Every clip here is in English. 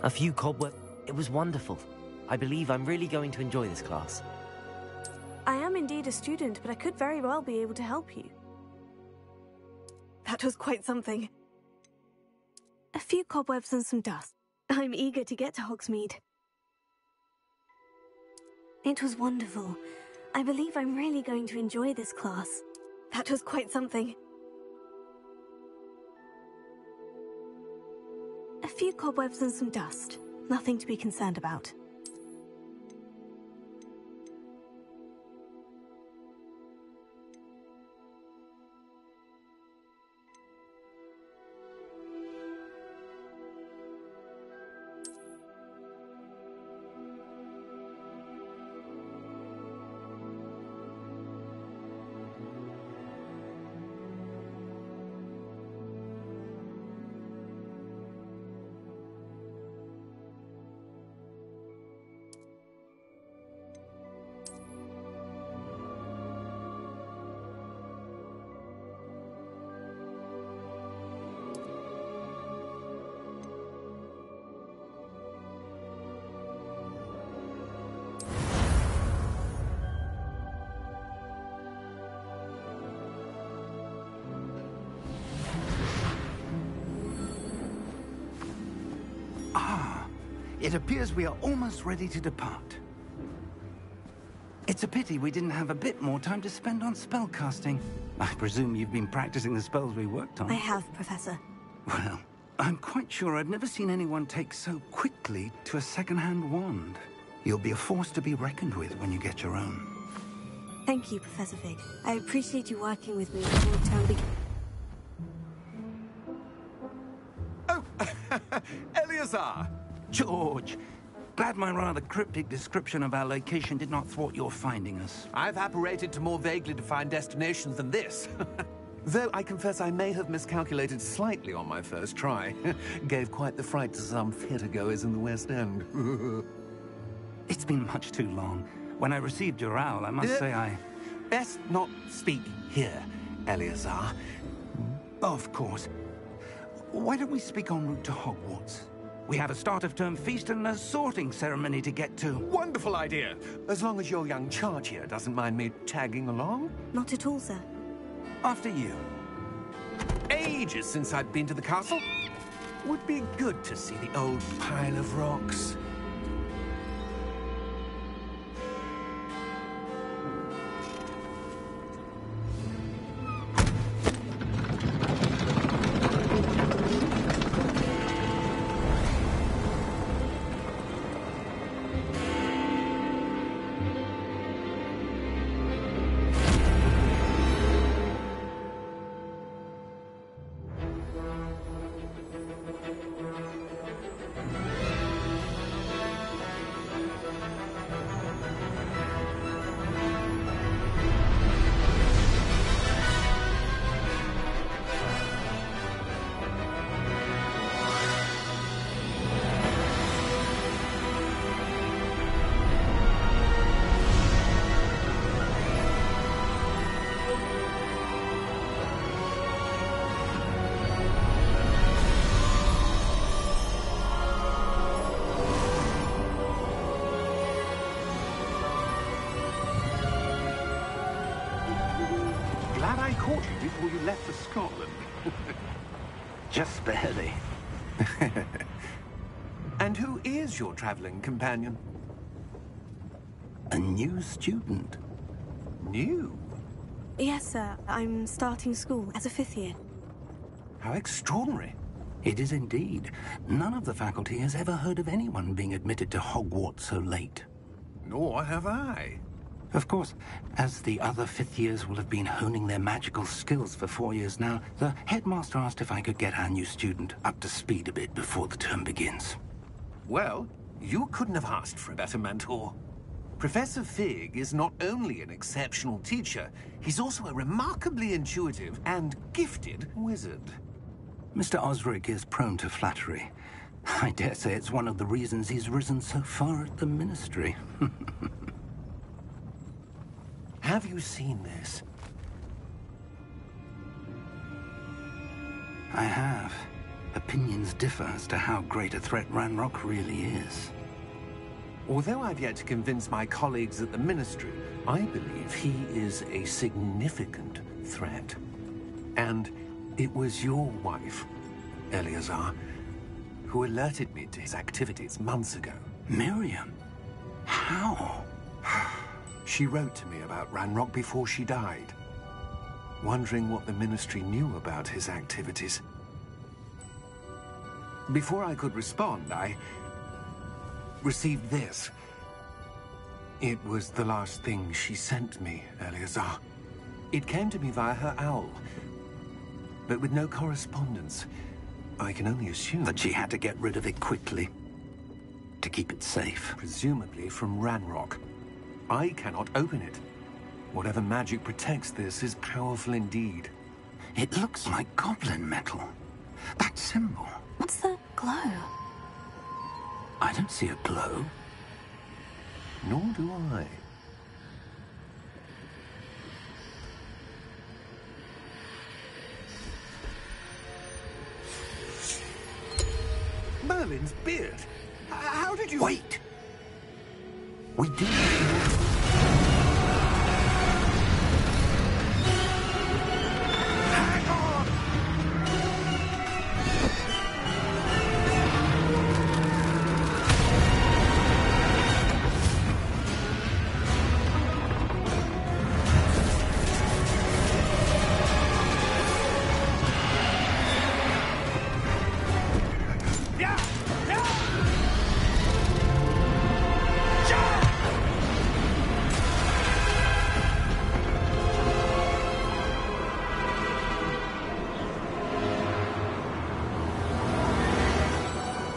A few cobwebs. It was wonderful. I believe I'm really going to enjoy this class. I am indeed a student, but I could very well be able to help you. That was quite something. A few cobwebs and some dust. I'm eager to get to Hogsmeade. It was wonderful. I believe I'm really going to enjoy this class. That was quite something. A few cobwebs and some dust. Nothing to be concerned about. It appears we are almost ready to depart. It's a pity we didn't have a bit more time to spend on spellcasting. I presume you've been practicing the spells we worked on. I have, Professor. Well, I'm quite sure I've never seen anyone take so quickly to a second-hand wand. You'll be a force to be reckoned with when you get your own. Thank you, Professor Fig. I appreciate you working with me before the term begins. Oh, Eleazar! George, glad my rather cryptic description of our location did not thwart your finding us. I've apparated to more vaguely defined destinations than this. Though I confess I may have miscalculated slightly on my first try. Gave quite the fright to some theatre-goers in the West End. It's been much too long. When I received your owl, I must say I... Best not speak here, Eleazar. Of course. Why don't we speak en route to Hogwarts? We have a start-of-term feast and a sorting ceremony to get to. Wonderful idea! As long as your young charge here doesn't mind me tagging along. Not at all, sir. After you. Ages since I've been to the castle. Would be good to see the old pile of rocks. Glad I caught you before you left for Scotland. Just barely. And who is your traveling companion? A new student. New? Yes, sir. I'm starting school as a 5th year. How extraordinary. It is indeed. None of the faculty has ever heard of anyone being admitted to Hogwarts so late. Nor have I. Of course, as the other 5th years will have been honing their magical skills for 4 years now, the headmaster asked if I could get our new student up to speed a bit before the term begins. Well, you couldn't have asked for a better mentor. Professor Fig is not only an exceptional teacher, he's also a remarkably intuitive and gifted wizard. Mr. Osric is prone to flattery. I dare say it's one of the reasons he's risen so far at the Ministry. Have you seen this? I have. Opinions differ as to how great a threat Ranrock really is. Although I've yet to convince my colleagues at the Ministry, I believe he is a significant threat. And it was your wife, Eleazar, who alerted me to his activities months ago. Miriam? How? She wrote to me about Ranrock before she died, wondering what the Ministry knew about his activities. Before I could respond, I received this. It was the last thing she sent me, Eleazar. It came to me via her owl, but with no correspondence. I can only assume That she had to get rid of it quickly, to keep it safe. Presumably from Ranrock. I cannot open it. Whatever magic protects this is powerful indeed. It looks like goblin metal. That symbol. What's the glow? I don't see a glow. Nor do I. Merlin's beard. How did you... Wait! We did. Hang on! Yeah! Yeah!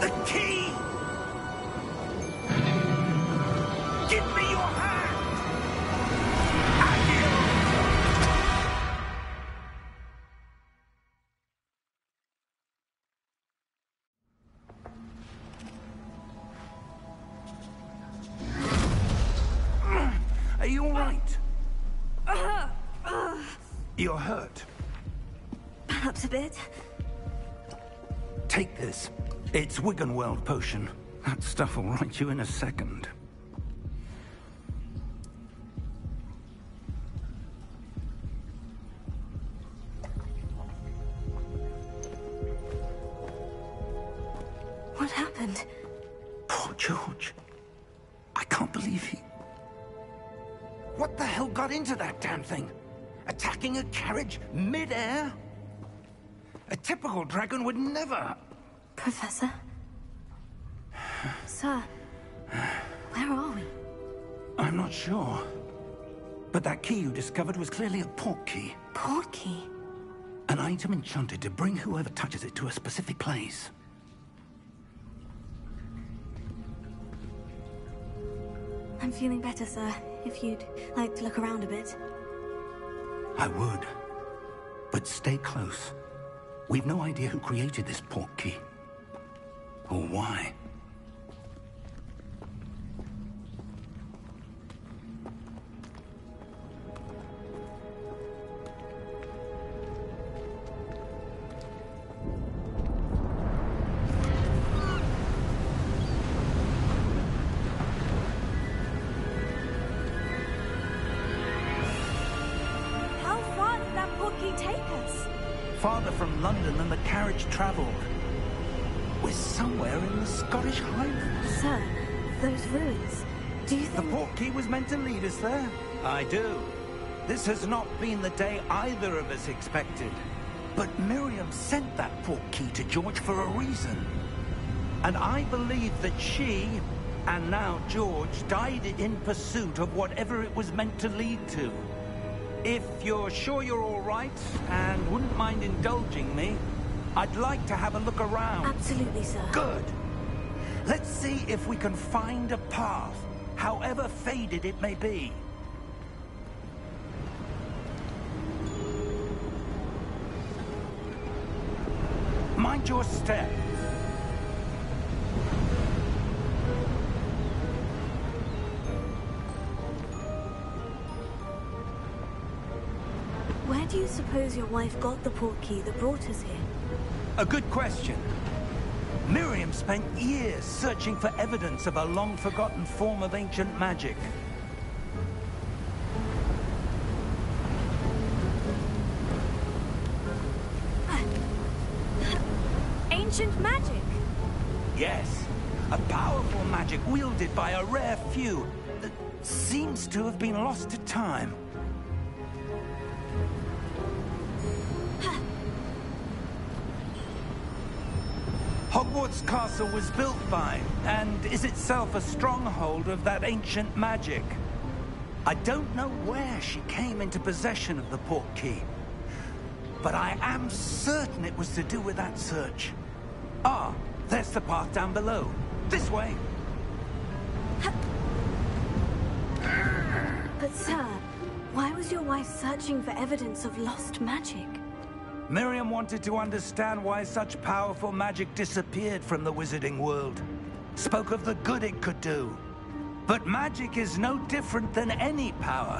The key! Give me your hand! Are you all right? You're hurt. Perhaps a bit. Take this. It's Wiggenweld potion. That stuff will right you in a second. What happened? Poor George. I can't believe he... What the hell got into that damn thing? Attacking a carriage mid-air? A typical dragon would never... Professor? Sir, where are we? I'm not sure. But that key you discovered was clearly a port key. Port key? An item enchanted to bring whoever touches it to a specific place. I'm feeling better, sir. If you'd like to look around a bit. I would. But stay close. We've no idea who created this port key. Or why. How far did that port key take us? Farther from London than the carriage travelled. We're somewhere in the Scottish Highlands. Sir, those ruins. Do you The think... port key was meant to lead us there? I do. This has not been the day either of us expected. But Miriam sent that port key to George for a reason. And I believe that she, and now George, died in pursuit of whatever it was meant to lead to. If you're sure you're all right, and wouldn't mind indulging me, I'd like to have a look around. Absolutely, sir. Good. Let's see if we can find a path, however faded it may be. Mind your step. Where do you suppose your wife got the port key that brought us here? A good question. Miriam spent years searching for evidence of a long-forgotten form of ancient magic. Ancient magic? Yes, a powerful magic wielded by a rare few that seems to have been lost to time. Hogwarts Castle was built by, and is itself a stronghold of that ancient magic. I don't know where she came into possession of the portkey, but I am certain it was to do with that search. Ah, there's the path down below. This way. But sir, why was your wife searching for evidence of lost magic? Miriam wanted to understand why such powerful magic disappeared from the wizarding world. Spoke of the good it could do. But magic is no different than any power.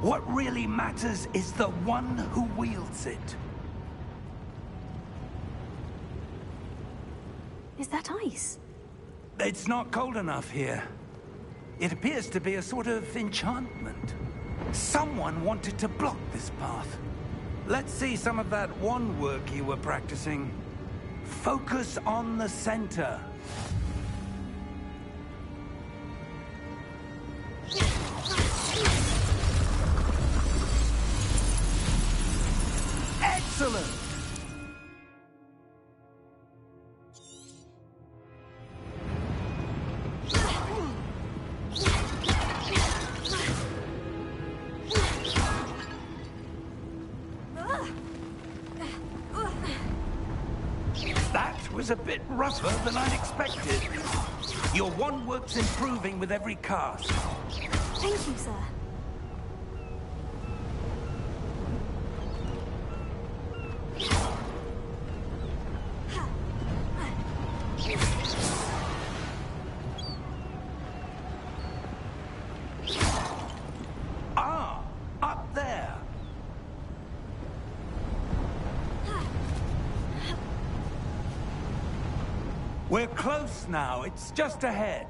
What really matters is the one who wields it. Is that ice? It's not cold enough here. It appears to be a sort of enchantment. Someone wanted to block this path. Let's see some of that wand work you were practicing. Focus on the center. Excellent! That was a bit rougher than I'd expected. Your wand work's improving with every cast. Thank you, sir. Ah, up there. We're close now. It's just ahead.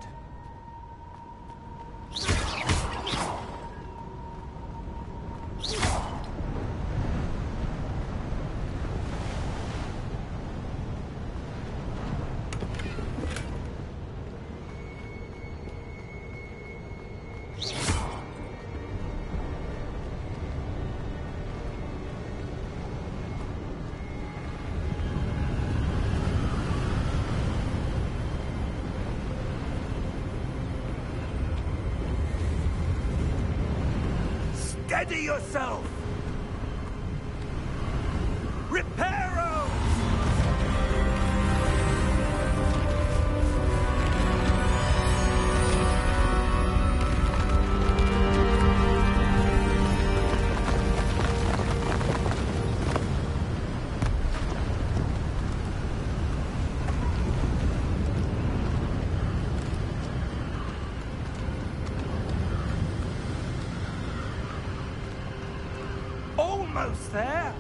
Steady yourself! Reparo! Almost there.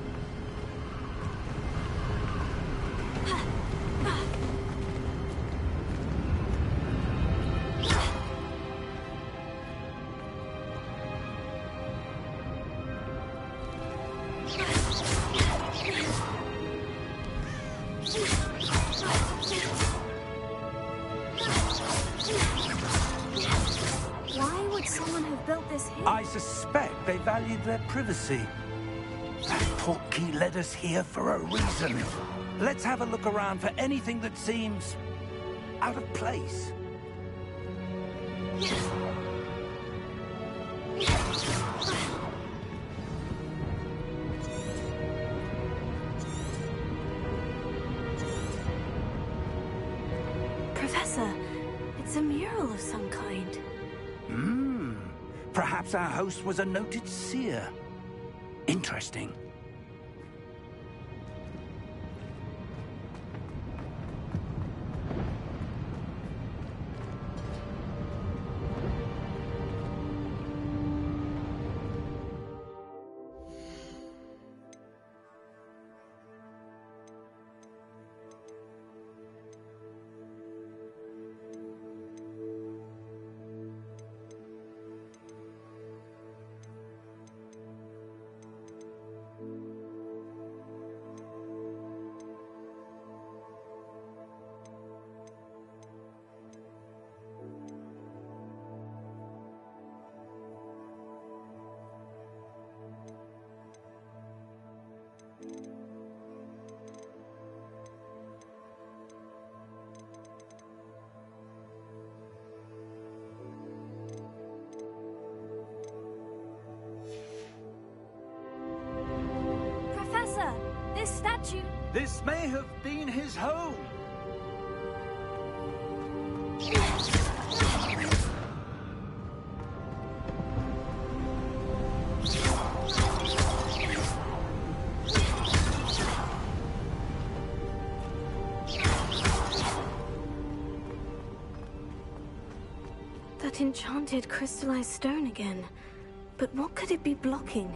Why would someone have built this here? I suspect they valued their privacy. That portkey led us here for a reason. Let's have a look around for anything that seems out of place. Professor, it's a mural of some kind. Perhaps our host was a noted seer. Interesting. This may have been his home. That enchanted crystallized stone again. But what could it be blocking?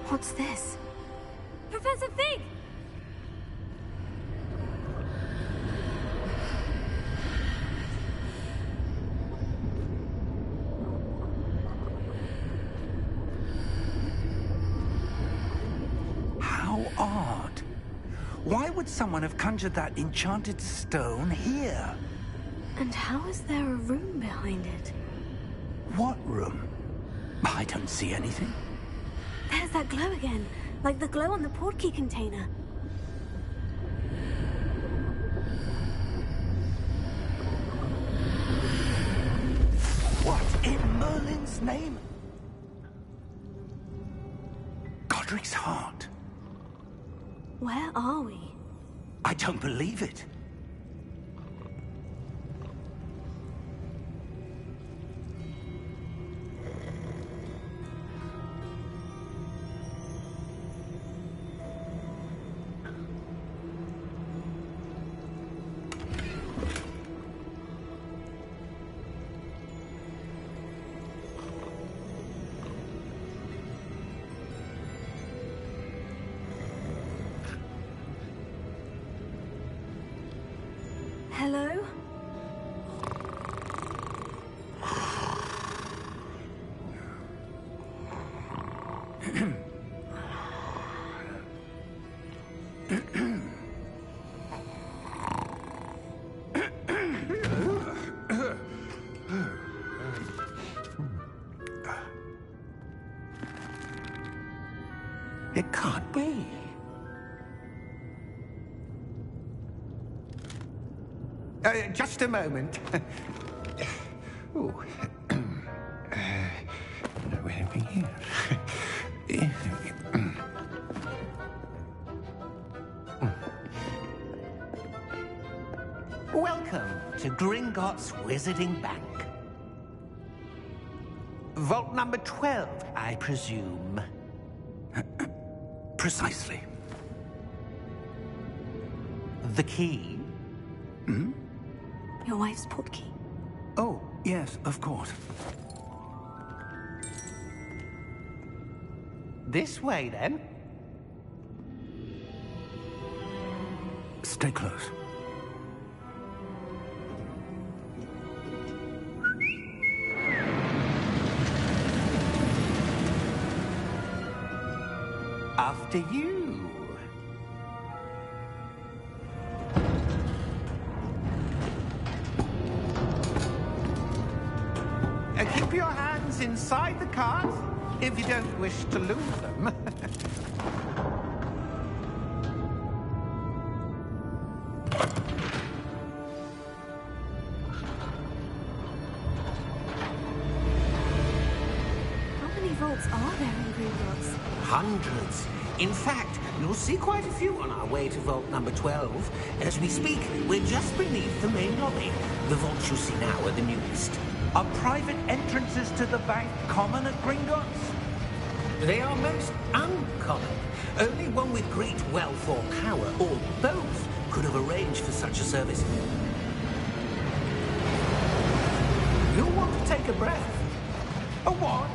What's this? Professor Fig! How odd. Why would someone have conjured that enchanted stone here? And how is there a room behind it? What room? I don't see anything. There's that glow again, like the glow on the portkey container. What in Merlin's name? Godric's heart. Where are we? I don't believe it. Hello? It can't be. Just a moment. Oh. Anything here? Welcome to Gringotts Wizarding Bank. Vault number 12, I presume. Precisely. The key? Hmm? Your wife's portkey. Oh, yes, of course. This way, then. Stay close. After you. Keep your hands inside the cart if you don't wish to lose them. How many vaults are there in Gringotts? Hundreds. In fact, you'll see quite a few on our way to vault number 12. As we speak, we're just beneath the main lobby. The vaults you see now are the newest. Are private entrances to the bank common at Gringotts? They are most uncommon. Only one with great wealth or power, or both, could have arranged for such a service. You'll want to take a breath. A what?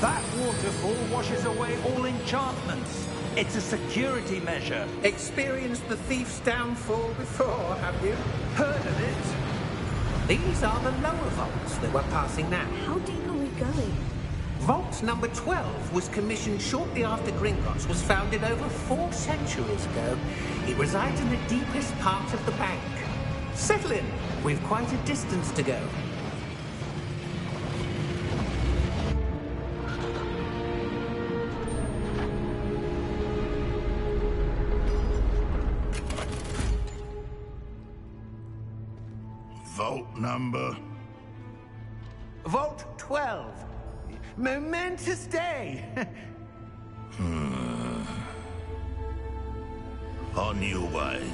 That waterfall washes away all enchantments. It's a security measure. Experienced the thief's downfall before, have you? Heard of it? These are the lower vaults that we're passing now. How deep are we going? Vault number 12 was commissioned shortly after Gringotts was founded over 4 centuries ago. It resides in the deepest part of the bank. Settle in. We've quite a distance to go. Vault number? Vault 12. Momentous day. A new wine.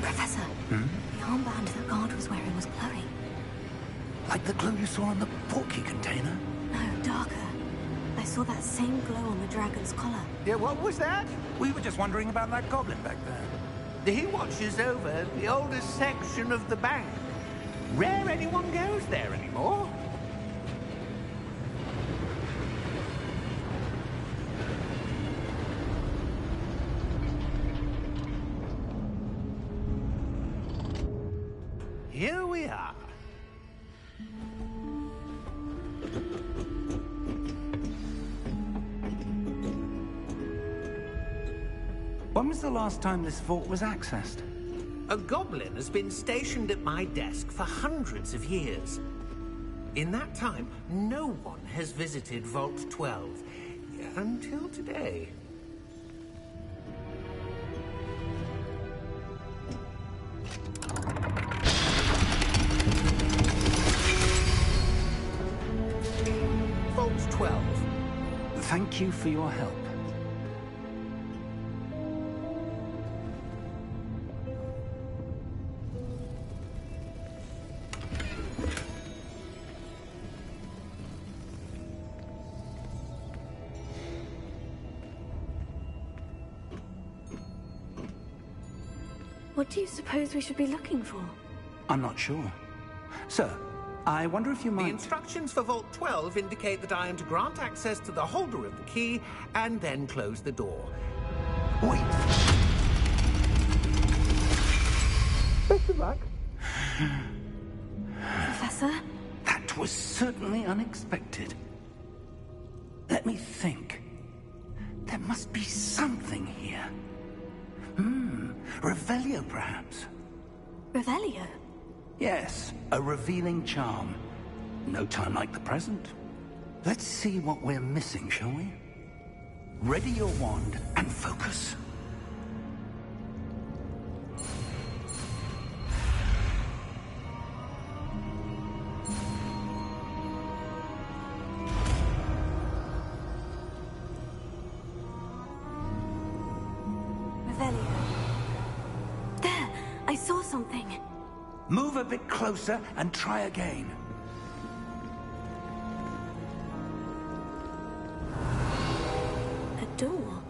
Professor, the armband that guard was wearing was glowing. Like the glow you saw on the portkey container? No, darker. I saw that same glow on the dragon's collar. Yeah, what was that? We were just wondering about that goblin back there. He watches over the oldest section of the bank. Rare anyone goes there anymore. Here we are. When was the last time this vault was accessed? A goblin has been stationed at my desk for hundreds of years. In that time, no one has visited Vault 12. Until today. Vault 12. Thank you for your help. What do you suppose we should be looking for? I'm not sure. Sir, I wonder if you The might... instructions for Vault 12 indicate that I am to grant access to the holder of the key and then close the door. Wait! Best of luck. Professor? That was certainly unexpected. Let me think. There must be something here. Revelio, perhaps? Revelio? Yes, a revealing charm. No time like the present. Let's see what we're missing, shall we? Ready your wand and focus. Revelio. There! I saw something. Move a bit closer and try again. A door.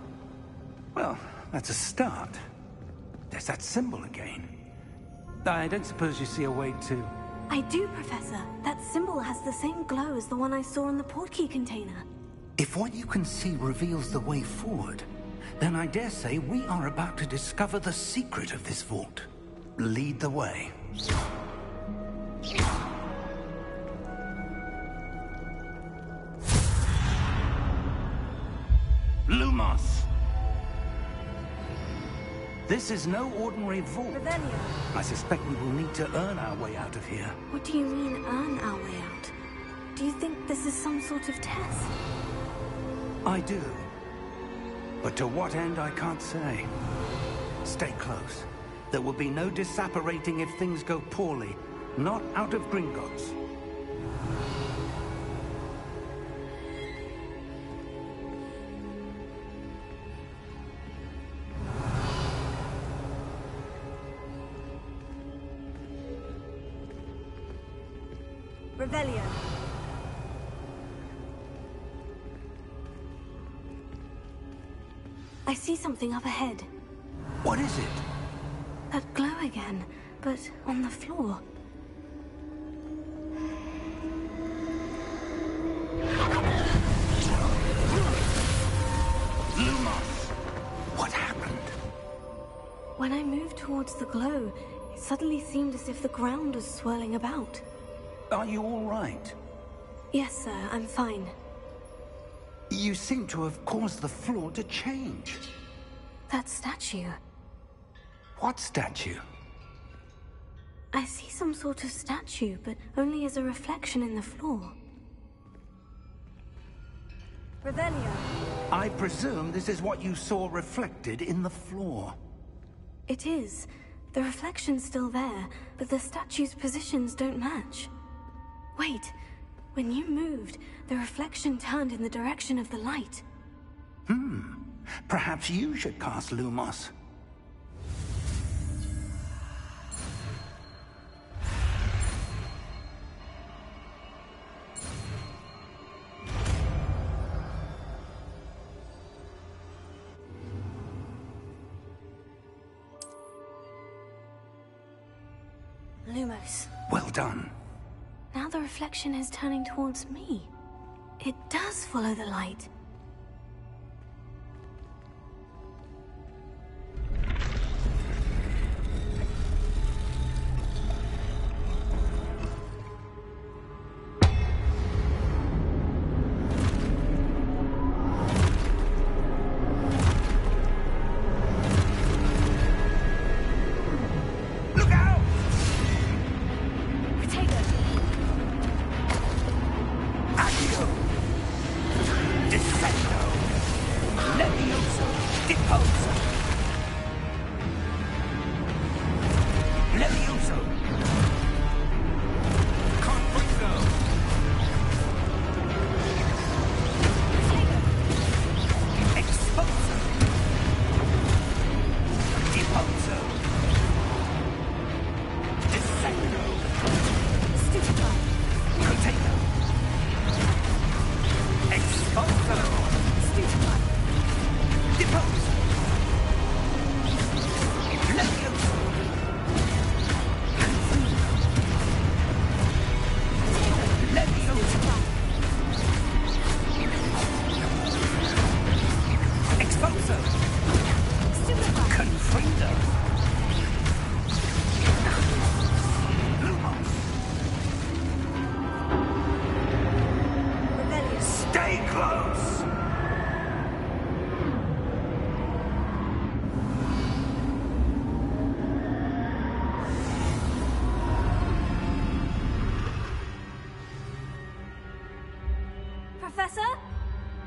Well, that's a start. There's that symbol again. I don't suppose you see a way to... I do, Professor. That symbol has the same glow as the one I saw in the portkey container. If what you can see reveals the way forward, then I dare say we are about to discover the secret of this vault. Lead the way. Lumos! This is no ordinary vault. Revelio. I suspect we will need to earn our way out of here. What do you mean, earn our way out? Do you think this is some sort of test? I do. But to what end, I can't say. Stay close. There will be no disapparating if things go poorly. Not out of Gringotts. Revelio. I see something up ahead. What is it? That glow again, but on the floor. Lumos! What happened? When I moved towards the glow, it suddenly seemed as if the ground was swirling about. Are you all right? Yes, sir, I'm fine. You seem to have caused the floor to change. That statue. What statue? I see some sort of statue, but only as a reflection in the floor. Revelio. I presume this is what you saw reflected in the floor. It is. The reflection's still there, but the statue's positions don't match. Wait. When you moved, the reflection turned in the direction of the light. Perhaps you should cast Lumos. Lumos. Well done. Now the reflection is turning towards me. It does follow the light.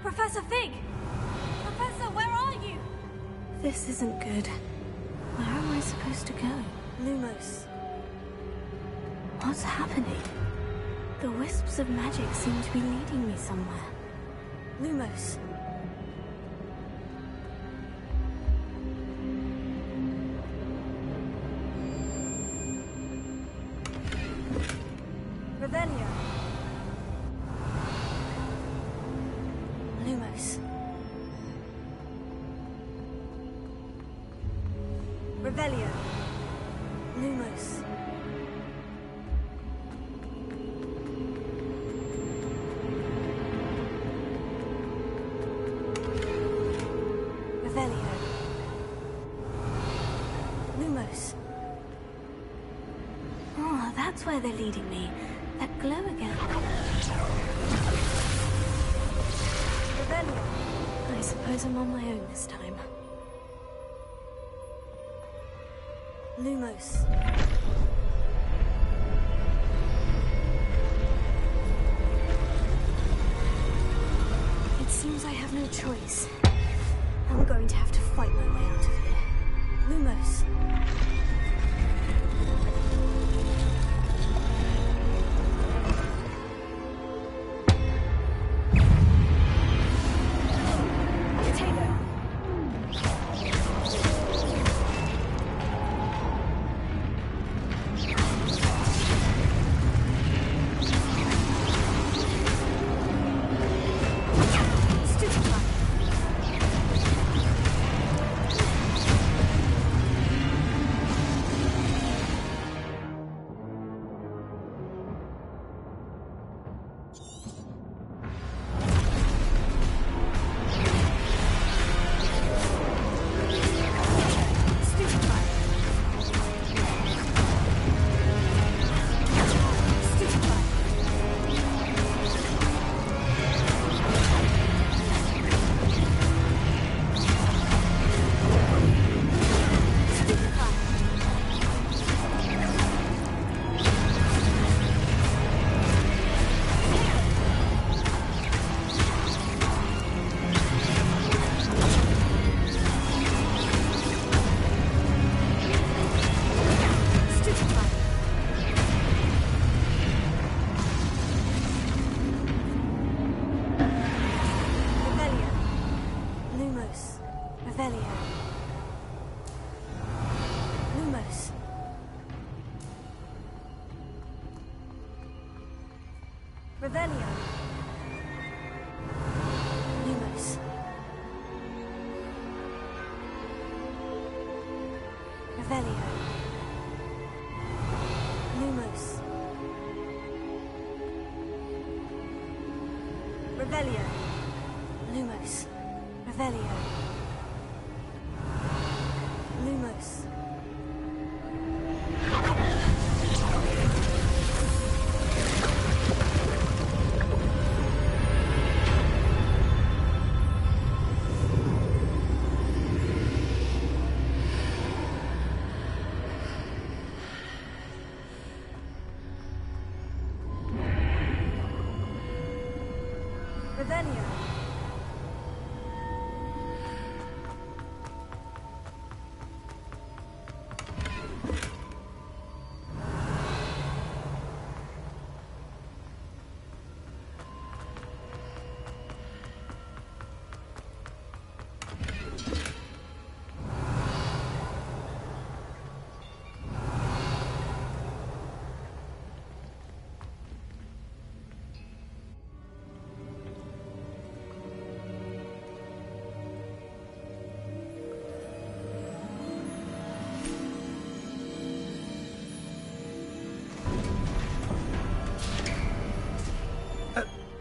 Professor Fig! Professor, where are you? This isn't good. Where am I supposed to go? Lumos. What's happening? The wisps of magic seem to be leading me somewhere. Lumos. Revelio. Lumos. Revelio. Lumos. Revelio. Lumos. Oh, that's where they're leading me. That glow again. Revelio. I suppose I'm on my own this time. Lumos. It seems I have no choice. I'm going to have to fight my way out of here. Lumos. Revelio. Lumos. Revelio. Lumos. Revelio. Lumos. Revelio. Lumos. Revelio. Lumos. Revelio.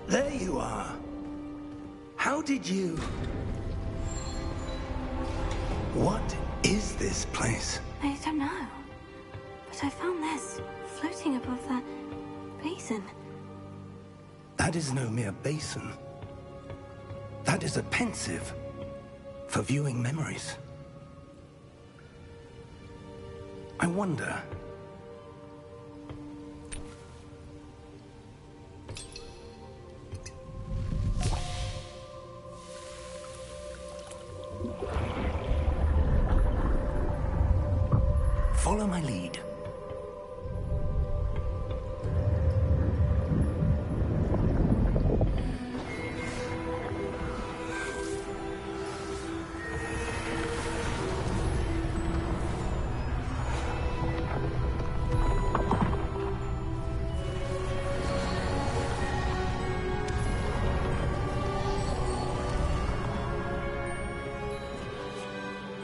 There you are. How did you... What is this place? I don't know. But I found this floating above that basin. That is no mere basin. That is a pensive for viewing memories. I wonder... Follow my lead.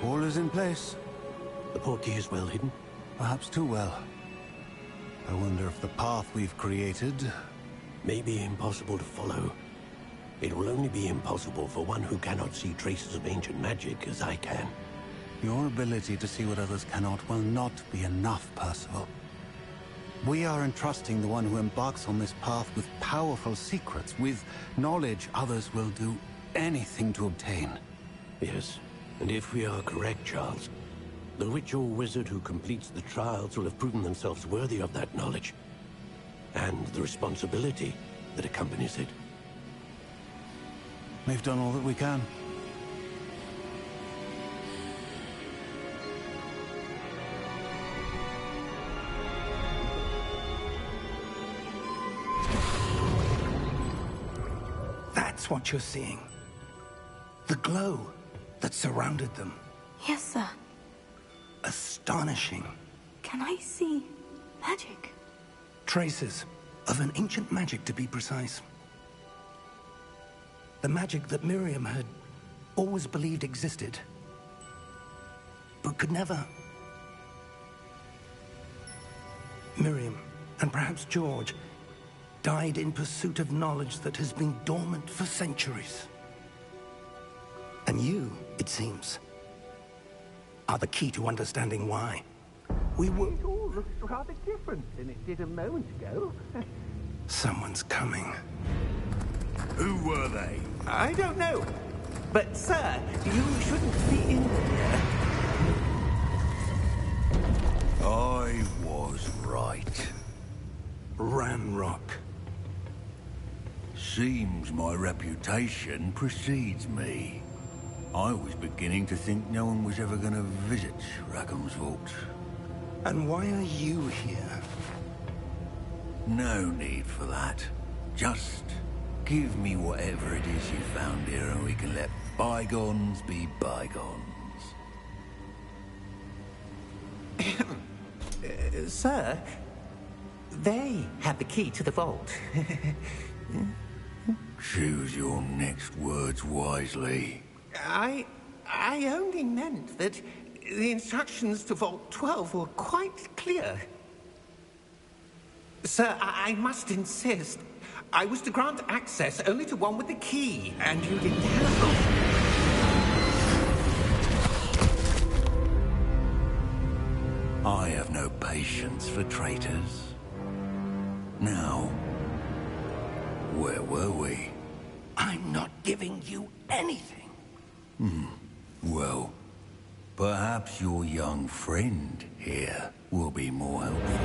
All is in place. The portkey is well hidden? Perhaps too well. I wonder if the path we've created... May be impossible to follow. It will only be impossible for one who cannot see traces of ancient magic as I can. Your ability to see what others cannot will not be enough, Percival. We are entrusting the one who embarks on this path with powerful secrets, with knowledge others will do anything to obtain. Yes, and if we are correct, Charles, the witch or wizard who completes the trials will have proven themselves worthy of that knowledge, and the responsibility that accompanies it. We've done all that we can. That's what you're seeing. The glow that surrounded them. Yes, sir. Astonishing. Can I see magic? Traces of an ancient magic, to be precise. The magic that Miriam had always believed existed, but could never. Miriam, and perhaps George, died in pursuit of knowledge that has been dormant for centuries. And you, it seems, are the key to understanding why. We were... It all looks rather different than it did a moment ago. Someone's coming. Who were they? I don't know. But, sir, you shouldn't be in here. I was right. Ramrock. Seems my reputation precedes me. I was beginning to think no one was ever going to visit Rackham's vault. And why are you here? No need for that. Just give me whatever it is you found here and we can let bygones be bygones. Sir, they have the key to the vault. Choose your next words wisely. I only meant that the instructions to Vault 12 were quite clear. Sir, I must insist. I was to grant access only to one with the key, and you didn't have... I have no patience for traitors. Now, where were we? I'm not giving you anything. Well, perhaps your young friend here will be more helpful.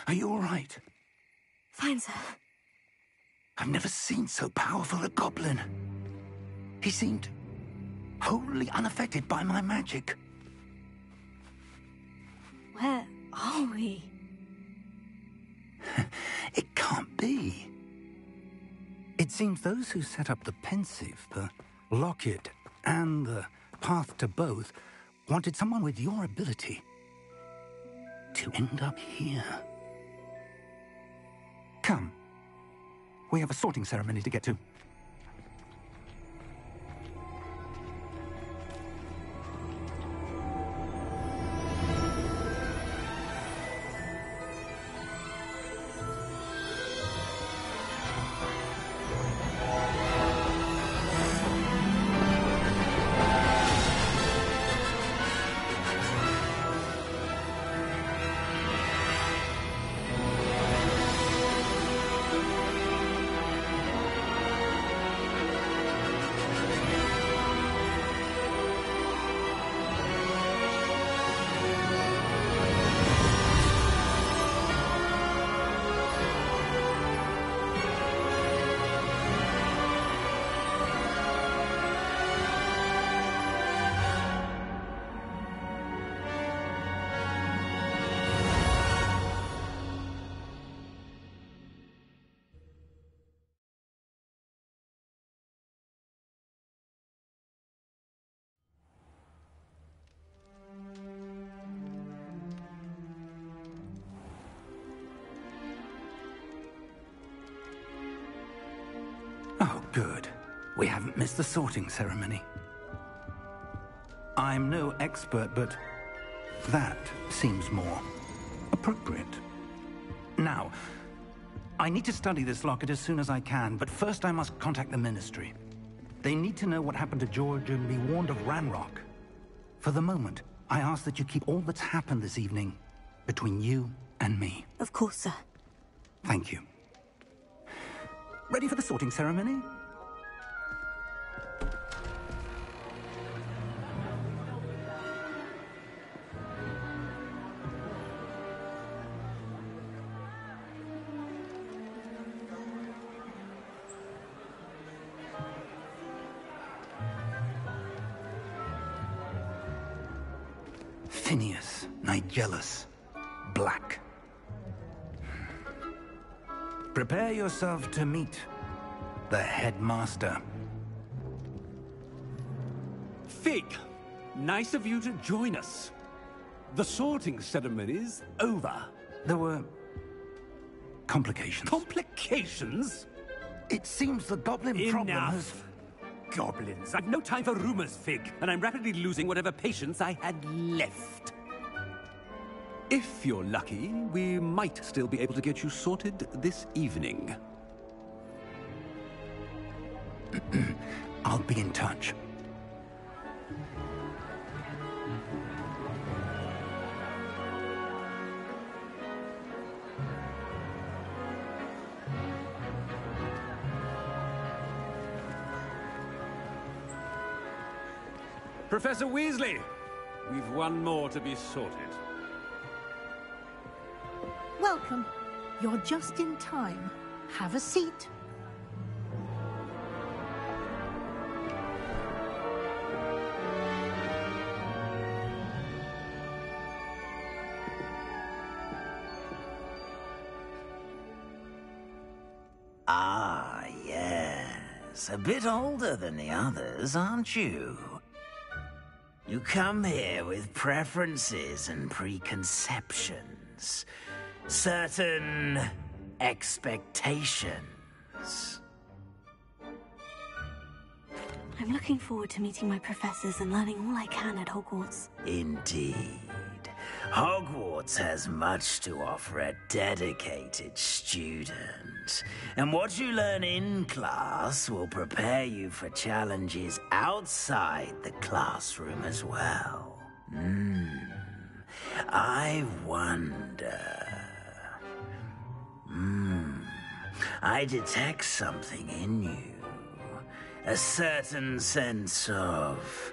Are you all right? Fine, sir. I've never seen so powerful a goblin. He seemed wholly unaffected by my magic. Where are we? It can't be. It seems those who set up the pensive, the locket, and the path to both wanted someone with your ability to end up here. Come. We have a sorting ceremony to get to. Oh, good. We haven't missed the sorting ceremony. I'm no expert, but that seems more appropriate. Now, I need to study this locket as soon as I can, but first I must contact the Ministry. They need to know what happened to George and be warned of Ranrock. For the moment, I ask that you keep all that's happened this evening between you and me. Of course, sir. Thank you. Ready for the sorting ceremony? Phineas, Nigellus, Black. Prepare yourself to meet the headmaster. Fig, nice of you to join us. The sorting ceremony's over. There were complications. Complications? It seems the goblin problem has... Goblins. I've no time for rumors, Fig, and I'm rapidly losing whatever patience I had left. If you're lucky, we might still be able to get you sorted this evening. I'll be in touch. Professor Weasley, we've one more to be sorted. Welcome. You're just in time. Have a seat. Ah, yes. A bit older than the others, aren't you? You come here with preferences and preconceptions. Certain expectations. I'm looking forward to meeting my professors and learning all I can at Hogwarts. Indeed. Hogwarts has much to offer a dedicated student. And what you learn in class will prepare you for challenges outside the classroom as well. I wonder... I detect something in you. A certain sense of...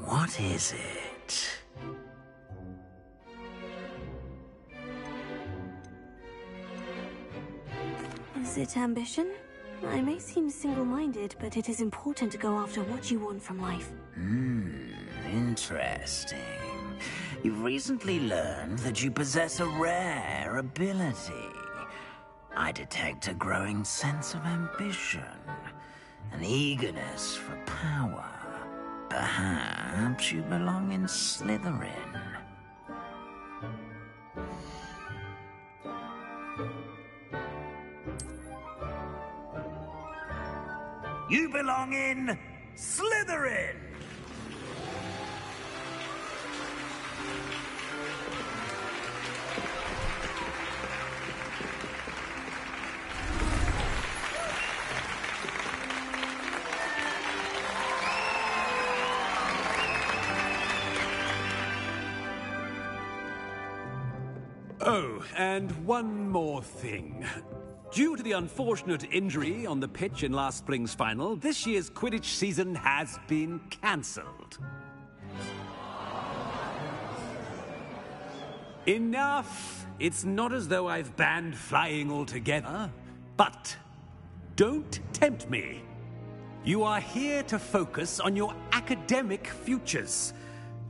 what is it? Is it ambition? I may seem single-minded, but it is important to go after what you want from life. Interesting. You've recently learned that you possess a rare ability. I detect a growing sense of ambition, an eagerness for power. Perhaps you belong in Slytherin. You belong in Slytherin! Oh, and one more thing. Due to the unfortunate injury on the pitch in last spring's final, this year's Quidditch season has been cancelled. Enough! It's not as though I've banned flying altogether, but don't tempt me. You are here to focus on your academic futures.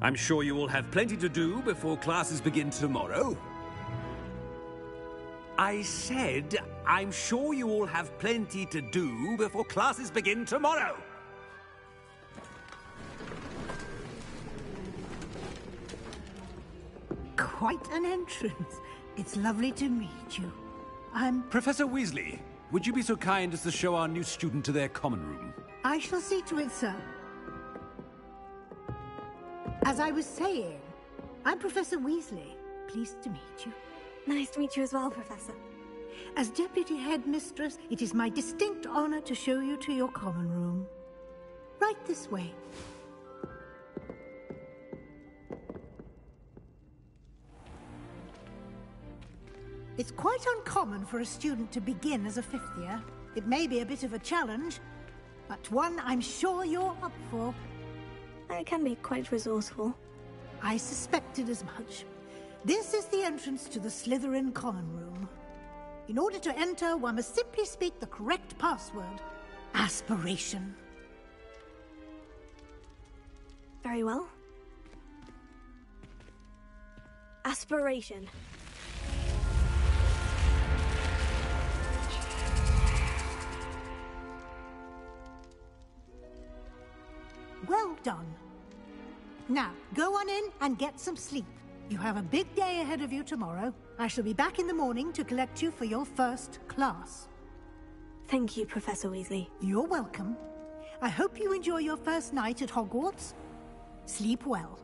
I'm sure you will have plenty to do before classes begin tomorrow. I said, I'm sure you all have plenty to do before classes begin tomorrow. Quite an entrance. It's lovely to meet you. I'm... Professor Weasley, would you be so kind as to show our new student to their common room? I shall see to it, sir. As I was saying, I'm Professor Weasley. Pleased to meet you. Nice to meet you as well, Professor. As Deputy Headmistress, it is my distinct honor to show you to your common room. Right this way. It's quite uncommon for a student to begin as a fifth year. It may be a bit of a challenge, but one I'm sure you're up for. I can be quite resourceful. I suspected as much. This is the entrance to the Slytherin common room. In order to enter, one must simply speak the correct password. Aspiration. Very well. Aspiration. Well done. Now, go on in and get some sleep. You have a big day ahead of you tomorrow. I shall be back in the morning to collect you for your first class. Thank you, Professor Weasley. You're welcome. I hope you enjoy your first night at Hogwarts. Sleep well.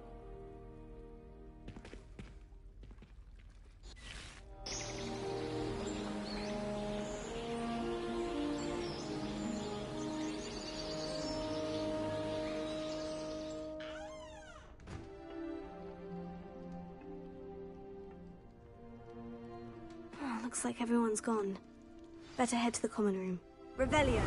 Looks like everyone's gone. Better head to the common room. Revelio!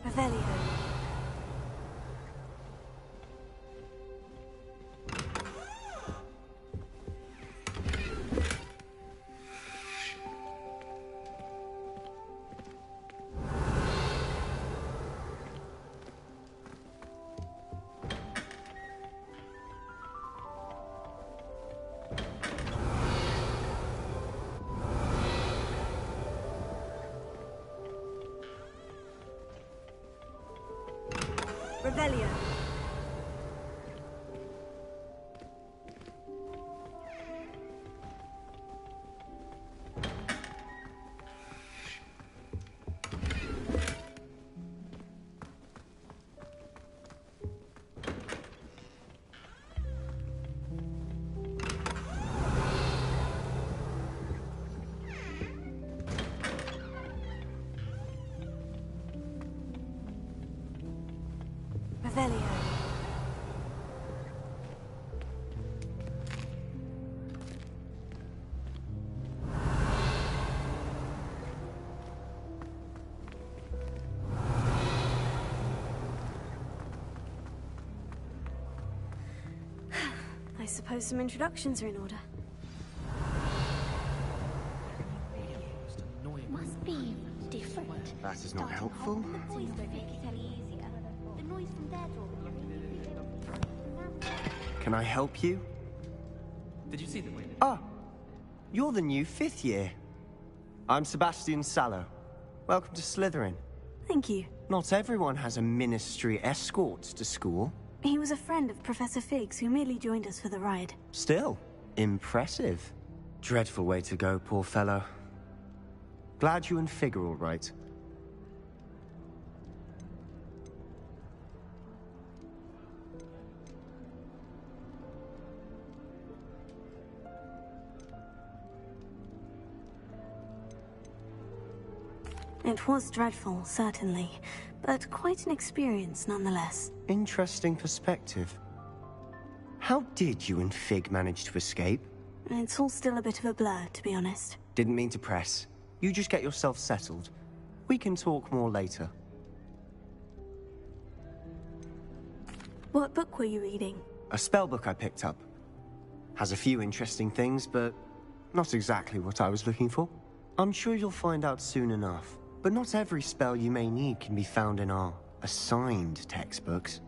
Revelio. Revelio. Revelio. I suppose some introductions are in order. Must be different. That is not helpful. Can I help you? Did you see the window? Ah, you're the new 5th year. I'm Sebastian Sallow. Welcome to Slytherin. Thank you. Not everyone has a ministry escort to school. He was a friend of Professor Fig's who merely joined us for the ride. Still, impressive. Dreadful way to go, poor fellow. Glad you and Fig are all right. It was dreadful, certainly, but quite an experience nonetheless. Interesting perspective. How did you and Fig manage to escape? It's all still a bit of a blur, to be honest. Didn't mean to press. You just get yourself settled. We can talk more later. What book were you reading? A spell book I picked up. Has a few interesting things, but not exactly what I was looking for. I'm sure you'll find out soon enough. But not every spell you may need can be found in our assigned textbooks.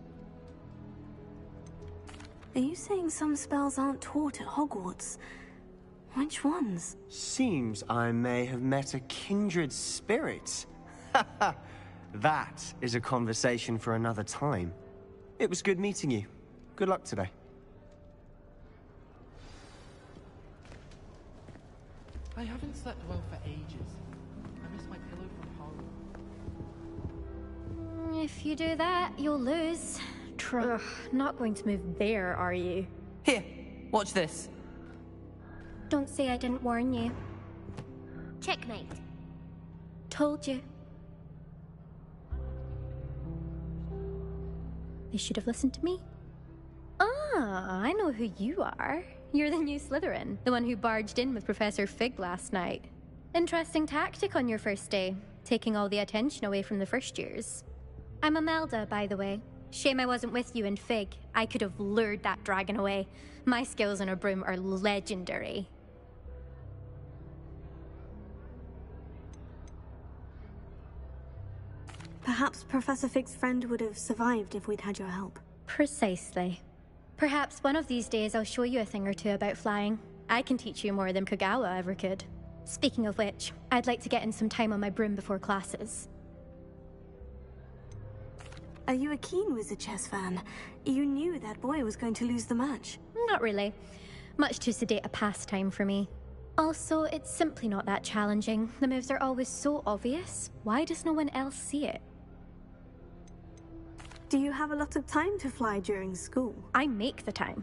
Are you saying some spells aren't taught at Hogwarts? Which ones? Seems I may have met a kindred spirit. That is a conversation for another time. It was good meeting you. Good luck today. I haven't slept well for ages. I miss my pillow from home. If you do that, you'll lose. Ugh, not going to move there, are you? Here, watch this. Don't say I didn't warn you. Checkmate. Told you. They should have listened to me. Ah, I know who you are. You're the new Slytherin, the one who barged in with Professor Fig last night. Interesting tactic on your first day, taking all the attention away from the first years. I'm Imelda, by the way. Shame I wasn't with you and Fig. I could have lured that dragon away. My skills on a broom are legendary. Perhaps Professor Fig's friend would have survived if we'd had your help. Precisely. Perhaps one of these days I'll show you a thing or two about flying. I can teach you more than Kagawa ever could. Speaking of which, I'd like to get in some time on my broom before classes. Are you a keen Wizard chess fan? You knew that boy was going to lose the match. Not really. Much too sedate a pastime for me. Also, it's simply not that challenging. The moves are always so obvious. Why does no one else see it? Do you have a lot of time to fly during school? I make the time.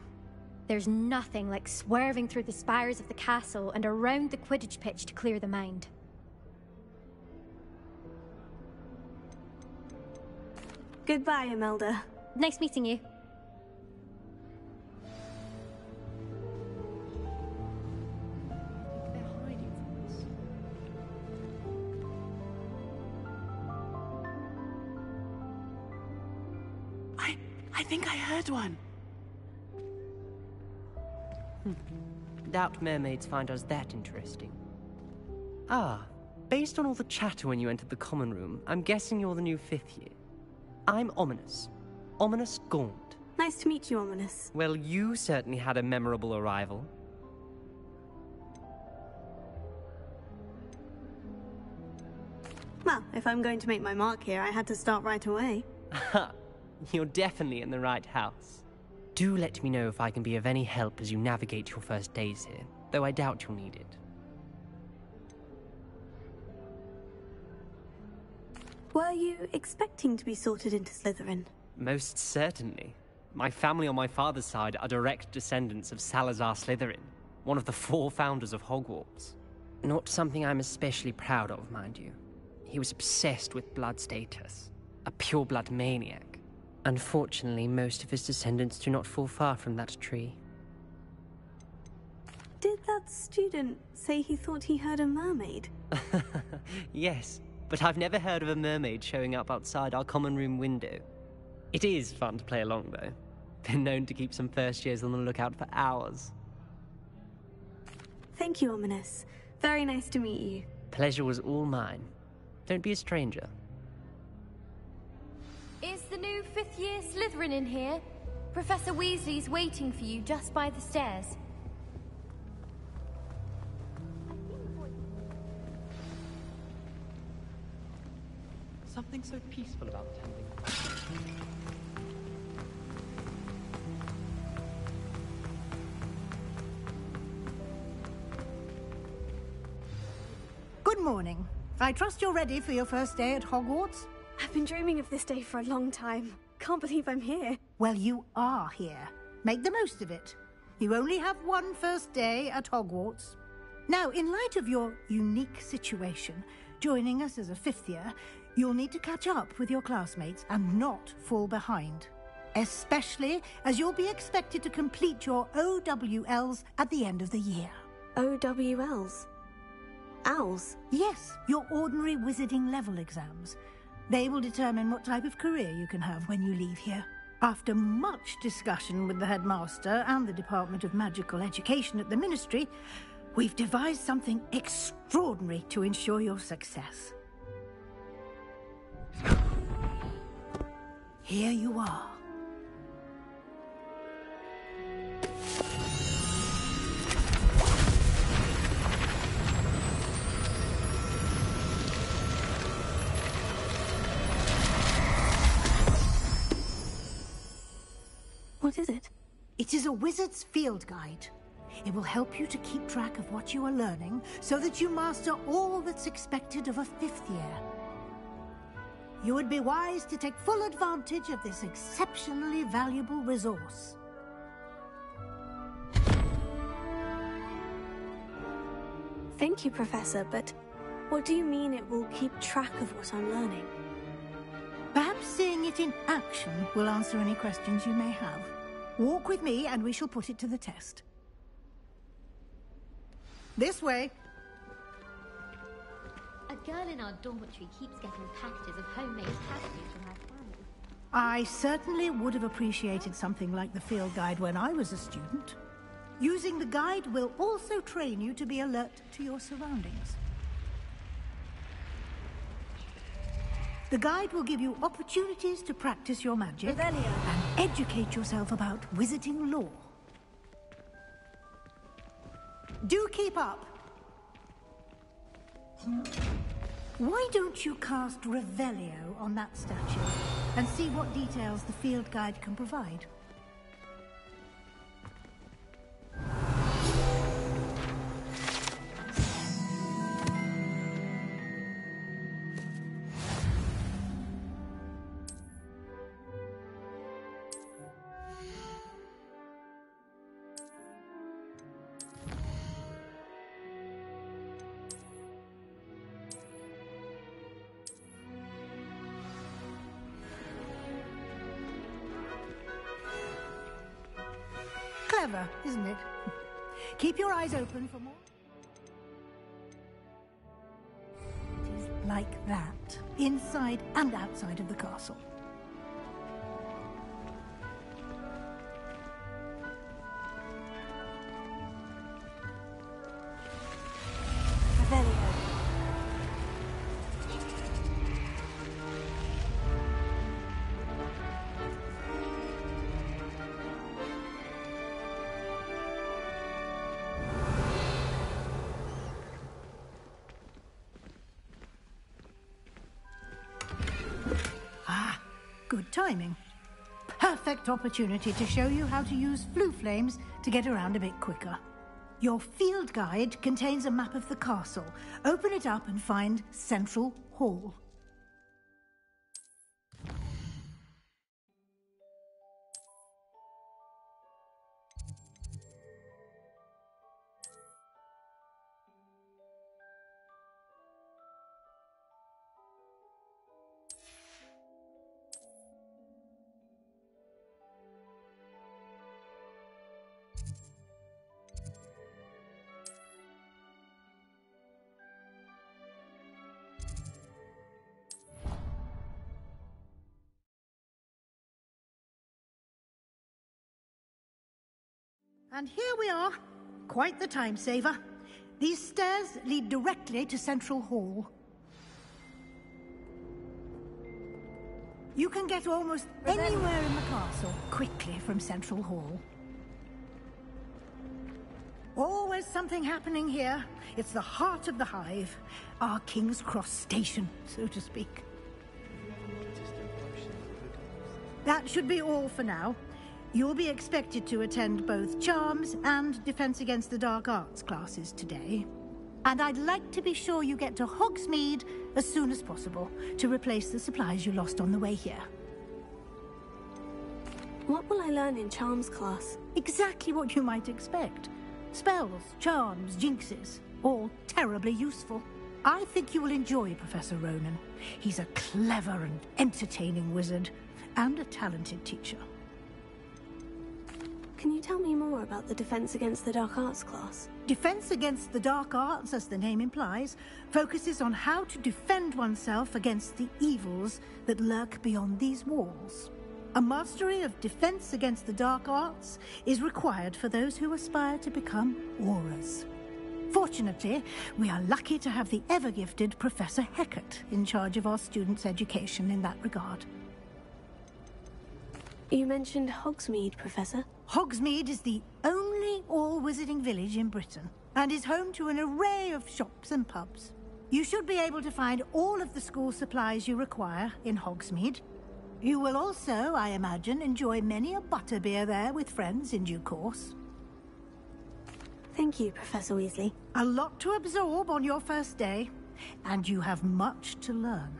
There's nothing like swerving through the spires of the castle and around the Quidditch pitch to clear the mind. Goodbye, Imelda. Nice meeting you. I think I heard one. Doubt mermaids find us that interesting. Ah, based on all the chatter when you entered the common room, I'm guessing you're the new 5th year. I'm Ominous. Ominous Gaunt. Nice to meet you, Ominous. Well, you certainly had a memorable arrival. Well, if I'm going to make my mark here, I had to start right away. Ha! You're definitely in the right house. Do let me know if I can be of any help as you navigate your first days here, though I doubt you'll need it. Were you expecting to be sorted into Slytherin? Most certainly. My family on my father's side are direct descendants of Salazar Slytherin, one of the 4 founders of Hogwarts. Not something I'm especially proud of, mind you. He was obsessed with blood status, a pure-blood maniac. Unfortunately, most of his descendants do not fall far from that tree. Did that student say he thought he heard a mermaid? Yes, but I've never heard of a mermaid showing up outside our common room window. It is fun to play along, though. Been known to keep some first years on the lookout for hours. Thank you, Ominous. Very nice to meet you. Pleasure was all mine. Don't be a stranger. Is the new 5th year Slytherin in here? Professor Weasley's waiting for you just by the stairs. Something so peaceful about tending. Good morning. I trust you're ready for your first day at Hogwarts? I've been dreaming of this day for a long time. Can't believe I'm here. Well, you are here. Make the most of it. You only have one first day at Hogwarts. Now, in light of your unique situation, joining us as a 5th year, you'll need to catch up with your classmates and not fall behind. Especially as you'll be expected to complete your OWLs at the end of the year. OWLs? Owls? Yes, your ordinary wizarding level exams. They will determine what type of career you can have when you leave here. After much discussion with the headmaster and the Department of Magical Education at the Ministry, we've devised something extraordinary to ensure your success. Here you are. What is it? It is a wizard's field guide. It will help you to keep track of what you are learning so that you master all that's expected of a 5th year. You would be wise to take full advantage of this exceptionally valuable resource. Thank you, Professor, but what do you mean it will keep track of what I'm learning? Perhaps seeing it in action will answer any questions you may have. Walk with me and we shall put it to the test. This way. A girl in our dormitory keeps getting packages of homemade pasties from her family. I certainly would have appreciated something like the field guide when I was a student. Using the guide will also train you to be alert to your surroundings. The guide will give you opportunities to practice your magic and educate yourself about wizarding lore. Do keep up. Why don't you cast Revelio on that statue and see what details the field guide can provide? Clever, isn't it? Keep your eyes open for more. It is like that, inside and outside of the castle. Revelio. Good timing. Perfect opportunity to show you how to use flue flames to get around a bit quicker. Your field guide contains a map of the castle. Open it up and find Central Hall. And here we are. Quite the time saver. These stairs lead directly to Central Hall. You can get almost anywhere in the castle quickly from Central Hall. Always something happening here. It's the heart of the hive. Our King's Cross station, so to speak. That should be all for now. You'll be expected to attend both Charms and Defense Against the Dark Arts classes today. And I'd like to be sure you get to Hogsmeade as soon as possible to replace the supplies you lost on the way here. What will I learn in Charms class? Exactly what you might expect. Spells, charms, jinxes, all terribly useful. I think you will enjoy Professor Ronan. He's a clever and entertaining wizard, and a talented teacher. Can you tell me more about the Defense Against the Dark Arts class? Defense Against the Dark Arts, as the name implies, focuses on how to defend oneself against the evils that lurk beyond these walls. A mastery of Defense Against the Dark Arts is required for those who aspire to become Aurors. Fortunately, we are lucky to have the ever-gifted Professor Hecat in charge of our students' education in that regard. You mentioned Hogsmeade, Professor. Hogsmeade is the only all-wizarding village in Britain, and is home to an array of shops and pubs. You should be able to find all of the school supplies you require in Hogsmeade. You will also, I imagine, enjoy many a butterbeer there with friends in due course. Thank you, Professor Weasley. A lot to absorb on your first day, and you have much to learn.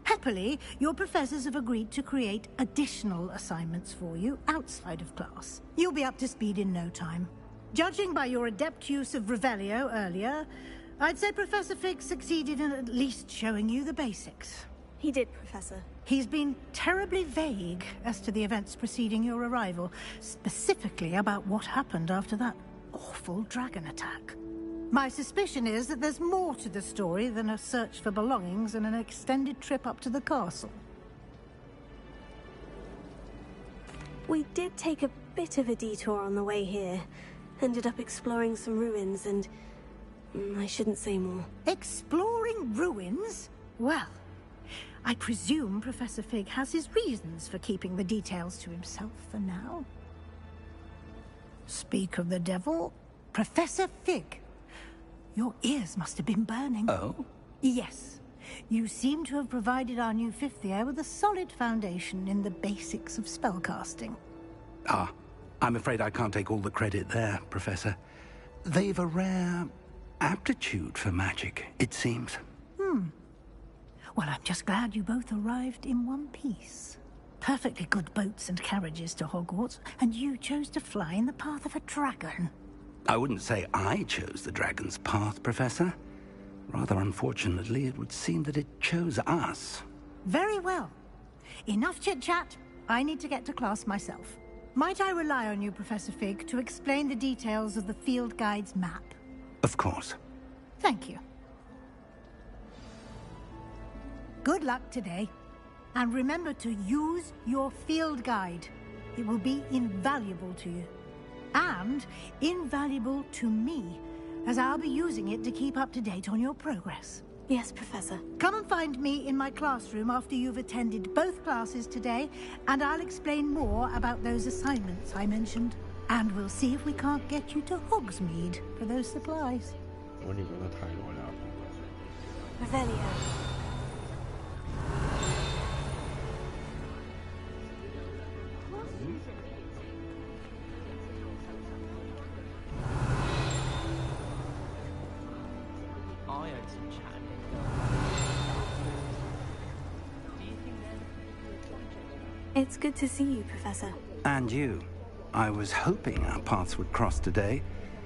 Happily, your professors have agreed to create additional assignments for you outside of class. You'll be up to speed in no time. Judging by your adept use of Revelio earlier, I'd say Professor Fig succeeded in at least showing you the basics. He did, Professor. He's been terribly vague as to the events preceding your arrival, specifically about what happened after that awful dragon attack. My suspicion is that there's more to the story than a search for belongings and an extended trip up to the castle. We did take a bit of a detour on the way here. Ended up exploring some ruins and... I shouldn't say more. Exploring ruins? Well, I presume Professor Fig has his reasons for keeping the details to himself for now. Speak of the devil, Professor Fig. Your ears must have been burning. Oh? Yes. You seem to have provided our new fifth year with a solid foundation in the basics of spellcasting. Ah, I'm afraid I can't take all the credit there, Professor. They've a rare aptitude for magic, it seems. Well, I'm just glad you both arrived in one piece. Perfectly good boats and carriages to Hogwarts, and you chose to fly in the path of a dragon. I wouldn't say I chose the dragon's path, Professor. Rather unfortunately, it would seem that it chose us. Very well. Enough chit-chat. I need to get to class myself. Might I rely on you, Professor Fig, to explain the details of the field guide's map? Of course. Thank you. Good luck today. And remember to use your field guide. It will be invaluable to you. And invaluable to me, as I'll be using it to keep up to date on your progress. Yes, Professor. Come and find me in my classroom after you've attended both classes today, and I'll explain more about those assignments I mentioned. And we'll see if we can't get you to Hogsmeade for those supplies. Revelio. It's good to see you, Professor. And you. I was hoping our paths would cross today,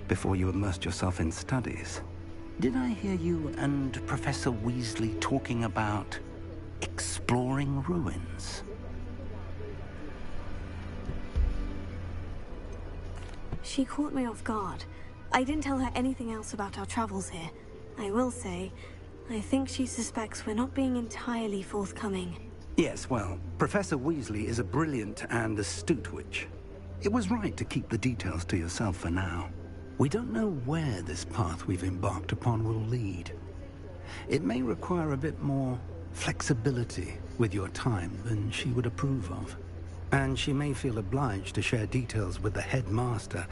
before you immersed yourself in studies. Did I hear you and Professor Weasley talking about exploring ruins? She caught me off guard. I didn't tell her anything else about our travels here. I will say, I think she suspects we're not being entirely forthcoming. Yes, well, Professor Weasley is a brilliant and astute witch. It was right to keep the details to yourself for now. We don't know where this path we've embarked upon will lead. It may require a bit more flexibility with your time than she would approve of. And she may feel obliged to share details with the headmaster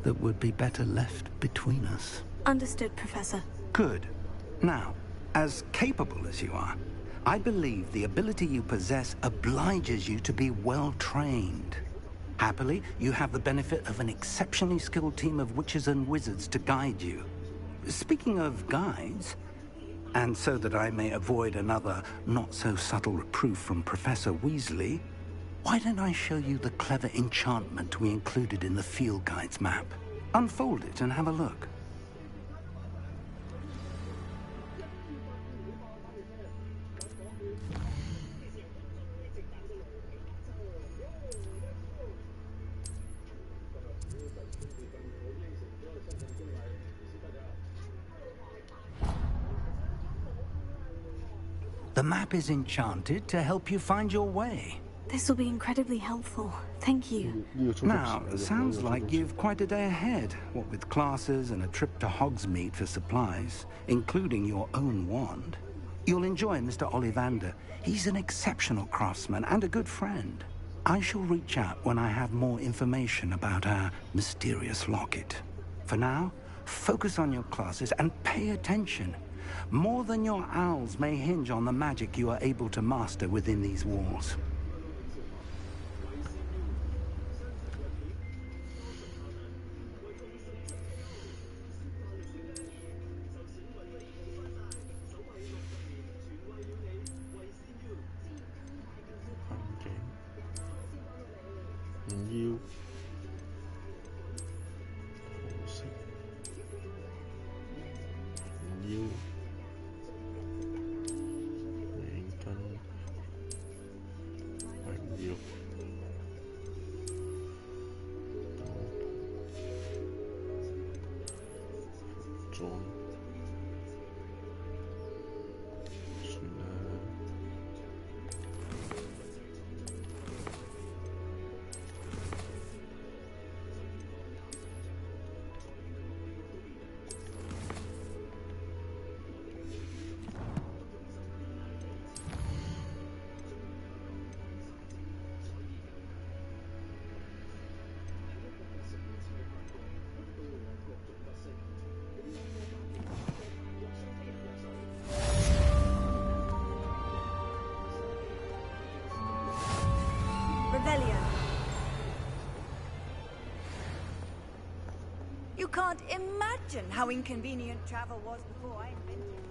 that would be better left between us. Understood, Professor. Good. Now, as capable as you are, I believe the ability you possess obliges you to be well-trained. Happily, you have the benefit of an exceptionally skilled team of witches and wizards to guide you. Speaking of guides, and so that I may avoid another not-so-subtle reproof from Professor Weasley, why don't I show you the clever enchantment we included in the field guide's map? Unfold it and have a look. The map is enchanted to help you find your way. This will be incredibly helpful. Thank you. Now, sounds like you've quite a day ahead, what with classes and a trip to Hogsmeade for supplies, including your own wand. You'll enjoy Mr. Ollivander. He's an exceptional craftsman and a good friend. I shall reach out when I have more information about our mysterious locket. For now, focus on your classes and pay attention. More than your owls may hinge on the magic you are able to master within these walls. You can't imagine how inconvenient travel was before I invented it.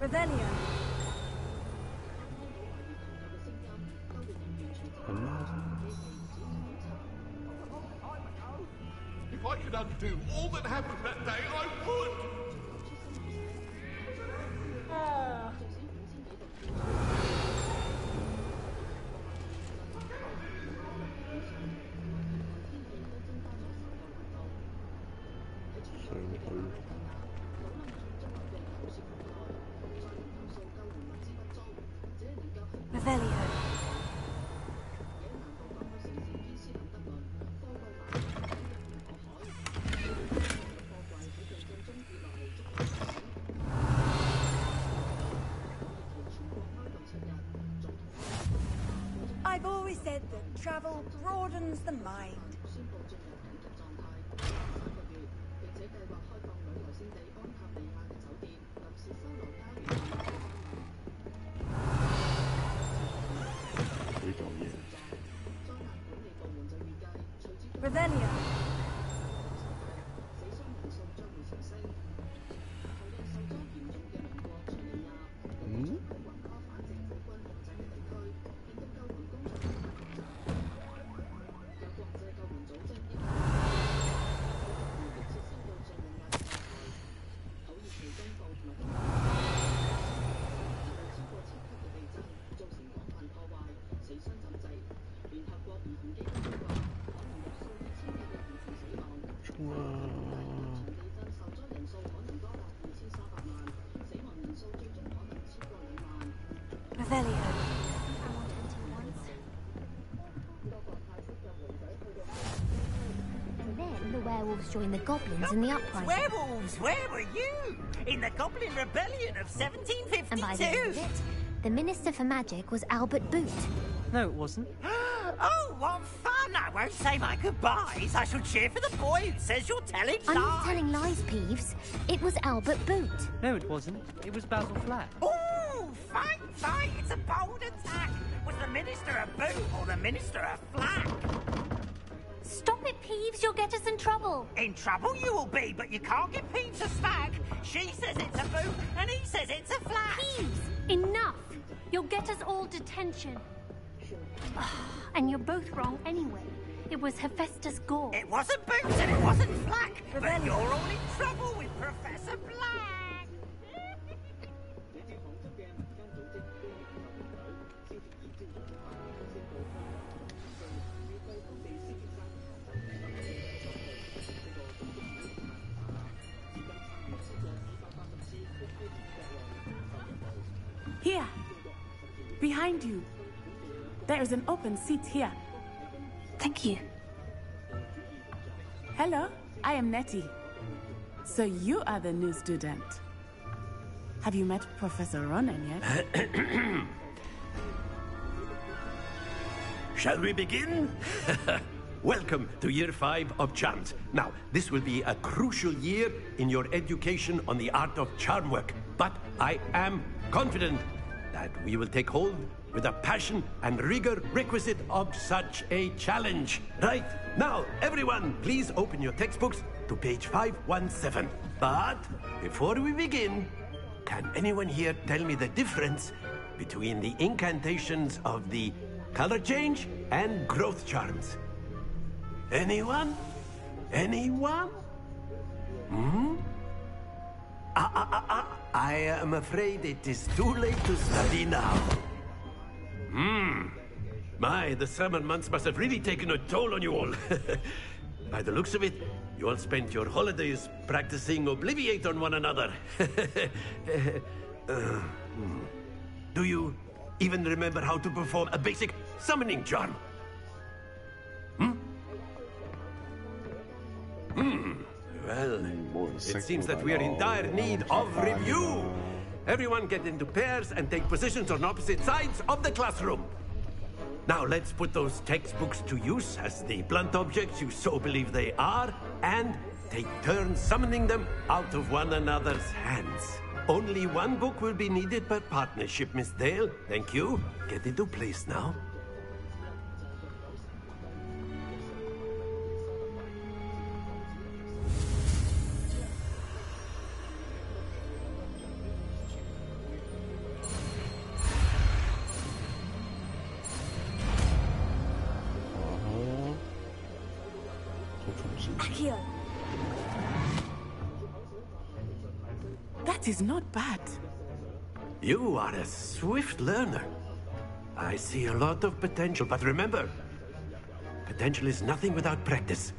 Revelio. If I could undo all that happened that day, I would! Revelio. I've always said that travel broadens the mind. Revelio. Revelio. Then the werewolves joined the goblins in the uprising. Werewolves? Where were you? In the Goblin Rebellion of 1752? And by the end of it, the Minister for Magic was Albert Boot. No, it wasn't. Oh, what fun! I won't say my goodbyes. I shall cheer for the boy who says you're telling lies. I'm not telling lies, Peeves. It was Albert Boot. No, it wasn't. It was Basil Flack. Oh, fight, fight! It's a bold attack. Was the Minister a Boot or the Minister a Flack? Stop it, Peeves. You'll get us in trouble. In trouble you will be, but you can't get Peeves a smack. She says it's a Boot and he says it's a Flack. Peeves, enough. You'll get us all detention. And you're both wrong anyway. It was Hephaestus Gore. It wasn't Boots and it wasn't Flack, but you're all in trouble with Professor Black. Here, behind you. There is an open seat here. Thank you. Hello, I am Nettie. So you are the new student. Have you met Professor Ronan yet? Shall we begin? Welcome to Year 5 of Charms. Now, this will be a crucial year in your education on the art of charm work. But I am confident that we will take hold with the passion and rigor requisite of such a challenge. Right, now, everyone, please open your textbooks to page 517. But before we begin, can anyone here tell me the difference between the incantations of the color change and growth charms? Anyone? Anyone? I am afraid it is too late to study now. My, the summer months must have really taken a toll on you all. By the looks of it, you all spent your holidays practicing Obliviate on one another. Do you even remember how to perform a basic summoning charm? Well, it seems that we are in dire need of review. Everyone get into pairs and take positions on opposite sides of the classroom. Now let's put those textbooks to use as the blunt objects you so believe they are, and take turns summoning them out of one another's hands. Only one book will be needed per partnership, Miss Dale. Thank you. Get into place now. Accio. That is not bad. You are a swift learner. I see a lot of potential, but remember, potential is nothing without practice.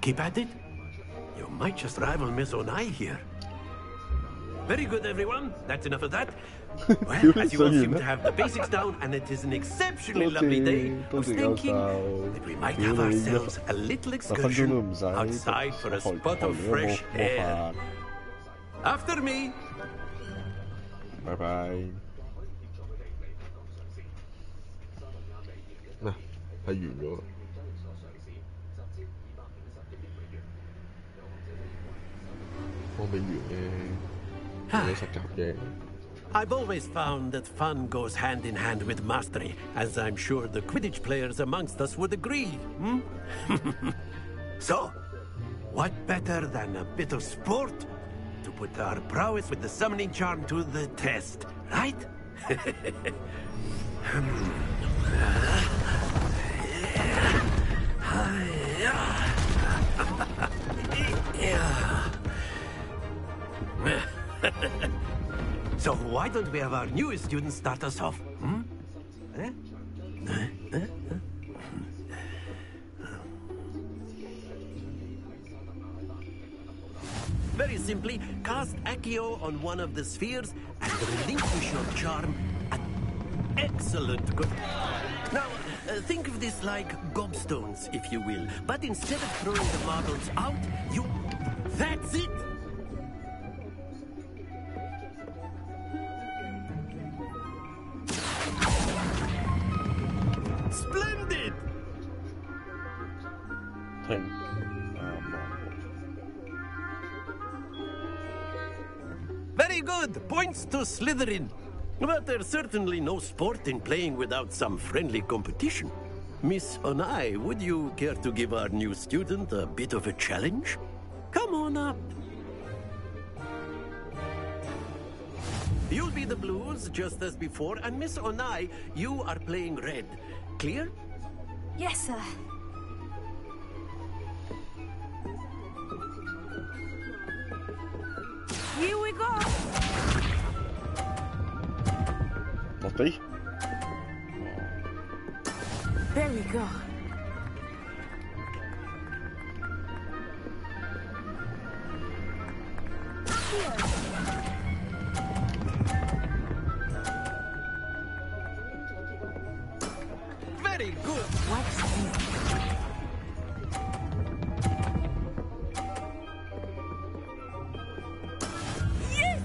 Keep at it. You might just rival Miss Onai here. Very good, everyone. That's enough of that. Well, as you all seem to have the basics down, and it is an exceptionally lovely day, I was thinking that we might have ourselves a little excursion outside for a spot of fresh air. After me. Bye bye. 嗱，係完咗。我未完嘅，仲有10集嘅。I've always found that fun goes hand in hand with mastery, as I'm sure the Quidditch players amongst us would agree. So, what better than a bit of sport to put our prowess with the summoning charm to the test, right? So why don't we have our newest student start us off? Very simply, cast Accio on one of the spheres and relinquish your charm. Excellent. Good. Now, think of this like gobstones, if you will. But instead of throwing the marbles out, you... That's it! Splendid! Very good. Points to Slytherin. But there's certainly no sport in playing without some friendly competition. Miss Onai, would you care to give our new student a bit of a challenge? Come on up. You'll be the blues, just as before, and Miss Onai, you are playing red. Clear? Yes, sir. Here we go. Okay. There we go. Very good. Watch this. Yes!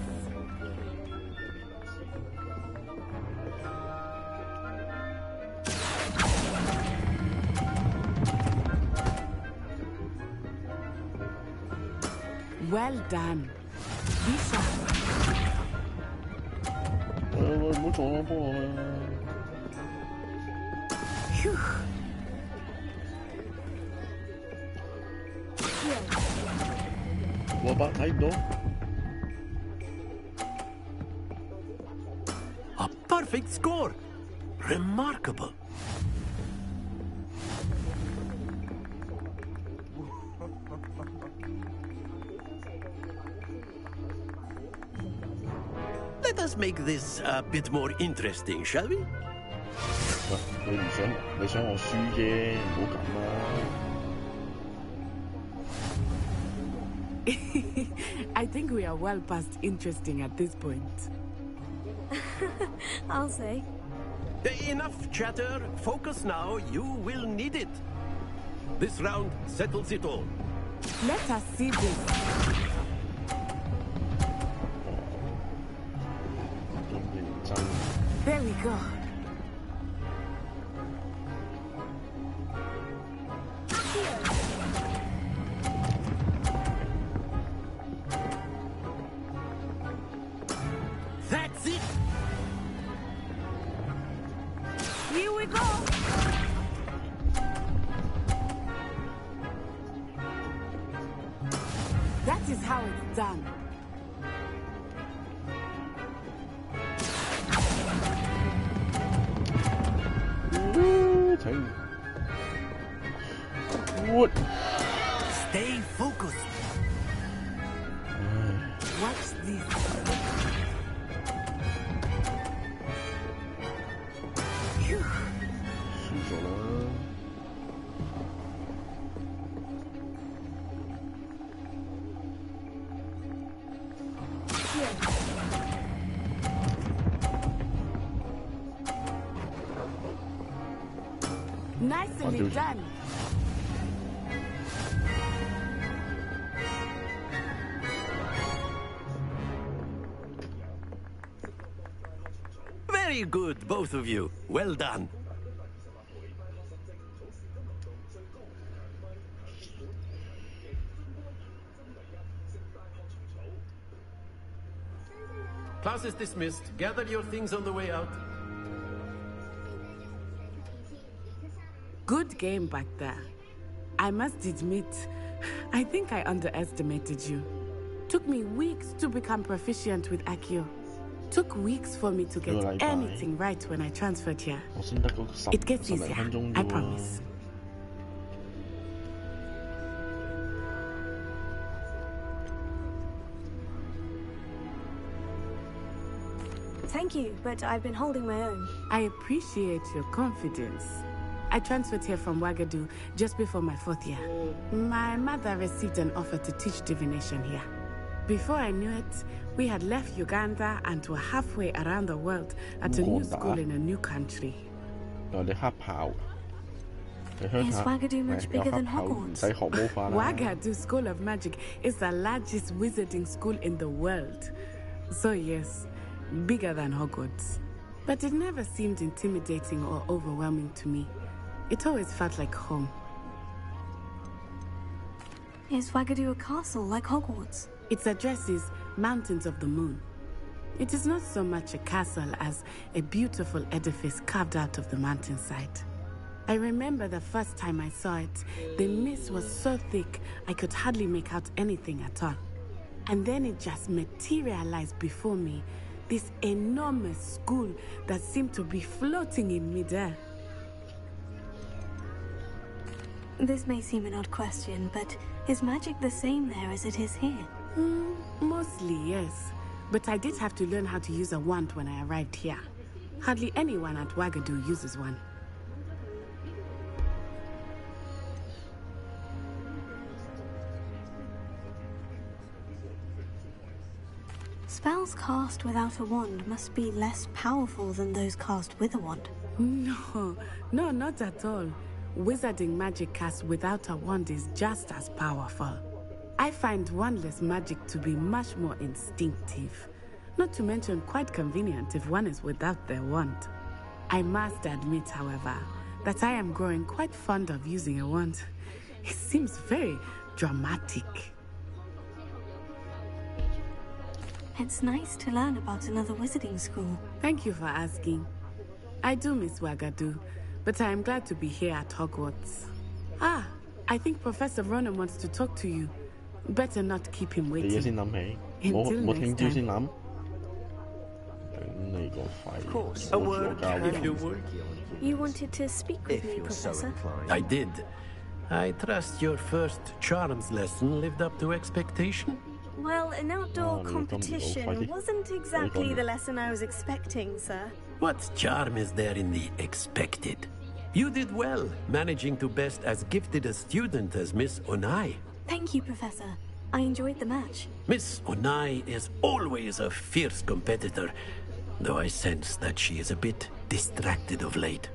Well done. Be sharp. 喂，唔好撞我波啦！ Phew. 我把睇唔到。 A perfect score. Remarkable. Let us make this a bit more interesting, shall we? 喂，你想我輸啫，唔好咁啦。 I think we are well past interesting at this point. I'll say. Enough chatter. Focus now. You will need it. This round settles it all. Let us see this. There we go. That's it. Here we go. That is how it's done. What? Stay focused. Watch this. Phew. 输咗啦。Nicely done. Very good, both of you. Well done. Class is dismissed. Gather your things on the way out. Good game back there. I must admit, I think I underestimated you. Took me weeks to become proficient with Accio. Took weeks for me to get anything right when I transferred here. It gets easier, I promise. Thank you, but I've been holding my own. I appreciate your confidence. I transferred here from Ouagadougou just before my 4th year. My mother received an offer to teach divination here. Before I knew it, we had left Uganda and were halfway around the world at a new school in a new country. Is Ouagadougou much bigger than Hogwarts? Ouagadougou School of Magic is the largest wizarding school in the world. So yes, bigger than Hogwarts. But it never seemed intimidating or overwhelming to me. It always felt like home. Is Ouagadougou a castle like Hogwarts? Its address is Mountains of the Moon. It is not so much a castle as a beautiful edifice carved out of the mountainside. I remember the first time I saw it, the mist was so thick I could hardly make out anything at all. And then it just materialized before me, this enormous school that seemed to be floating in midair. This may seem an odd question, but is magic the same there as it is here? Mostly, yes. But I did have to learn how to use a wand when I arrived here. Hardly anyone at Ouagadougou uses one. Spells cast without a wand must be less powerful than those cast with a wand. No, not at all. Wizarding magic cast without a wand is just as powerful. I find wandless magic to be much more instinctive. Not to mention quite convenient if one is without their wand. I must admit, however, that I am growing quite fond of using a wand. It seems very dramatic. It's nice to learn about another wizarding school. Thank you for asking. I do miss Ouagadougou, but I am glad to be here at Hogwarts. Ah, I think Professor Ronan wants to talk to you. Better not keep him waiting. Until next time. Of course, a word if you would. You wanted to speak with me, Professor? I did. I trust your first charms lesson lived up to expectation? Well, an outdoor competition wasn't exactly the lesson I was expecting, sir. What charm is there in the expected? You did well, managing to best as gifted a student as Miss Onai. Thank you, Professor. I enjoyed the match. Miss Onai is always a fierce competitor, though I sense that she is a bit distracted of late.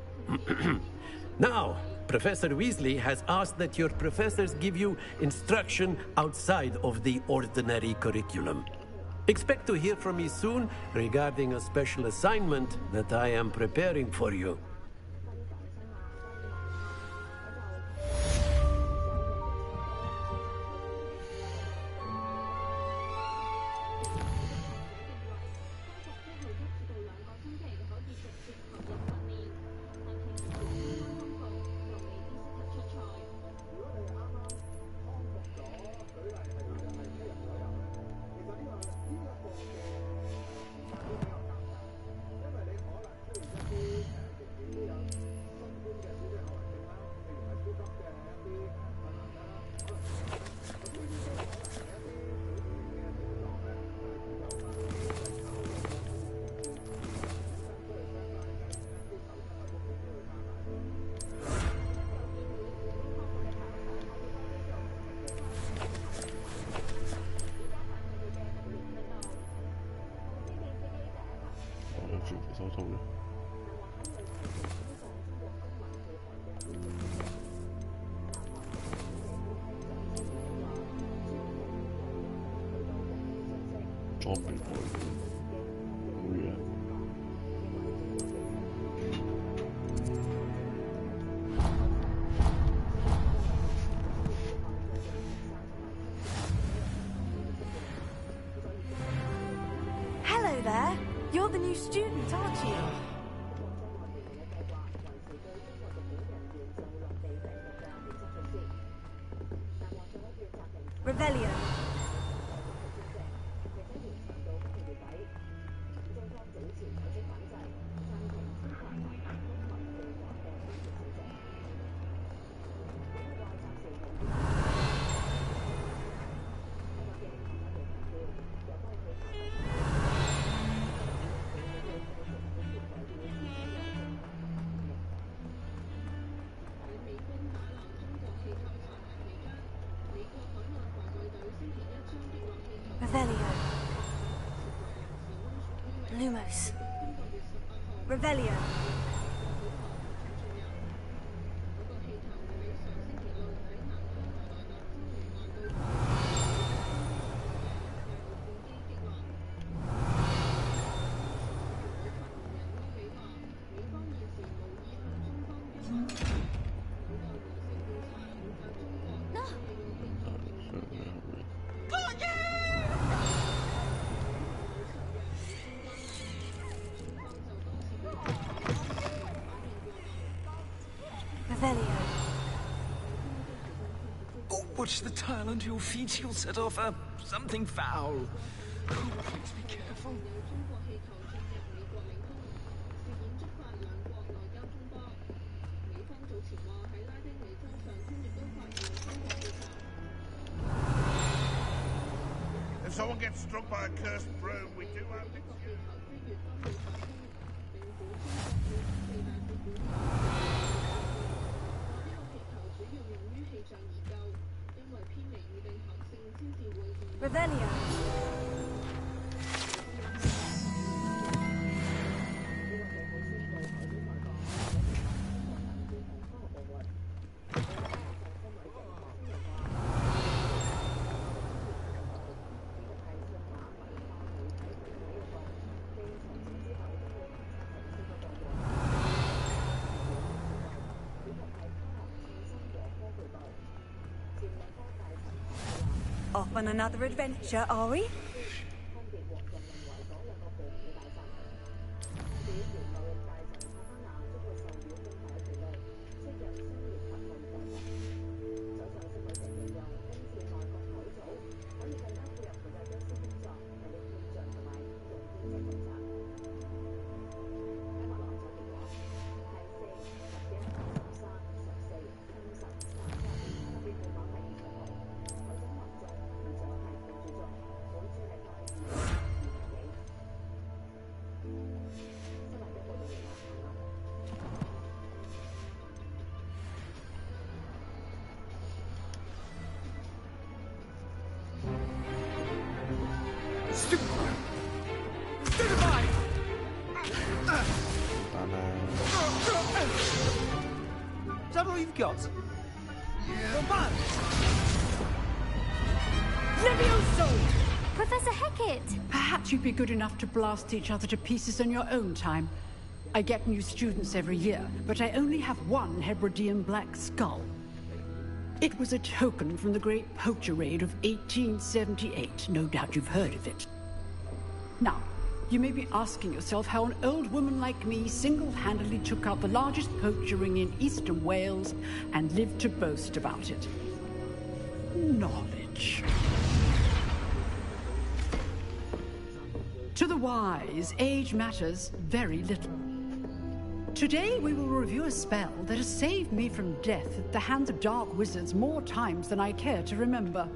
Now, Professor Weasley has asked that your professors give you instruction outside of the ordinary curriculum. Expect to hear from me soon regarding a special assignment that I am preparing for you. Hello there. You're the new student, aren't you? Revelio. Revelio. Lumos. Revelio. Oh, watch the tile under your feet. You'll set off something foul. Oh, please be careful. If someone gets struck by a cursed broom, we do have it. Revelio. Off on another adventure, are we? that all you've got? Levioso! Professor Hecat! Perhaps you'd be good enough to blast each other to pieces in your own time. I get new students every year, but I only have one Hebridean black skull. It was a token from the Great Poacher Raid of 1878. No doubt you've heard of it. Now, you may be asking yourself how an old woman like me single-handedly took out the largest poacher ring in eastern Wales and lived to boast about it. Knowledge. To the wise, age matters very little. Today we will review a spell that has saved me from death at the hands of dark wizards more times than I care to remember.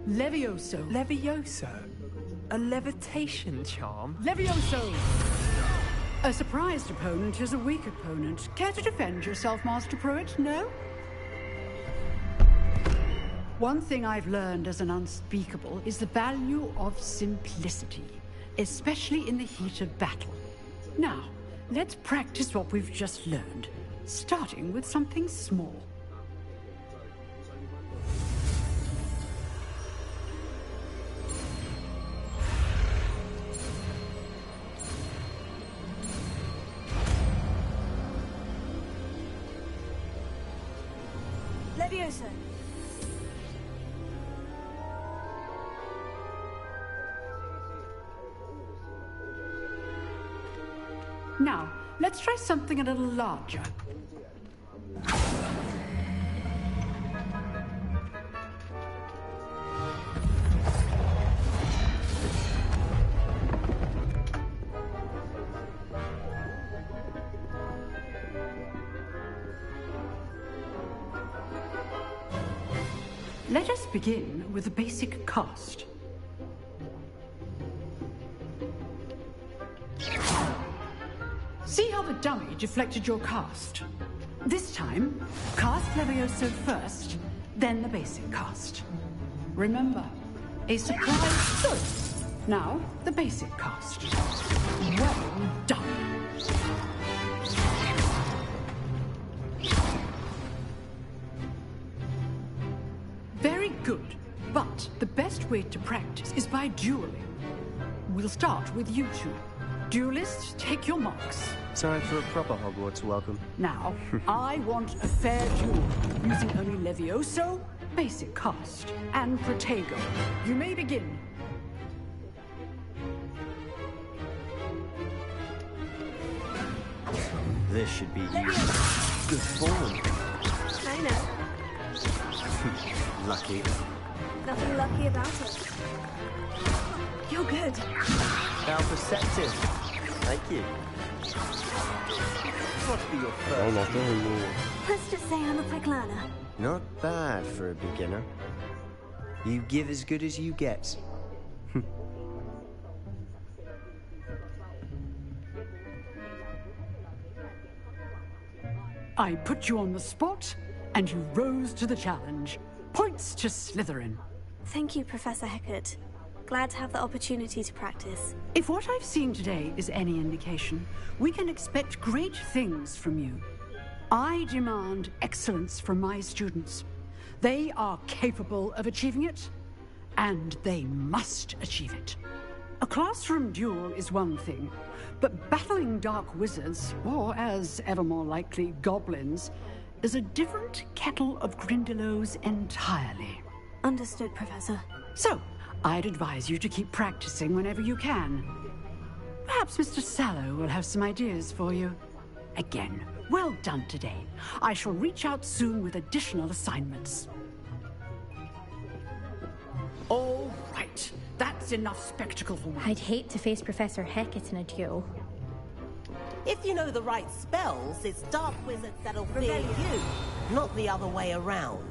Levioso. Levioso? A levitation charm? Levioso! A surprised opponent is a weak opponent. Care to defend yourself, Master Pruitt? No? One thing I've learned as an unspeakable is the value of simplicity, especially in the heat of battle. Now, let's practice what we've just learned, starting with something small. Levioso. Now, let's try something a little larger. Let us begin with a basic cast. See how the dummy deflected your cast? This time, cast Levioso first, then the basic cast. Remember, a surprise good. Now, the basic cast. Well done. Very good, but the best way to practice is by dueling. We'll start with you two. Duelists, take your marks. Time for a proper Hogwarts welcome. Now, I want a fair duel, using only Levioso, basic cast, and Protego. You may begin. This should be easy. Good form. I know. Lucky. Nothing lucky about it. You're good. How perceptive. Thank you. What be your first? Let's just say I'm a quick learner. Not bad for a beginner. You give as good as you get. I put you on the spot, and you rose to the challenge. Points to Slytherin. Thank you, Professor Hecat. Glad to have the opportunity to practice. If what I've seen today is any indication, we can expect great things from you. I demand excellence from my students. They are capable of achieving it, and they must achieve it. A classroom duel is one thing, but battling dark wizards, or as ever more likely, goblins, is a different kettle of Grindylows entirely. Understood, Professor. So, I'd advise you to keep practicing whenever you can. Perhaps Mr. Sallow will have some ideas for you. Again, well done today. I shall reach out soon with additional assignments. All right. That's enough spectacle for me. I'd hate to face Professor Hecat in a duel. If you know the right spells, it's dark wizards that'll fear you, not the other way around.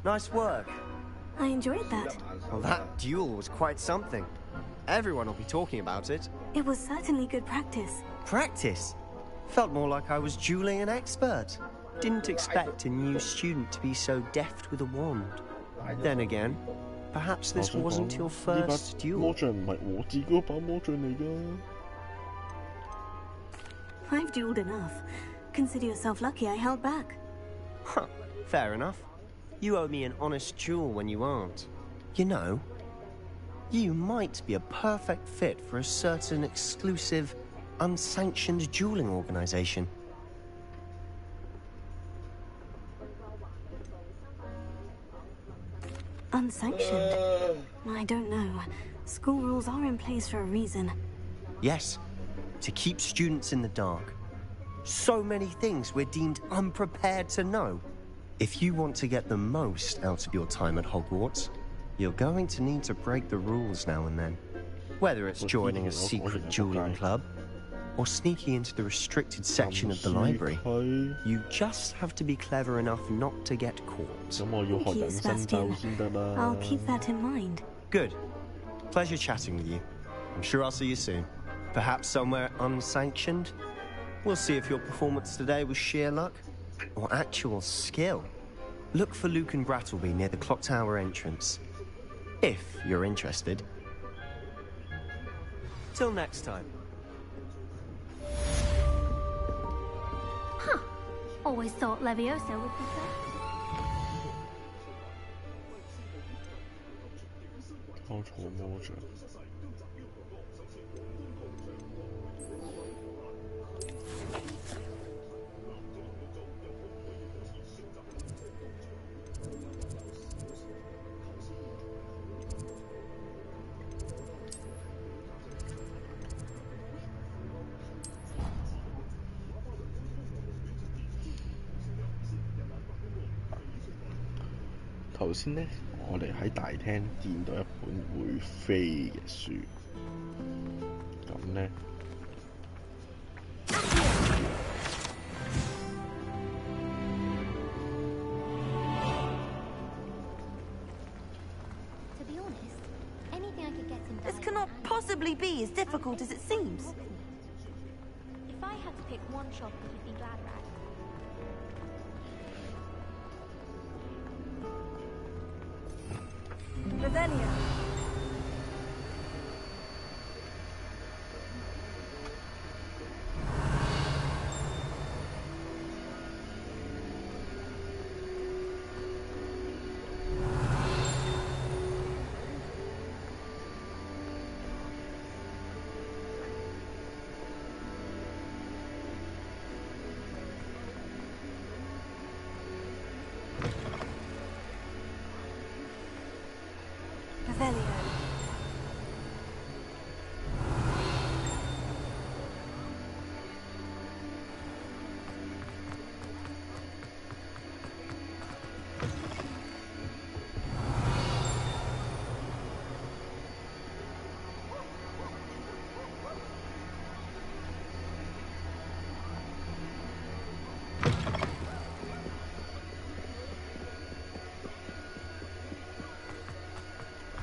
Nice work. I enjoyed that. Well, that duel was quite something. Everyone will be talking about it. It was certainly good practice. Practice? Felt more like I was dueling an expert. Didn't expect a new student to be so deft with a wand. Then again, perhaps this wasn't your first duel. I've dueled enough. Consider yourself lucky I held back. Huh, fair enough. You owe me an honest duel when you aren't. You know, you might be a perfect fit for a certain exclusive, unsanctioned dueling organization. Unsanctioned? I don't know. School rules are in place for a reason. Yes, to keep students in the dark. So many things we're deemed unprepared to know. If you want to get the most out of your time at Hogwarts, you're going to need to break the rules now and then. Whether it's joining a secret dueling club, or sneaking into the restricted section of the library, you just have to be clever enough not to get caught. Thank you, Sebastian. I'll keep that in mind. Good. Pleasure chatting with you. I'm sure I'll see you soon. Perhaps somewhere unsanctioned? We'll see if your performance today was sheer luck or actual skill. Look for Luke and Brattleby near the Clock Tower entrance. If you're interested. Till next time. Huh. Always thought Leviosa would be first. .頭先呢，我哋喺大廳見到一本會飛嘅書，咁呢。This cannot possibly be as difficult as it seems. If I had to pick one shop that you'd be glad at. Revelio.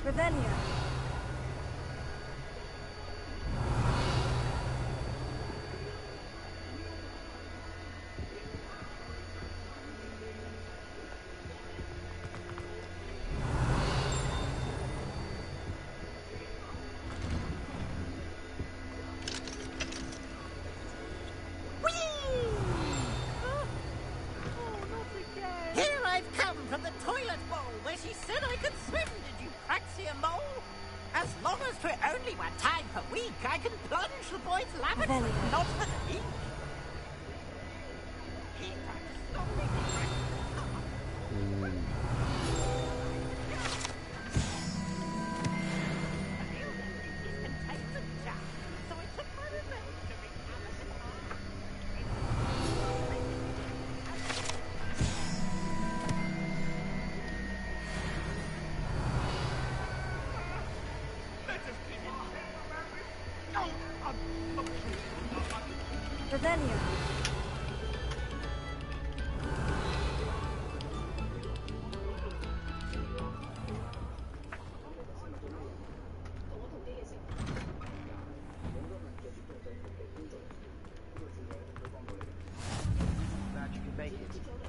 Revelio. Here I've come from the toilet bowl where she said I could swim, did you Praxia mole? As long as 'twere only one time per week, I can plunge the boy's lavatory, not the leak. He tried to stop me. So I took my revenge to recover the Revelio.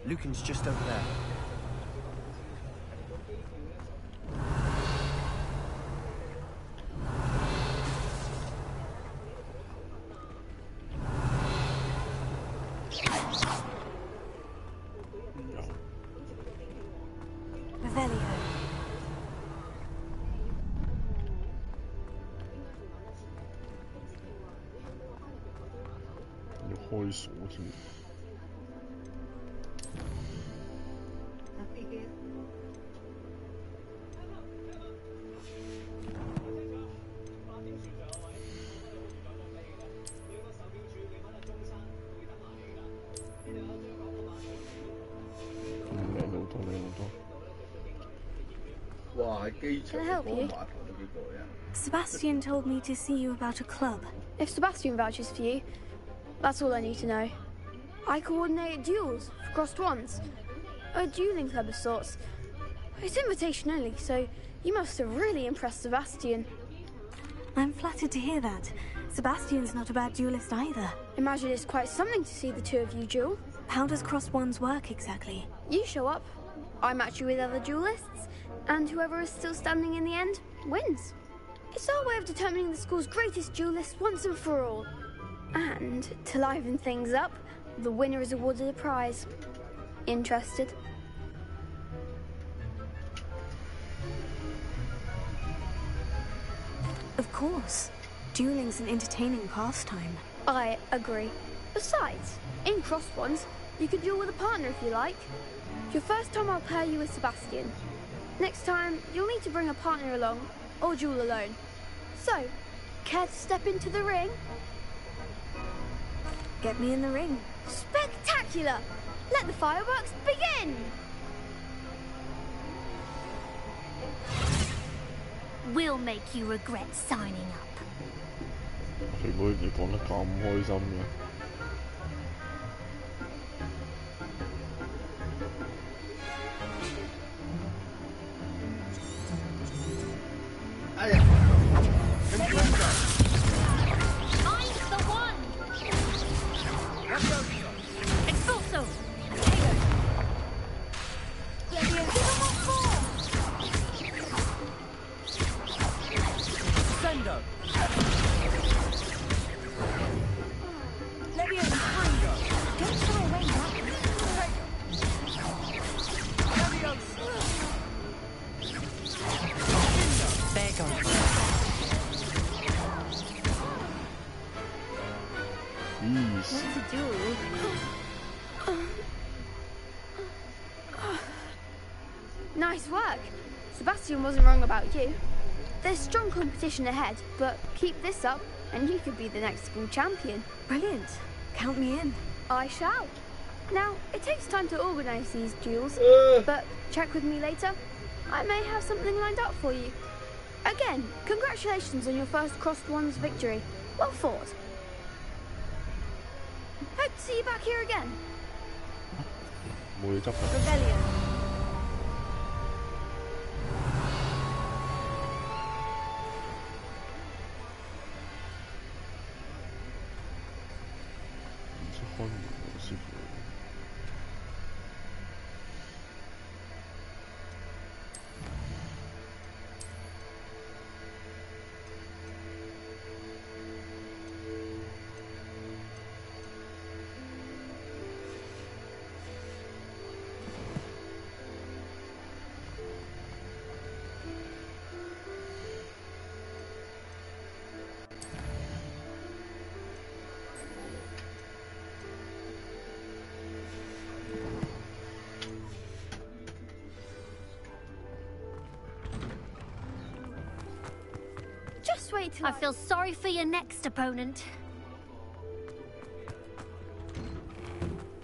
Lucan's just over there. Revelio. 要開鎖添。Can I help you? Sebastian told me to see you about a club. If Sebastian vouches for you, that's all I need to know. I coordinate duels for crossed ones. A dueling club of sorts. It's invitation only, so you must have really impressed Sebastian. I'm flattered to hear that. Sebastian's not a bad duelist either. Imagine it's quite something to see the two of you duel. How does crossed ones work exactly? You show up, I match you with other duelists, and whoever is still standing in the end wins. It's our way of determining the school's greatest duelist once and for all. And to liven things up, the winner is awarded a prize. Interested? Of course. Dueling's an entertaining pastime. I agree. Besides, in crossed ones, you could duel with a partner if you like. Your first time I'll pair you with Sebastian. Next time, you'll need to bring a partner along, or duel alone. So, care to step into the ring? Get me in the ring. Spectacular! Let the fireworks begin! We'll make you regret signing up. 肥妹，你講得咁開心嘅。哎呀！ I'm the one! Expulso! Sendo! Don't shy away What to do? Nice work. Sebastian wasn't wrong about you. There's strong competition ahead, but keep this up and you could be the next school champion. Brilliant. Count me in. I shall. Now, it takes time to organise these duels, but check with me later. I may have something lined up for you. Again, congratulations on your first crossed ones victory. Well fought. Hope to see you back here again. Rebellion. Just wait till I feel sorry for your next opponent.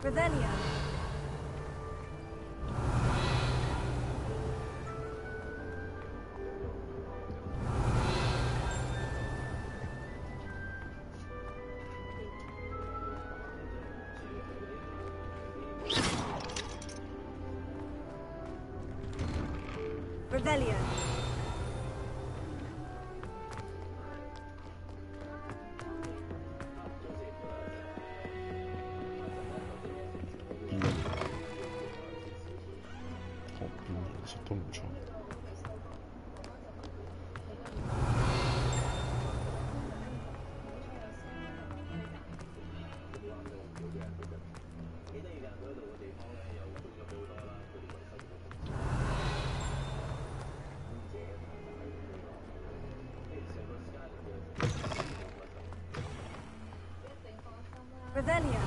Revelio. Revelio. 旁邊形式都唔錯。Revelio.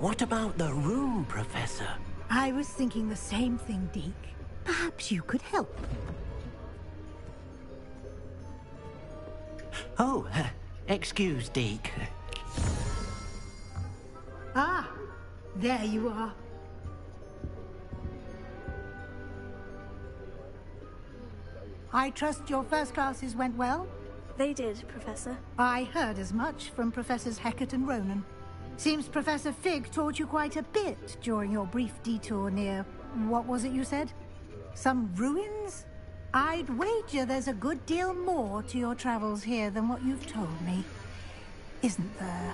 What about the room, Professor? I was thinking the same thing, Deke. Perhaps you could help. Oh, excuse, Deke. Ah, there you are. I trust your first classes went well? They did, Professor. I heard as much from Professors Hecat and Ronan. Seems Professor Fig taught you quite a bit during your brief detour near... what was it you said? Some ruins? I'd wager there's a good deal more to your travels here than what you've told me. Isn't there?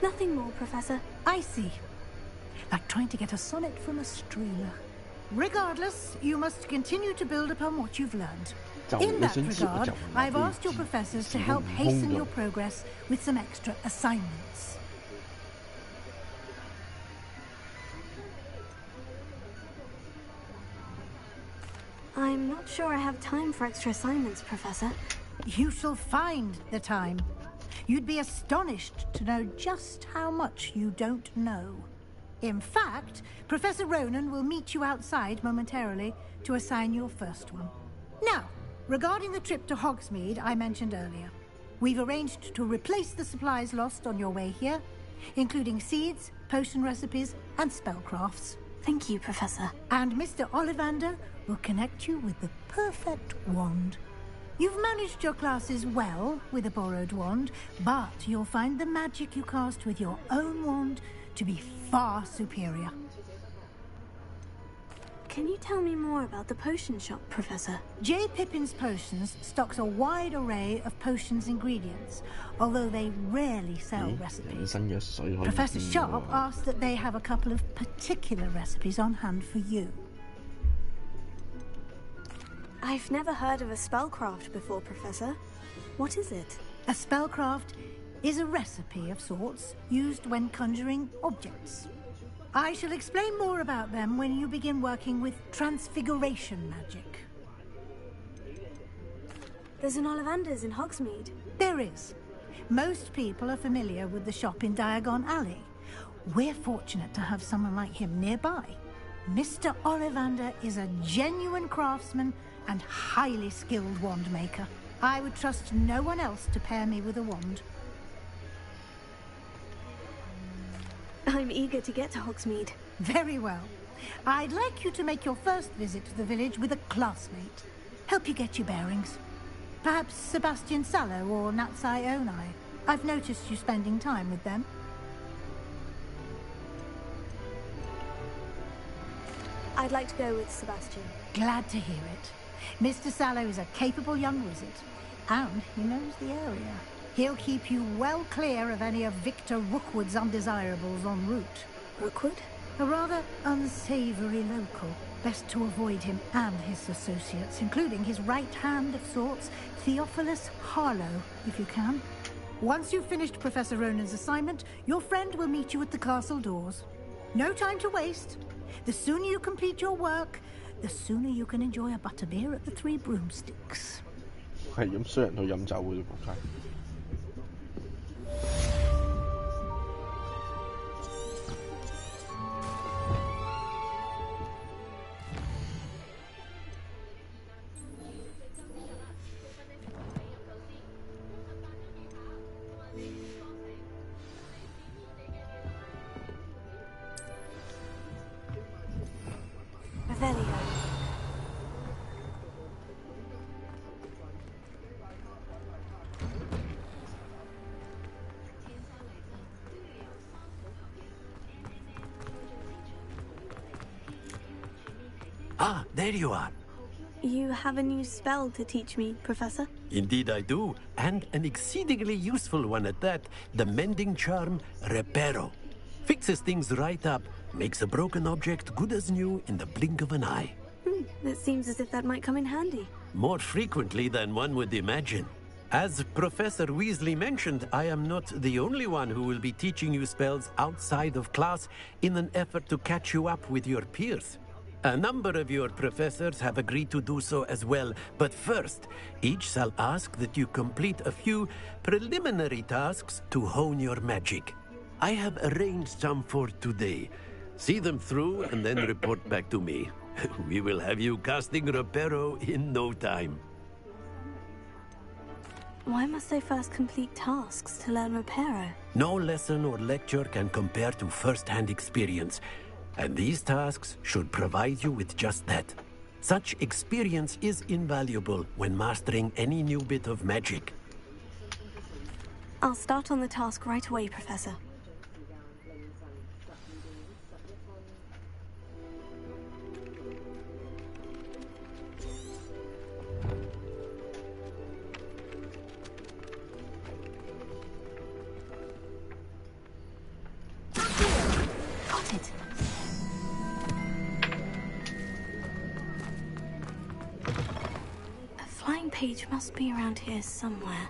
Nothing more, Professor. I see. Like trying to get a sonnet from a streamer. Regardless, you must continue to build upon what you've learned. In that regard, I've asked your professors to help hasten your progress with some extra assignments. I'm not sure I have time for extra assignments, Professor. You shall find the time. You'd be astonished to know just how much you don't know. In fact, Professor Ronan will meet you outside momentarily to assign your first one. Now, regarding the trip to Hogsmeade I mentioned earlier, we've arranged to replace the supplies lost on your way here, including seeds, potion recipes, and spellcrafts. Thank you, Professor. And Mr. Ollivander will connect you with the perfect wand. You've managed your classes well with a borrowed wand, but you'll find the magic you cast with your own wand to be far superior. Can you tell me more about the potion shop, Professor? J. Pippin's Potions stocks a wide array of potions ingredients, although they rarely sell recipes. Professor Sharp asked that they have a couple of particular recipes on hand for you. I've never heard of a spellcraft before, Professor. What is it? A spellcraft is a recipe of sorts used when conjuring objects. I shall explain more about them when you begin working with transfiguration magic. There's an Ollivander's in Hogsmeade. There is. Most people are familiar with the shop in Diagon Alley. We're fortunate to have someone like him nearby. Mr. Ollivander is a genuine craftsman and highly skilled wand maker. I would trust no one else to pair me with a wand. I'm eager to get to Hogsmeade. Very well. I'd like you to make your first visit to the village with a classmate. Help you get your bearings. Perhaps Sebastian Sallow or Natsai Onai. I've noticed you spending time with them. I'd like to go with Sebastian. Glad to hear it. Mr. Sallow is a capable young wizard, and he knows the area. He'll keep you well clear of any of Victor Rookwood's undesirables en route. Rookwood? A rather unsavoury local. Best to avoid him and his associates, including his right hand of sorts, Theophilus Harlow, if you can. Once you've finished Professor Ronan's assignment, your friend will meet you at the castle doors. No time to waste. The sooner you complete your work, the sooner you can enjoy a butterbeer at the Three Broomsticks. 係咁衰人去飲酒嘅啫，仆街。Ah, there you are. You have a new spell to teach me, Professor? Indeed I do, and an exceedingly useful one at that. The mending charm, Reparo. Fixes things right up, makes a broken object good as new in the blink of an eye. It seems as if that might come in handy. More frequently than one would imagine. As Professor Weasley mentioned, I am not the only one who will be teaching you spells outside of class in an effort to catch you up with your peers. A number of your professors have agreed to do so as well, but first, each shall ask that you complete a few preliminary tasks to hone your magic. I have arranged some for today. See them through and then report back to me. We will have you casting Reparo in no time. Why must I first complete tasks to learn Reparo? No lesson or lecture can compare to first-hand experience, and these tasks should provide you with just that. Such experience is invaluable when mastering any new bit of magic. I'll start on the task right away, Professor. Got it. A flying page must be around here somewhere.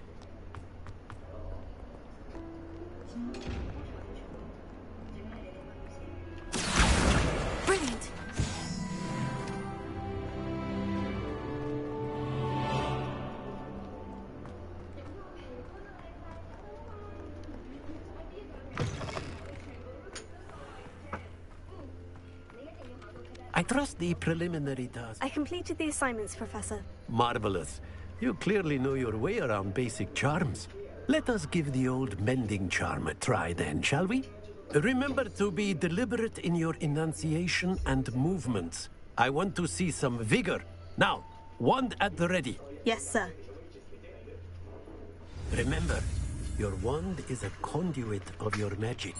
Brilliant! I trust the preliminary task. I completed the assignments, Professor. Marvelous. You clearly know your way around basic charms. Let us give the old mending charm a try then, shall we? Remember to be deliberate in your enunciation and movements. I want to see some vigor. Now, wand at the ready. Yes, sir. Remember, your wand is a conduit of your magic.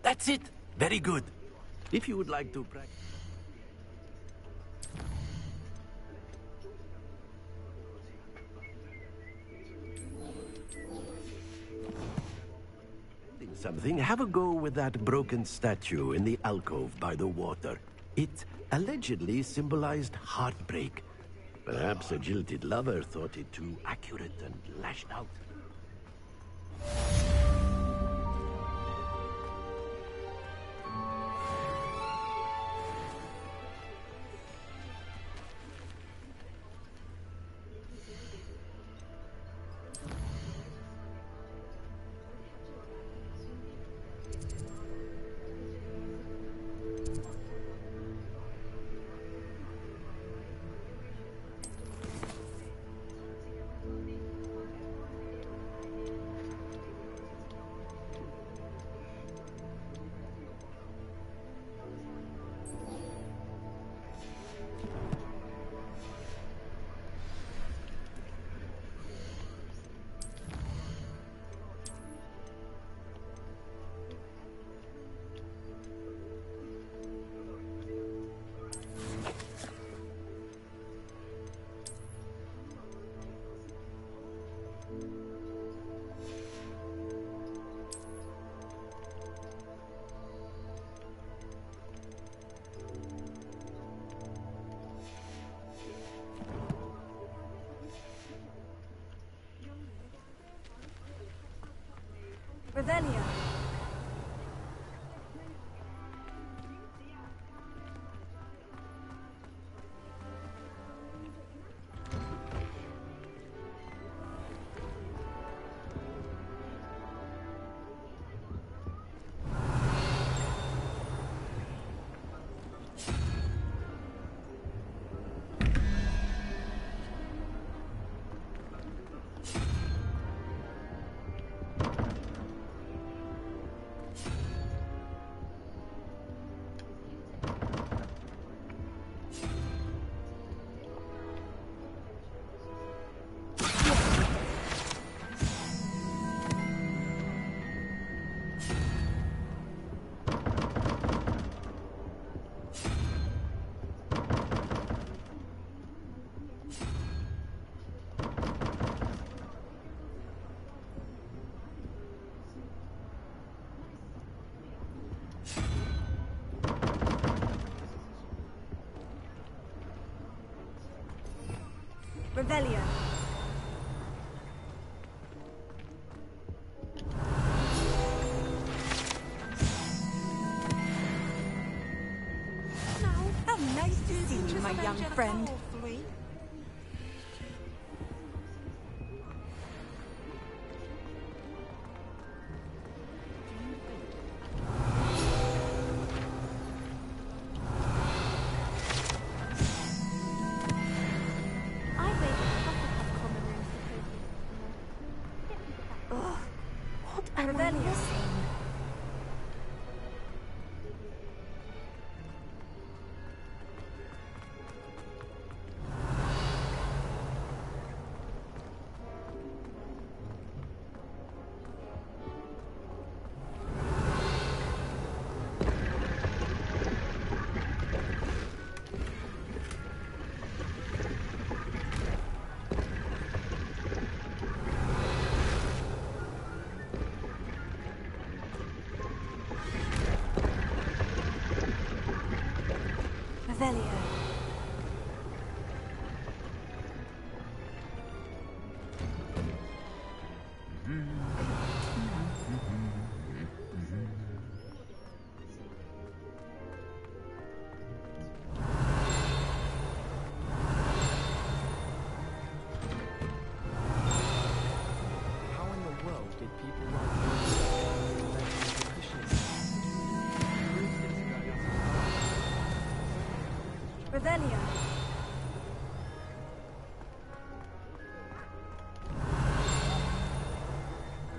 That's it. Very good. If you would like to practice. Something, have a go with that broken statue in the alcove by the water. It allegedly symbolized heartbreak. Perhaps a jilted lover thought it too accurate and lashed out. Revelio. Revelio. How nice to see you, my young friend. Revelio. Revelio.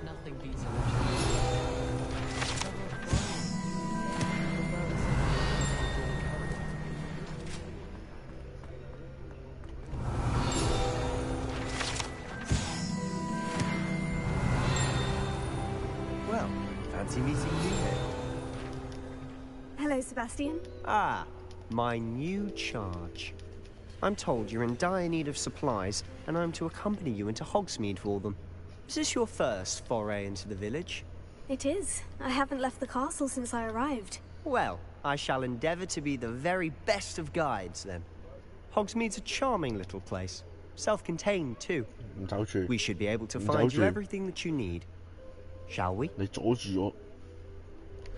Nothing beats Well, fancy meeting you here. Hello, Sebastian. Ah, my new charge. I'm told you're in dire need of supplies, and I'm to accompany you into Hogsmeade for them. Is this your first foray into the village? It is. I haven't left the castle since I arrived. Well, I shall endeavour to be the very best of guides, then. Hogsmeade's a charming little place. Self-contained, too. We should be able to find you everything that you need. Shall we? 你阻住我，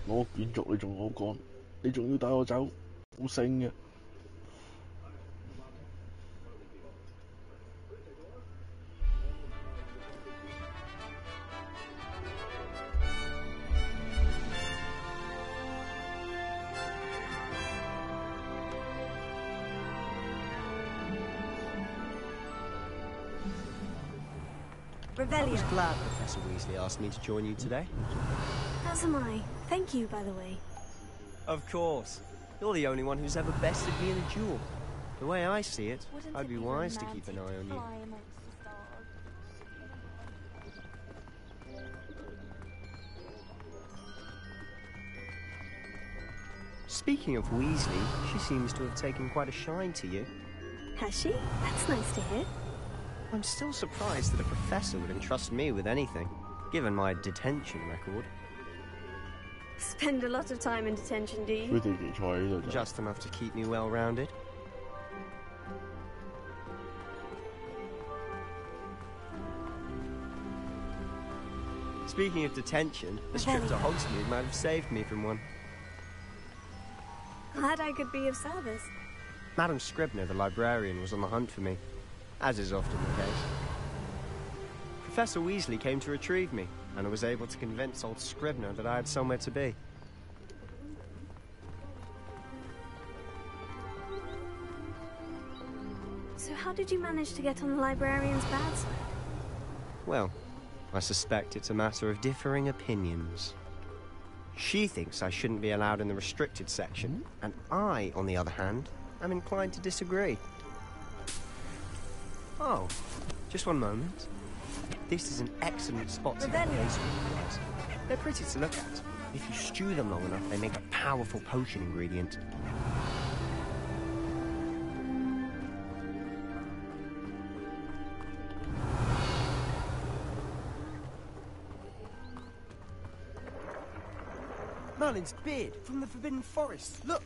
我卷軸你仲好趕，你仲要帶我走，好醒嘅。I was glad Professor Weasley asked me to join you today. As am I. Thank you, by the way. Of course. You're the only one who's ever bested me in a duel. The way I see it, I'd be wise to keep an eye on you. Speaking of Weasley, she seems to have taken quite a shine to you. Has she? That's nice to hear. I'm still surprised that a professor would entrust me with anything, given my detention record. Spend a lot of time in detention, do you? Just enough to keep me well-rounded. Speaking of detention, this trip to Hogsmeade might have saved me from one. Glad I could be of service. Madam Scribner, the librarian, was on the hunt for me, as is often the case. Professor Weasley came to retrieve me, and I was able to convince old Scribner that I had somewhere to be. So how did you manage to get on the librarian's bad side? Well, I suspect it's a matter of differing opinions. She thinks I shouldn't be allowed in the restricted section, and I, on the other hand, am inclined to disagree. Oh, just one moment. This is an excellent spot to get these guys. They're pretty to look at. If you stew them long enough, they make a powerful potion ingredient. Merlin's beard from the Forbidden Forest. Look!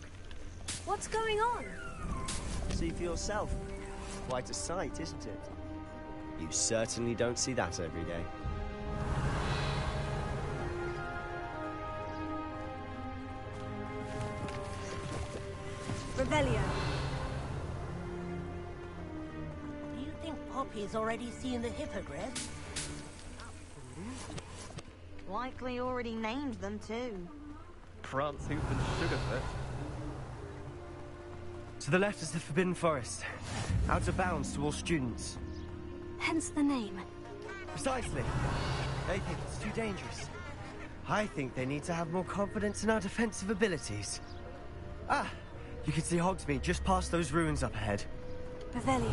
What's going on? See for yourself. quite a sight, isn't it? You certainly don't see that every day. Revelio. Do you think Poppy's already seen the hippogriff? Likely already named them too. Prance, Hoof and Sugarfoot. To the left is the Forbidden Forest. Out of bounds to all students. Hence the name. Precisely. They think it's too dangerous. I think they need to have more confidence in our defensive abilities. Ah! You can see Hogsmeade just past those ruins up ahead. Revelio.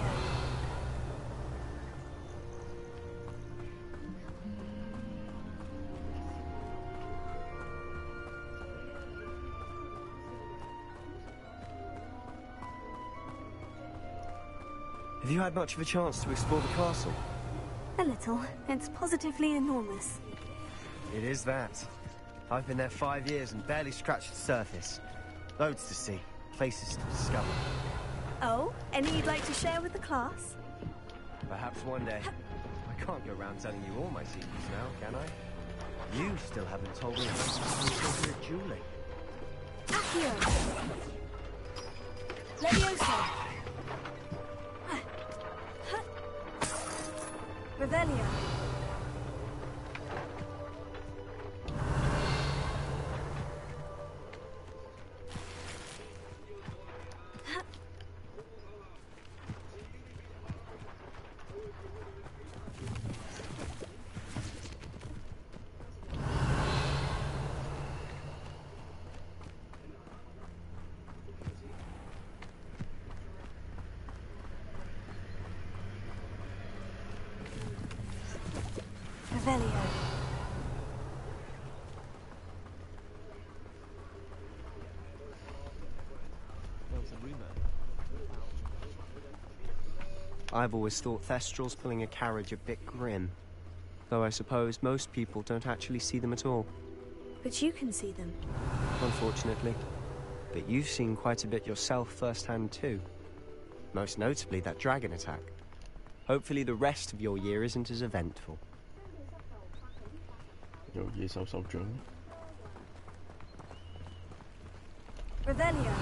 Have you had much of a chance to explore the castle? A little. It's positively enormous. It is that. I've been there 5 years and barely scratched the surface. Loads to see, places to discover. Oh, any you'd like to share with the class? Perhaps one day. I can't go around telling you all my secrets now, can I? You still haven't told me how to do dueling. Accio! Levioso! Revelio. Revelio. I've always thought Thestrals pulling a carriage a bit grim. Though I suppose most people don't actually see them at all. But you can see them. Unfortunately. But you've seen quite a bit yourself firsthand too. Most notably that dragon attack. Hopefully the rest of your year isn't as eventful. Your year so journey. Revelio.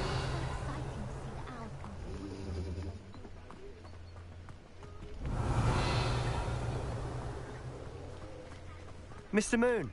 Mr. Moon!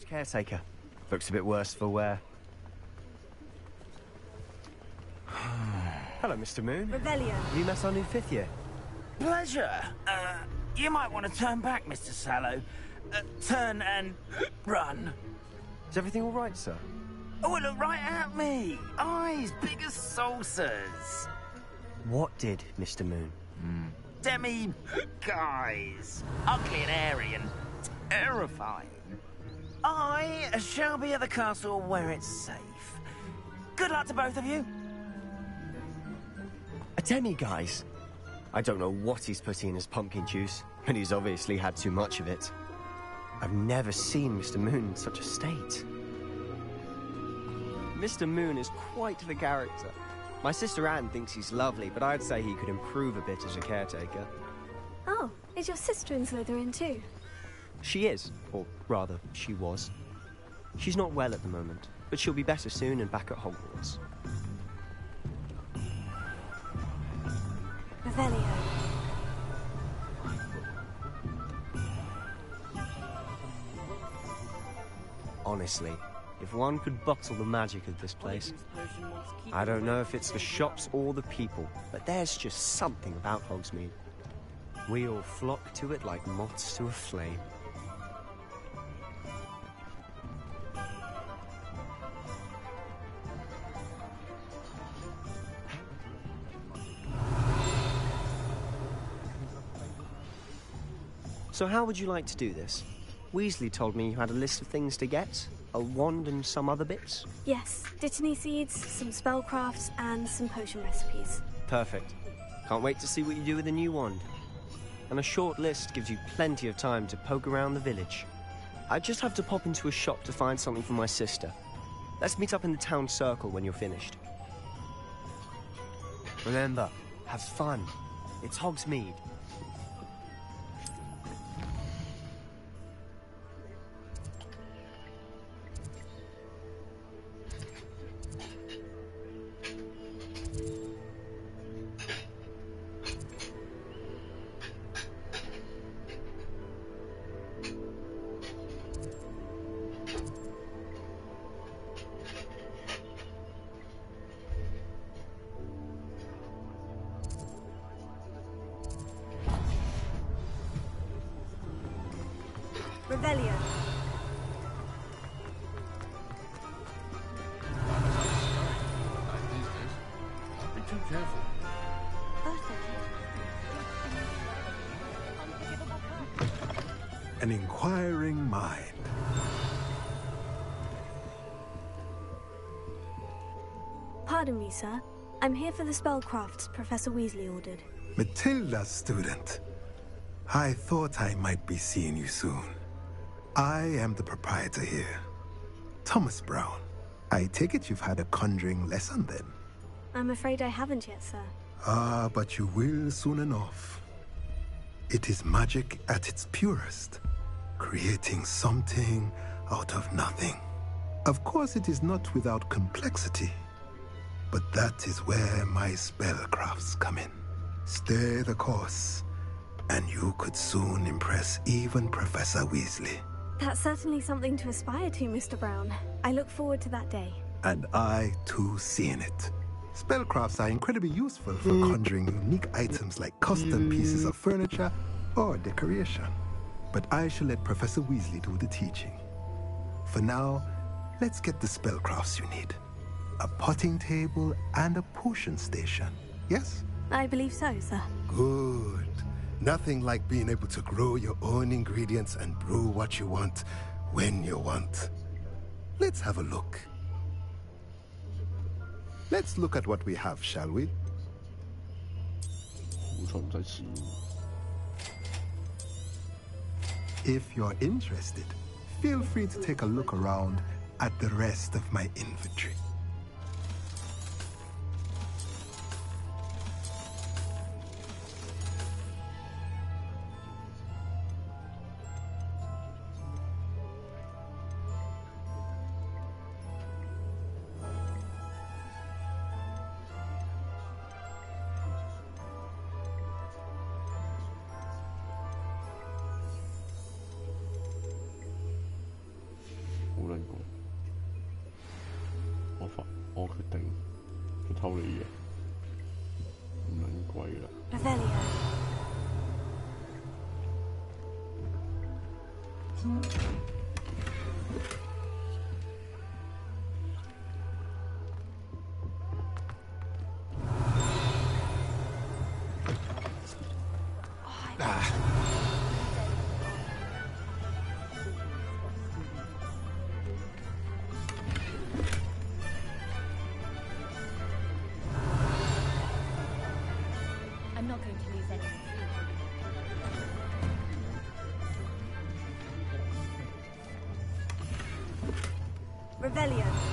Caretaker. Looks a bit worse for wear. Hello, Mr. Moon. Revelio. Have you met our new 5th year? Pleasure. You might want to turn back, Mr. Sallow. Turn and run. Is everything all right, sir? Oh, look right at me. Eyes big as saucers. What did, Mr. Moon? Demi guys. Ugly and airy and terrifying. I shall be at the castle where it's safe. Good luck to both of you. A demi-guise? I don't know what he's putting in his pumpkin juice, but he's obviously had too much of it. I've never seen Mr. Moon in such a state. Mr. Moon is quite the character. My sister Anne thinks he's lovely, but I'd say he could improve a bit as a caretaker. Oh, is your sister in Slytherin too? She is, or rather, she was. She's not well at the moment, but she'll be better soon and back at Hogwarts. Revelio. Honestly, if one could bottle the magic of this place, I don't know if it's the shops or the people, but there's just something about Hogsmeade. We all flock to it like moths to a flame. So how would you like to do this? Weasley told me you had a list of things to get. A wand and some other bits? Yes, dittany seeds, some spellcrafts, and some potion recipes. Perfect. Can't wait to see what you do with the new wand. And a short list gives you plenty of time to poke around the village. I just have to pop into a shop to find something for my sister. Let's meet up in the town circle when you're finished. Remember, have fun. It's Hogsmeade. Revelio. Be too careful. An inquiring mind. Pardon me, sir. I'm here for the spellcrafts Professor Weasley ordered. Matilda's student. I thought I might be seeing you soon. I am the proprietor here. Thomas Brown. I take it you've had a conjuring lesson then? I'm afraid I haven't yet, sir. Ah, but you will soon enough. It is magic at its purest, creating something out of nothing. Of course, it is not without complexity, but that is where my spellcrafts come in. Stay the course, and you could soon impress even Professor Weasley. That's certainly something to aspire to, Mr. Brown. I look forward to that day. And I, too, seeing it. Spellcrafts are incredibly useful for conjuring unique items like custom pieces of furniture or decoration. But I shall let Professor Weasley do the teaching. For now, let's get the spellcrafts you need. A potting table and a potion station, yes? I believe so, sir. Good. Nothing like being able to grow your own ingredients and brew what you want when you want. Let's have a look. Let's look at what we have, shall we? If you're interested, feel free to take a look around at the rest of my inventory. I'm not going to lose any. Revelio.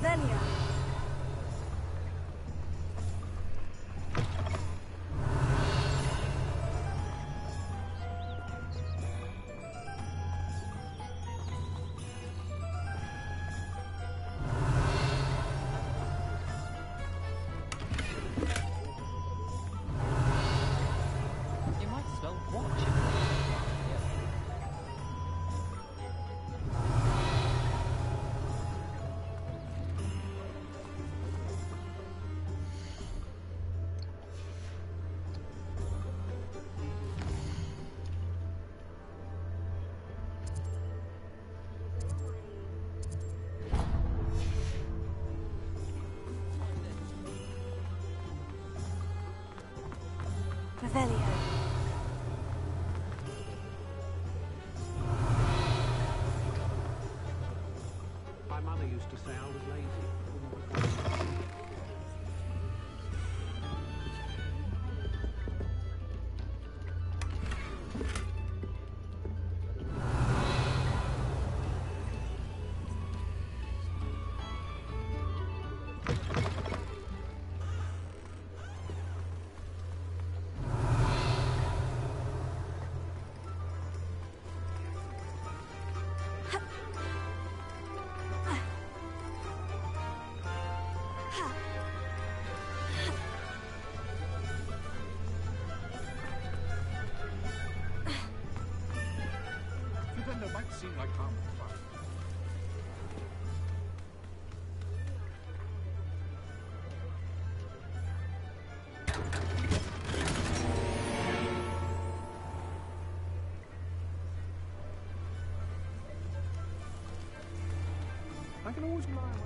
Revelio. You might as well watch it. Revelio. My mother used to say I was lazy. Pretend it might seem like harmless fun. I can always rely on my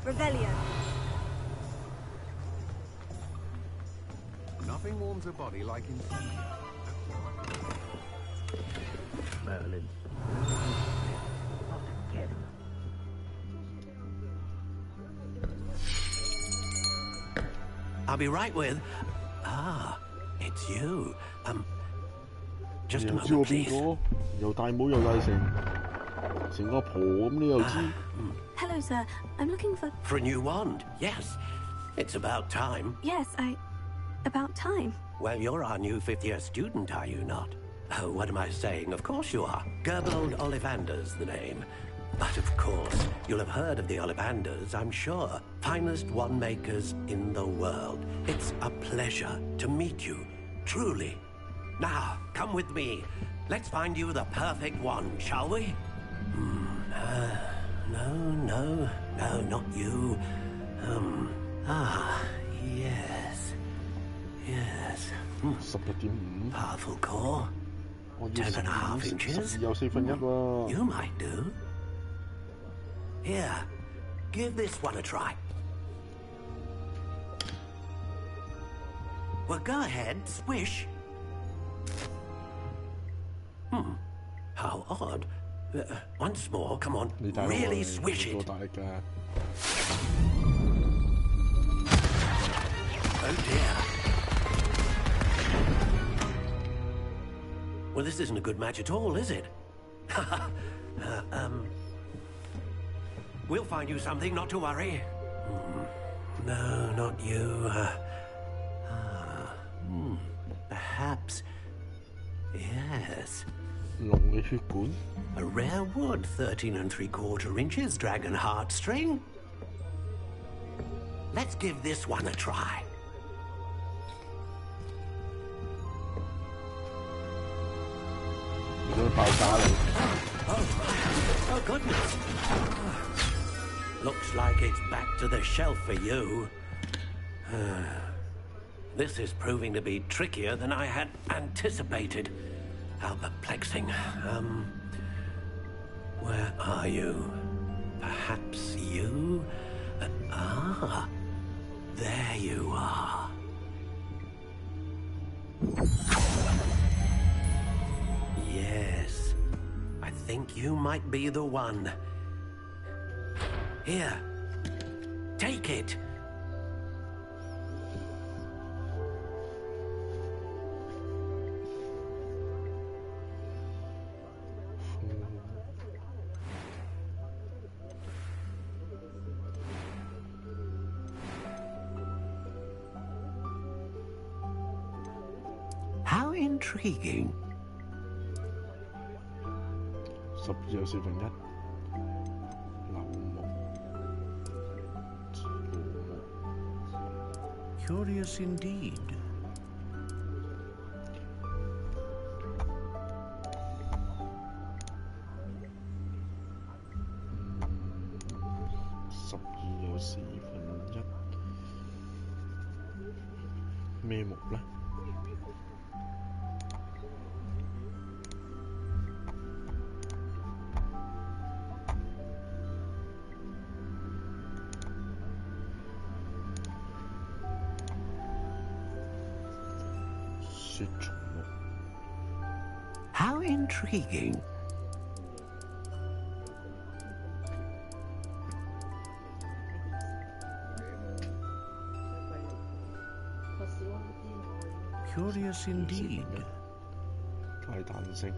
Revelio. Nothing warms a body like insomnia. Merlin. I'll be right with... Ah, it's you. Just a moment, please. 又戴帽又戴成個婆咁，你又知？Hello, sir. I'm looking for... For a new wand, yes. It's about time. Yes, About time. Well, you're our new fifth-year student, are you not? Oh, what am I saying? Of course you are. Gerbold Ollivander's the name. But of course, you'll have heard of the Ollivanders, I'm sure. Finest wand makers in the world. It's a pleasure to meet you, truly. Now, come with me. Let's find you the perfect wand, shall we? No, not you. Yes. Yes. Powerful core. 10.5 inches. You might do. Here, give this one a try. Well, go ahead, swish. How odd. Once more, come on. Really swish it. Oh dear. Well, this isn't a good match at all, is it? We'll find you something, not to worry. No, not you. Perhaps... Yes. A rare wood, 13 3/4 inches, dragon heartstring. Let's give this one a try. Oh, goodness. Looks like it's back to the shelf for you. This is proving to be trickier than I had anticipated. How perplexing. Where are you? Perhaps you? There you are. Yes. I think you might be the one. Here. Take it. How intriguing. 12有4分1 Curious indeed.有4分1咩木呢？How intriguing. Curious indeed. 太彈性。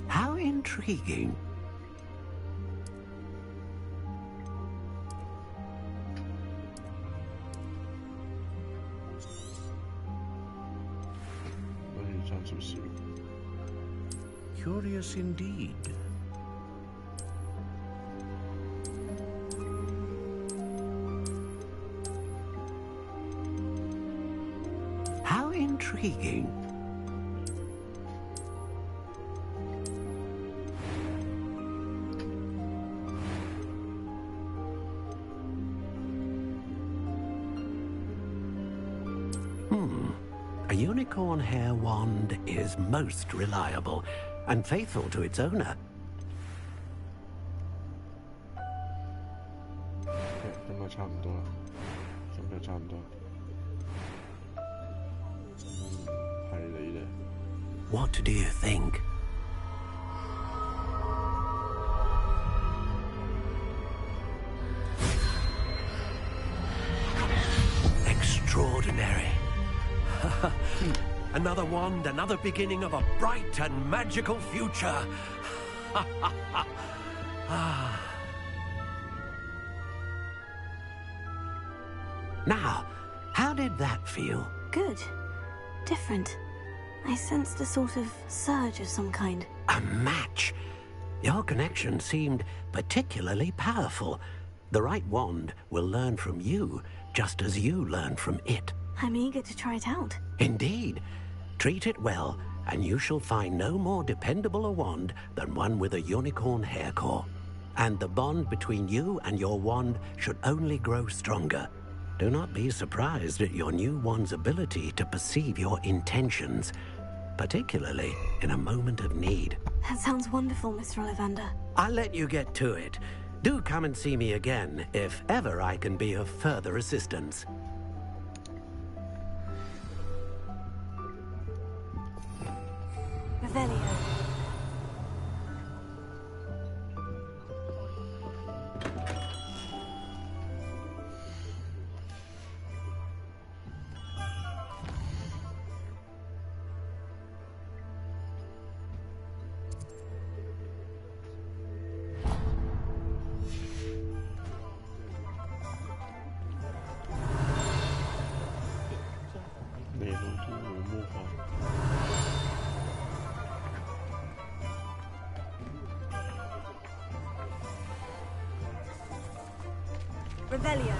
How intriguing. Curious indeed. How intriguing. A unicorn hair wand is most reliable and faithful to its owner. 咁就差唔多啦，咁就差唔多。係你咧。What do you think? Extraordinary. Another wand, another beginning of a bright and magical future. Now, how did that feel? Good. Different. I sensed a sort of surge of some kind. A match. Your connection seemed particularly powerful. The right wand will learn from you, just as you learn from it. I'm eager to try it out. Indeed. Treat it well, and you shall find no more dependable a wand than one with a unicorn hair core. And the bond between you and your wand should only grow stronger. Do not be surprised at your new wand's ability to perceive your intentions, particularly in a moment of need. That sounds wonderful, Mr. Ollivander. I'll let you get to it. Do come and see me again if ever I can be of further assistance. Revelio. Revelio.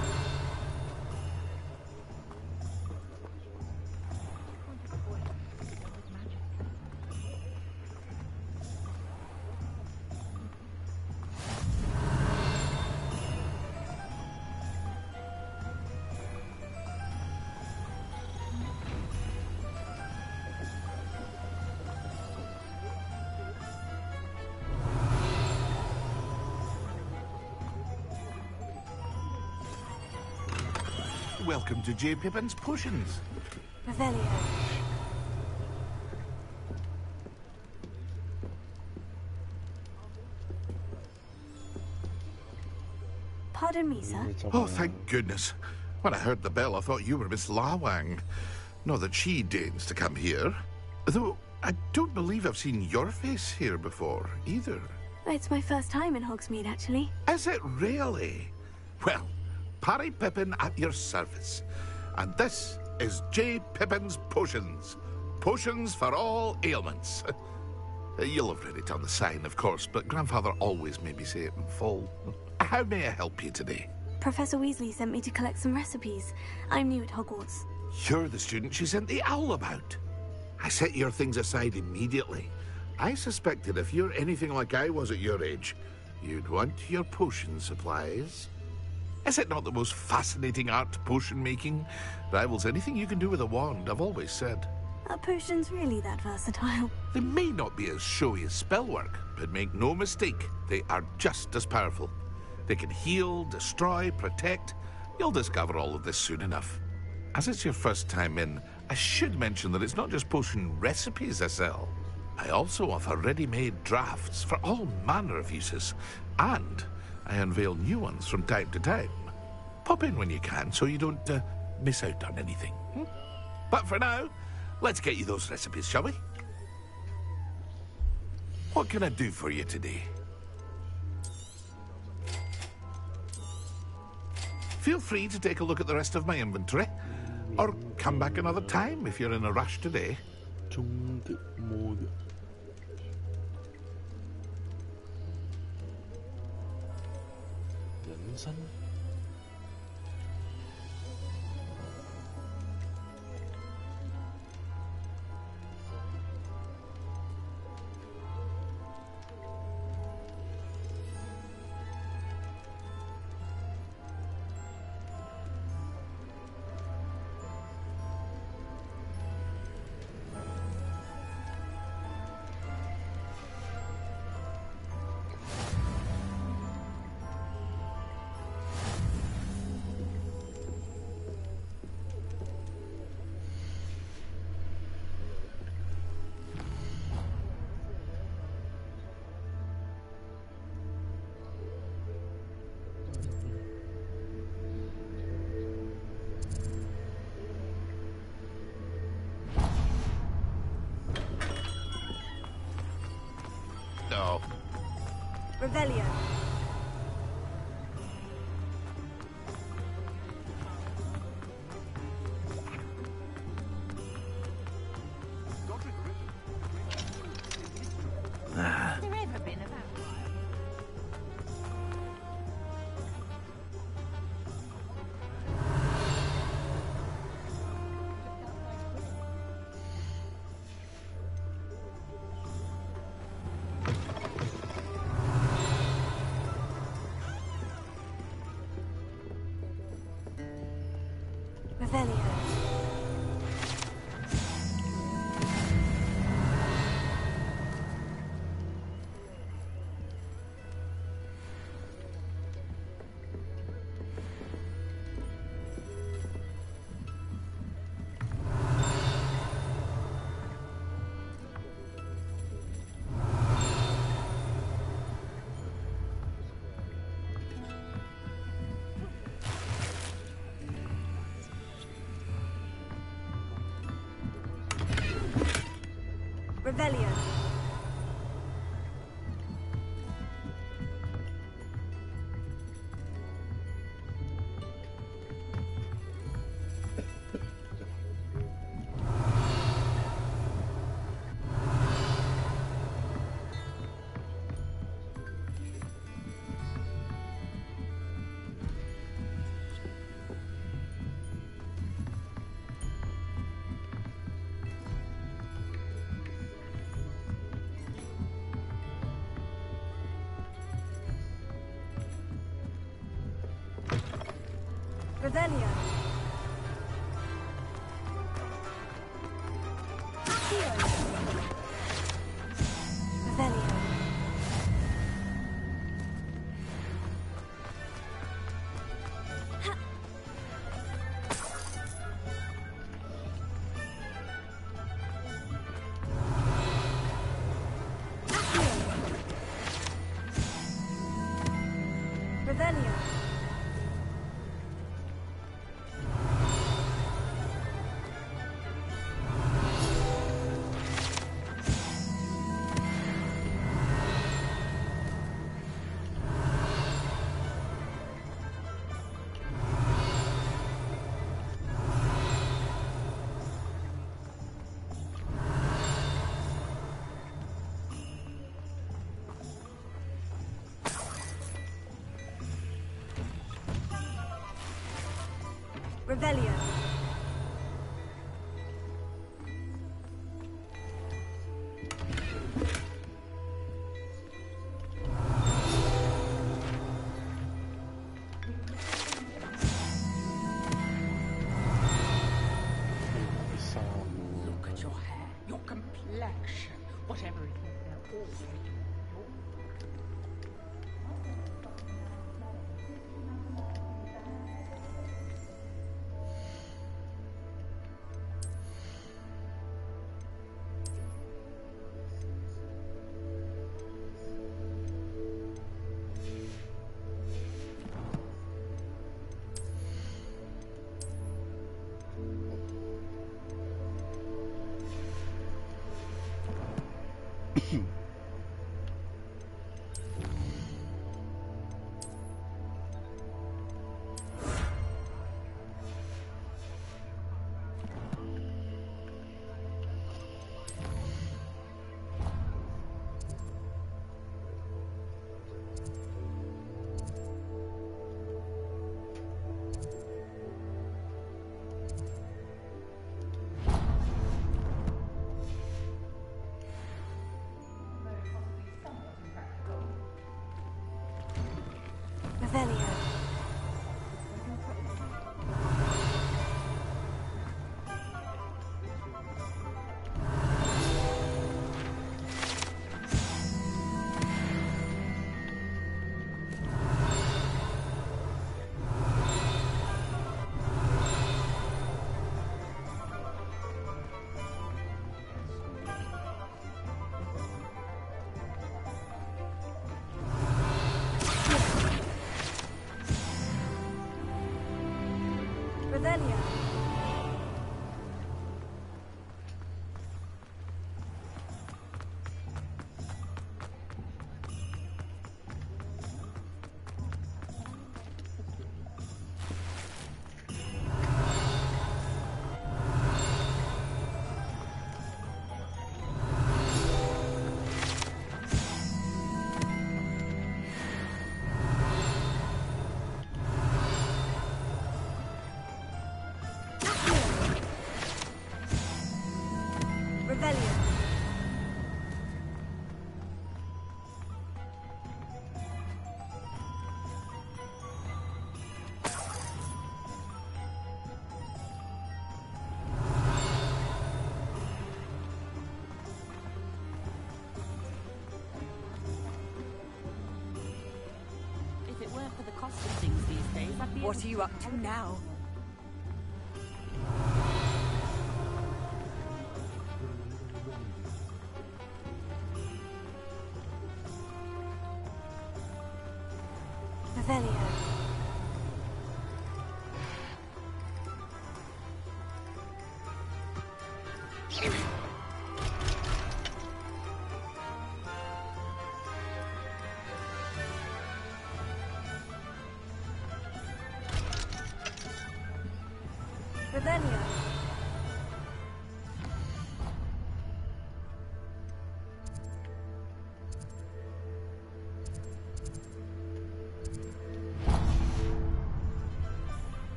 Welcome to J. Pippin's Potions. Revelio. Pardon me, sir. Oh, thank goodness. When I heard the bell, I thought you were Miss Lawang. Not that she deigns to come here. Though, I don't believe I've seen your face here before, either. It's my first time in Hogsmeade, actually. Is it really? Well, Parry Pippin at your service. And this is J. Pippin's Potions. Potions for all ailments. You'll have read it on the sign, of course, but Grandfather always made me say it in full. How may I help you today? Professor Weasley sent me to collect some recipes. I'm new at Hogwarts. You're the student she sent the owl about. I set your things aside immediately. I suspected if you're anything like I was at your age, you'd want your potion supplies. Is it not the most fascinating art, potion making? Rivals anything you can do with a wand, I've always said. Are potions really that versatile? They may not be as showy as spellwork, but make no mistake, they are just as powerful. They can heal, destroy, protect. You'll discover all of this soon enough. As it's your first time in, I should mention that it's not just potion recipes I sell. I also offer ready-made drafts for all manner of uses, and I unveil new ones from time to time. Pop in when you can so you don't miss out on anything. But for now, let's get you those recipes, shall we? What can I do for you today? Feel free to take a look at the rest of my inventory, or come back another time if you're in a rush today. No. Revelio. Revelio. Revelio. Revelio. Revelio. Revelio. Revelio. Look at your hair, your complexion, whatever it is, they're all very Revelio. Revelio. Revelio. If it weren't for the cost of things these days, I'd be. What are you up to now? Revelio. Revelio.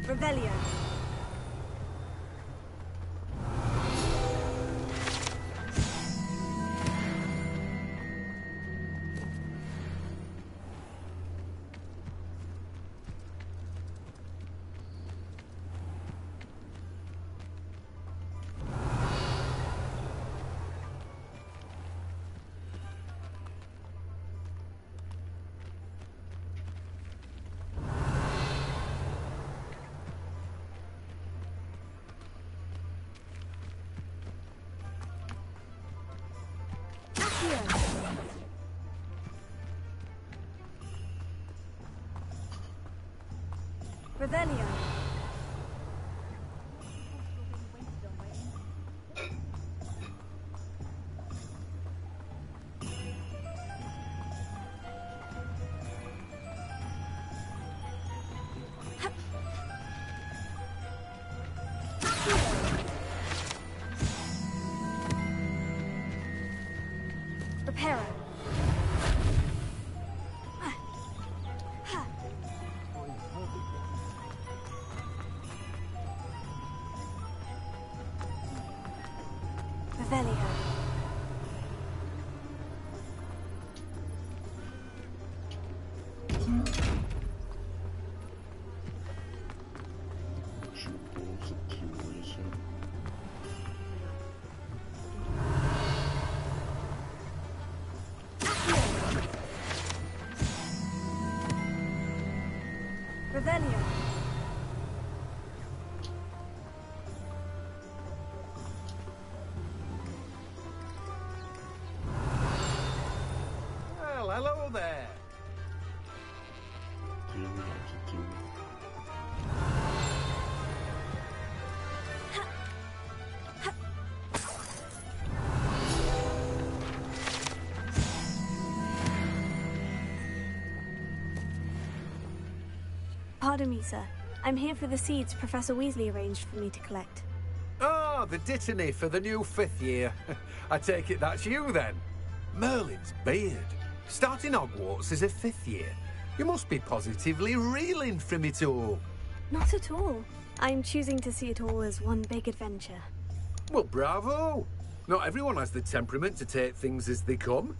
Revelio. Revelio. Reparo. Revelio. Revelio. Well, hello there. Pardon me, sir. I'm here for the seeds Professor Weasley arranged for me to collect. Oh, the dittany for the new 5th year. I take it that's you, then. Merlin's beard. Starting Hogwarts as a 5th year. You must be positively reeling from it all. Not at all. I'm choosing to see it all as one big adventure. Well, bravo. Not everyone has the temperament to take things as they come.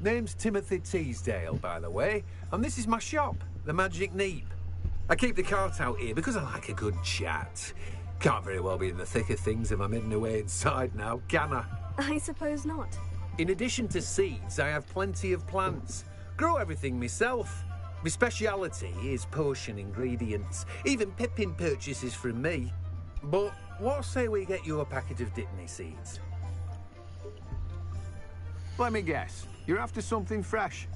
Name's Timothy Teasdale, by the way, and this is my shop, the Magic Neep. I keep the cart out here because I like a good chat. Can't very well be in the thick of things if I'm hidden away inside now, can I? I suppose not. In addition to seeds, I have plenty of plants. Grow everything myself. My speciality is potion ingredients. Even Pippin purchases from me. But what say we get you a packet of Dittany seeds? Let me guess. You're after something fresh.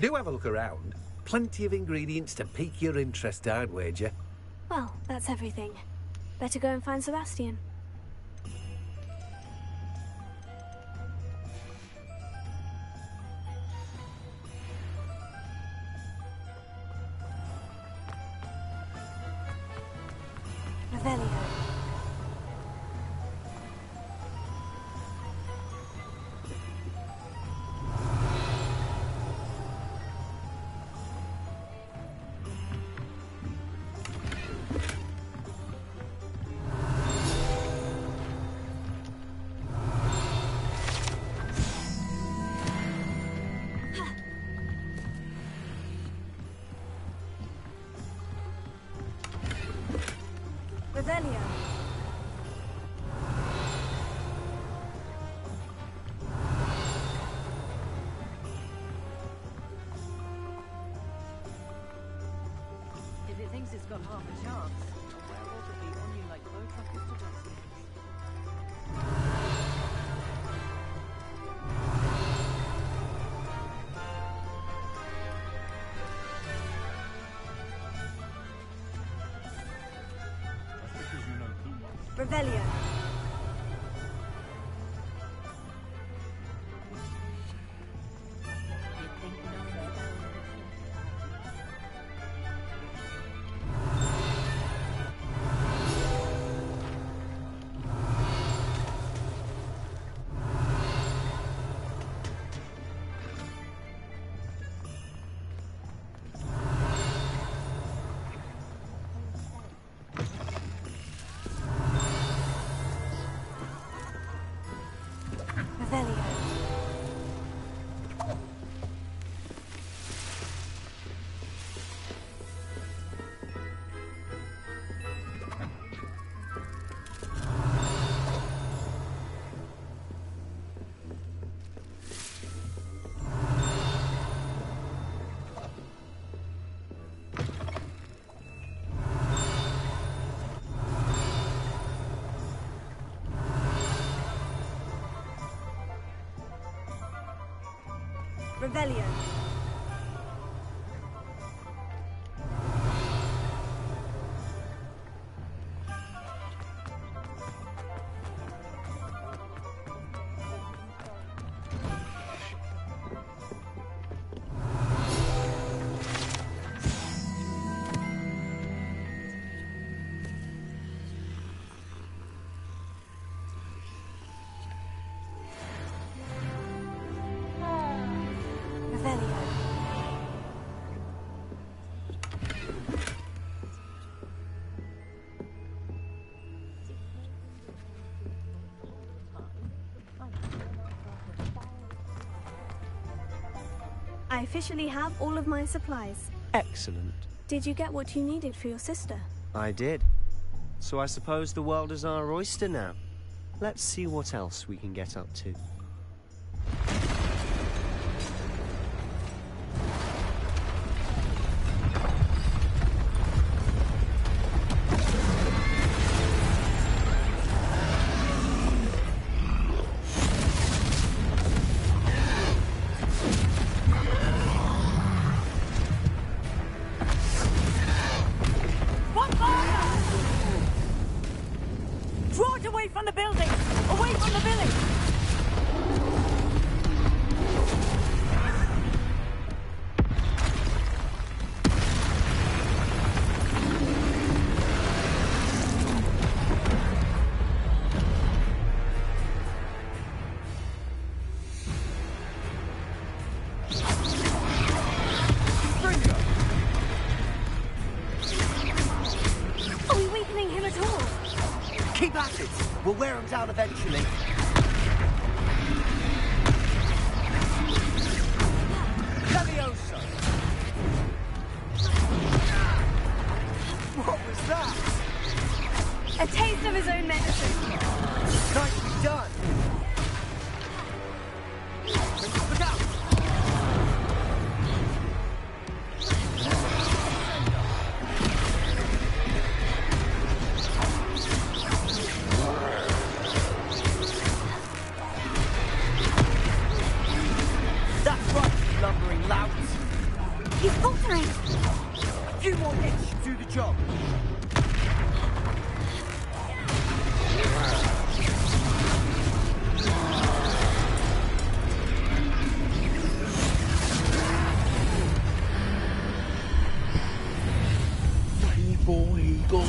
Do have a look around. Plenty of ingredients to pique your interest, I'd wager. Well, that's everything. Better go and find Sebastian. Revelio. Revelio. If it thinks it's got half a chance, where ought to be on you like low truckers to dancing. Revelio. Revelio. I officially have all of my supplies. Excellent. Did you get what you needed for your sister? I did. So I suppose the world is our oyster now. Let's see what else we can get up to. We'll wear them down eventually. Levioso! What was that? A taste of his own medicine. Nicely done. Look out! He's faltering! A few more hits should do the job. Way boy, go!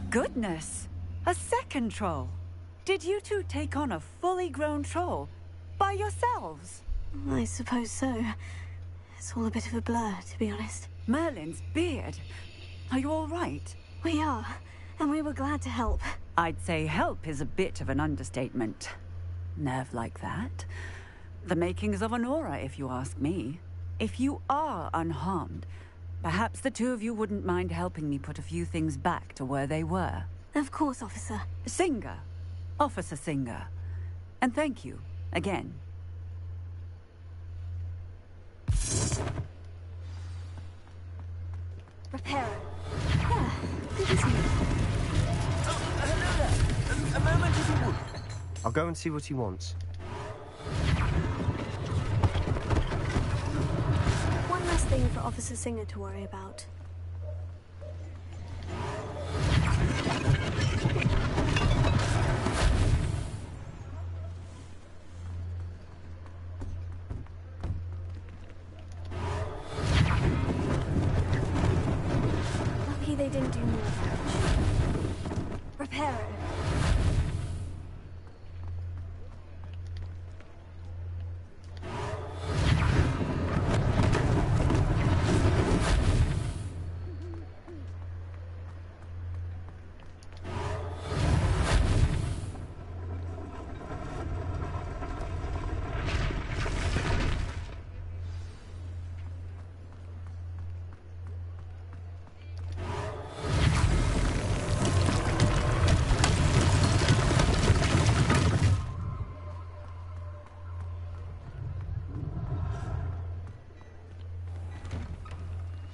Goodness! A second troll. Did you two take on a fully grown troll by yourselves? I suppose so. It's all a bit of a blur, to be honest. Merlin's beard. Are you all right? We are, and we were glad to help. I'd say help is a bit of an understatement. Nerve like that. The makings of an aura, if you ask me. If you are unharmed, perhaps the two of you wouldn't mind helping me put a few things back to where they were. Of course, officer. Singer. Officer Singer. And thank you, again. Reparo. Yeah, good to see you. A moment if you would. I'll go and see what he wants. One last thing for Officer Singer to worry about. Lucky they didn't do more damage. Reparo.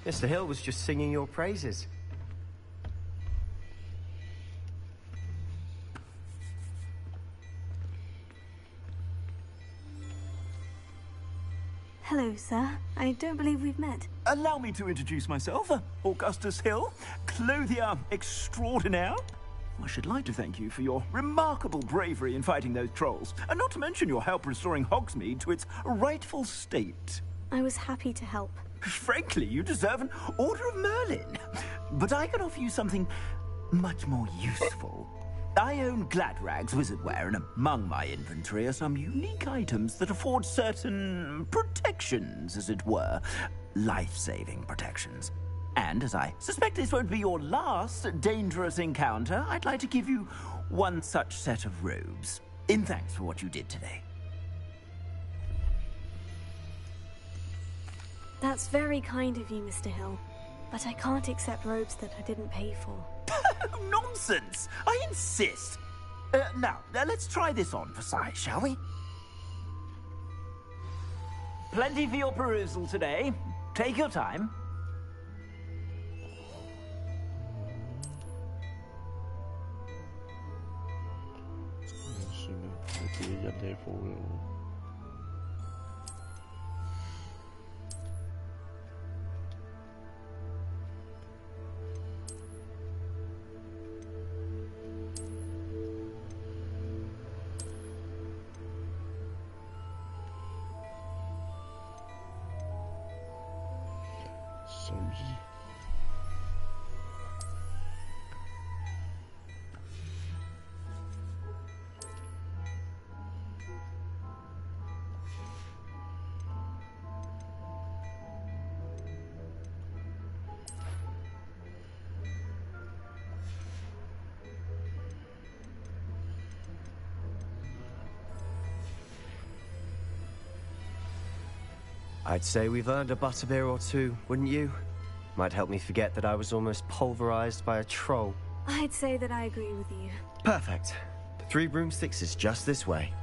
Mr. Hill was just singing your praises. Hello, sir. I don't believe we've met. Allow me to introduce myself. Augustus Hill, clothier extraordinaire. I should like to thank you for your remarkable bravery in fighting those trolls, and not to mention your help restoring Hogsmeade to its rightful state. I was happy to help. Frankly, you deserve an Order of Merlin. But I can offer you something much more useful. I own Gladrag's wizardwear, and among my inventory are some unique items that afford certain protections, as it were. Life-saving protections. And as I suspect this won't be your last dangerous encounter, I'd like to give you one such set of robes, in thanks for what you did today. That's very kind of you, Mr. Hill. But I can't accept robes that I didn't pay for. Nonsense! I insist! Now, let's try this on for size, shall we? Plenty for your perusal today. Take your time. I'd say we've earned a butterbeer or two, wouldn't you? Might help me forget that I was almost pulverized by a troll. I'd say that I agree with you. Perfect. The 3 broomsticks is just this way.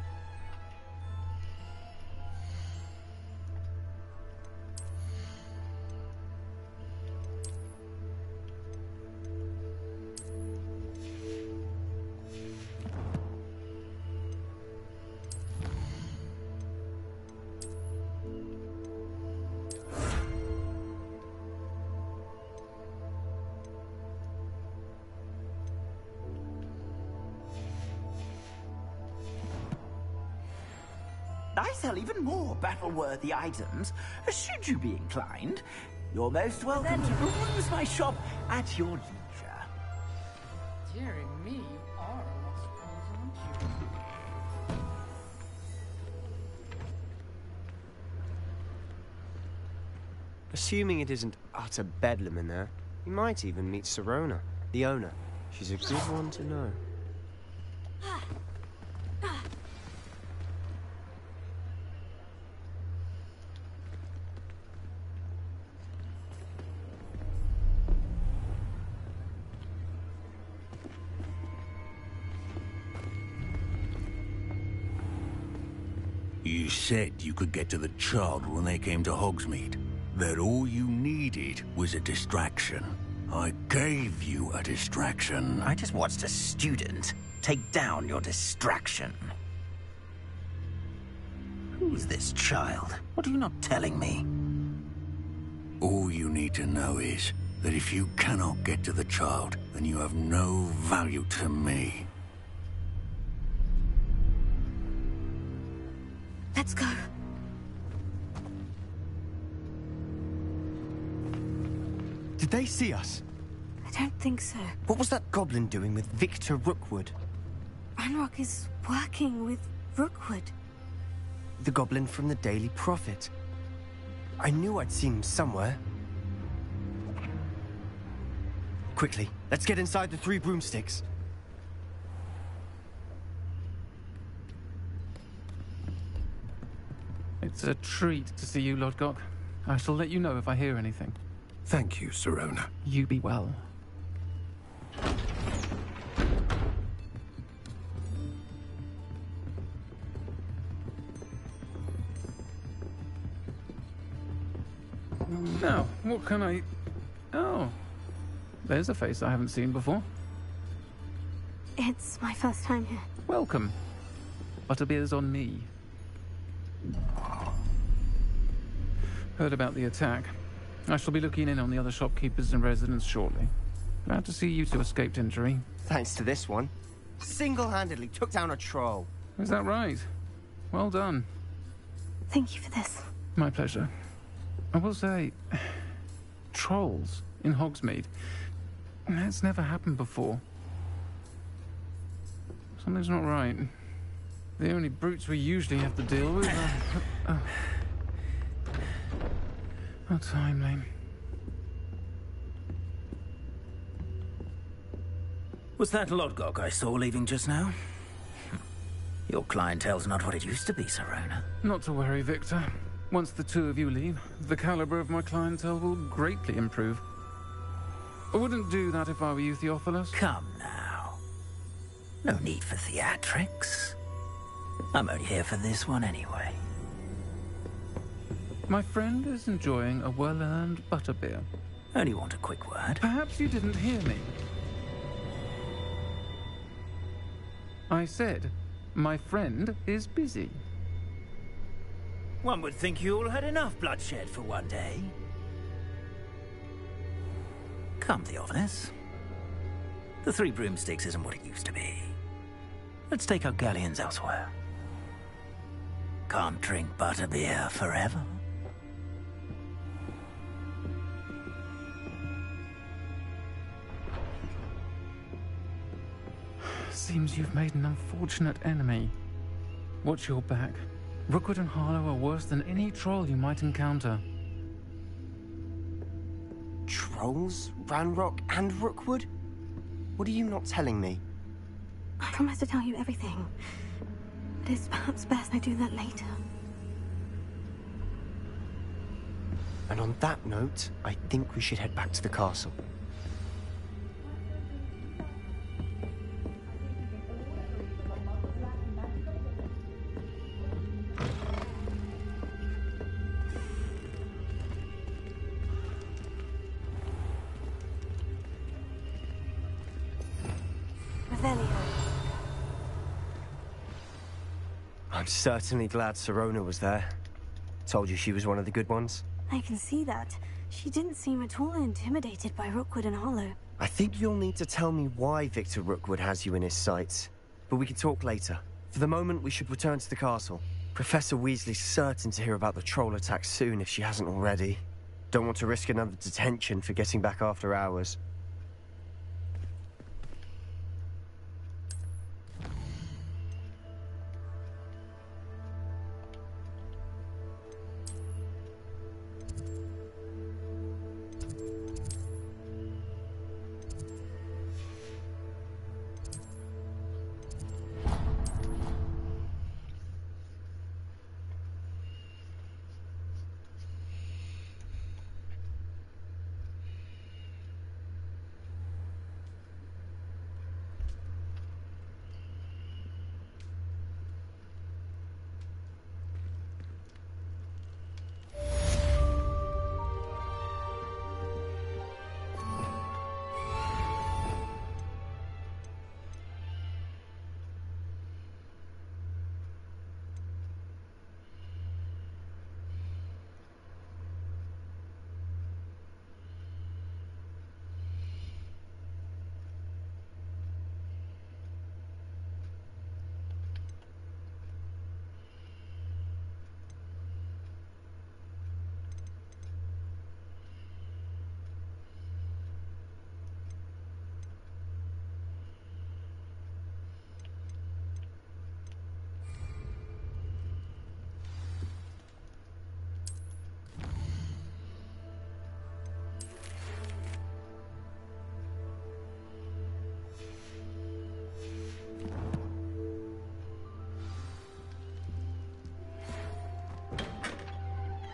I sell even more battle-worthy items, should you be inclined. You're most welcome to peruse my shop at your leisure. Dearie me, you are a lost cause, aren't you? Assuming it isn't utter bedlam in there, you might even meet Sirona, the owner. She's a good one to know. You said you could get to the child when they came to Hogsmeade. That all you needed was a distraction. I gave you a distraction. I just watched a student take down your distraction. Who's this child? What are you not telling me? All you need to know is that if you cannot get to the child, then you have no value to me. Let's go. Did they see us? I don't think so. What was that goblin doing with Victor Rookwood? Ranrock is working with Rookwood. The goblin from the Daily Prophet. I knew I'd seen him somewhere. Quickly, let's get inside the 3 broomsticks. It's a treat to see you, Lodgok. I shall let you know if I hear anything. Thank you, Sirona. You be well. Now, what can I... Oh, there's a face I haven't seen before. It's my first time here. Welcome. Butterbeer's on me. Heard about the attack. I shall be looking in on the other shopkeepers and residents shortly. Glad to see you two escaped injury. Thanks to this one. Single-handedly took down a troll. Is that right? Well done. Thank you for this. My pleasure. I will say, trolls in Hogsmeade. That's never happened before. Something's not right. The only brutes we usually have to deal with are... How timely. Was that Lodgok I saw leaving just now? Your clientele's not what it used to be, Serona. Not to worry, Victor. Once the two of you leave, the caliber of my clientele will greatly improve. I wouldn't do that if I were you, Theophilus. Come now. No need for theatrics. I'm only here for this one anyway. My friend is enjoying a well-earned butterbeer. Only want a quick word. Perhaps you didn't hear me. I said, my friend is busy. One would think you all had enough bloodshed for one day. Come, Theophilus. The Three Broomsticks isn't what it used to be. Let's take our galleons elsewhere. Can't drink butterbeer forever. Seems you've made an unfortunate enemy. Watch your back. Rookwood and Harlow are worse than any troll you might encounter. Trolls? Ranrock and Rookwood? What are you not telling me? I promise to tell you everything. But it's perhaps best I do that later. And on that note, I think we should head back to the castle. I'm certainly glad Serona was there. Told you she was one of the good ones. I can see that. She didn't seem at all intimidated by Rookwood and Harlow. I think you'll need to tell me why Victor Rookwood has you in his sights. But we can talk later. For the moment, we should return to the castle. Professor Weasley's certain to hear about the troll attack soon if she hasn't already. Don't want to risk another detention for getting back after hours.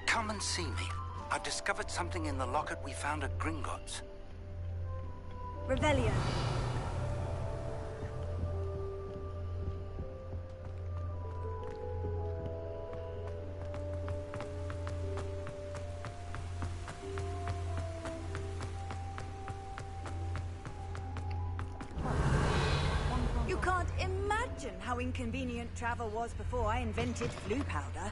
Come and see me. I've discovered something in the locket we found at Gringotts. Revelio. You can't imagine how inconvenient travel was before I invented flu powder.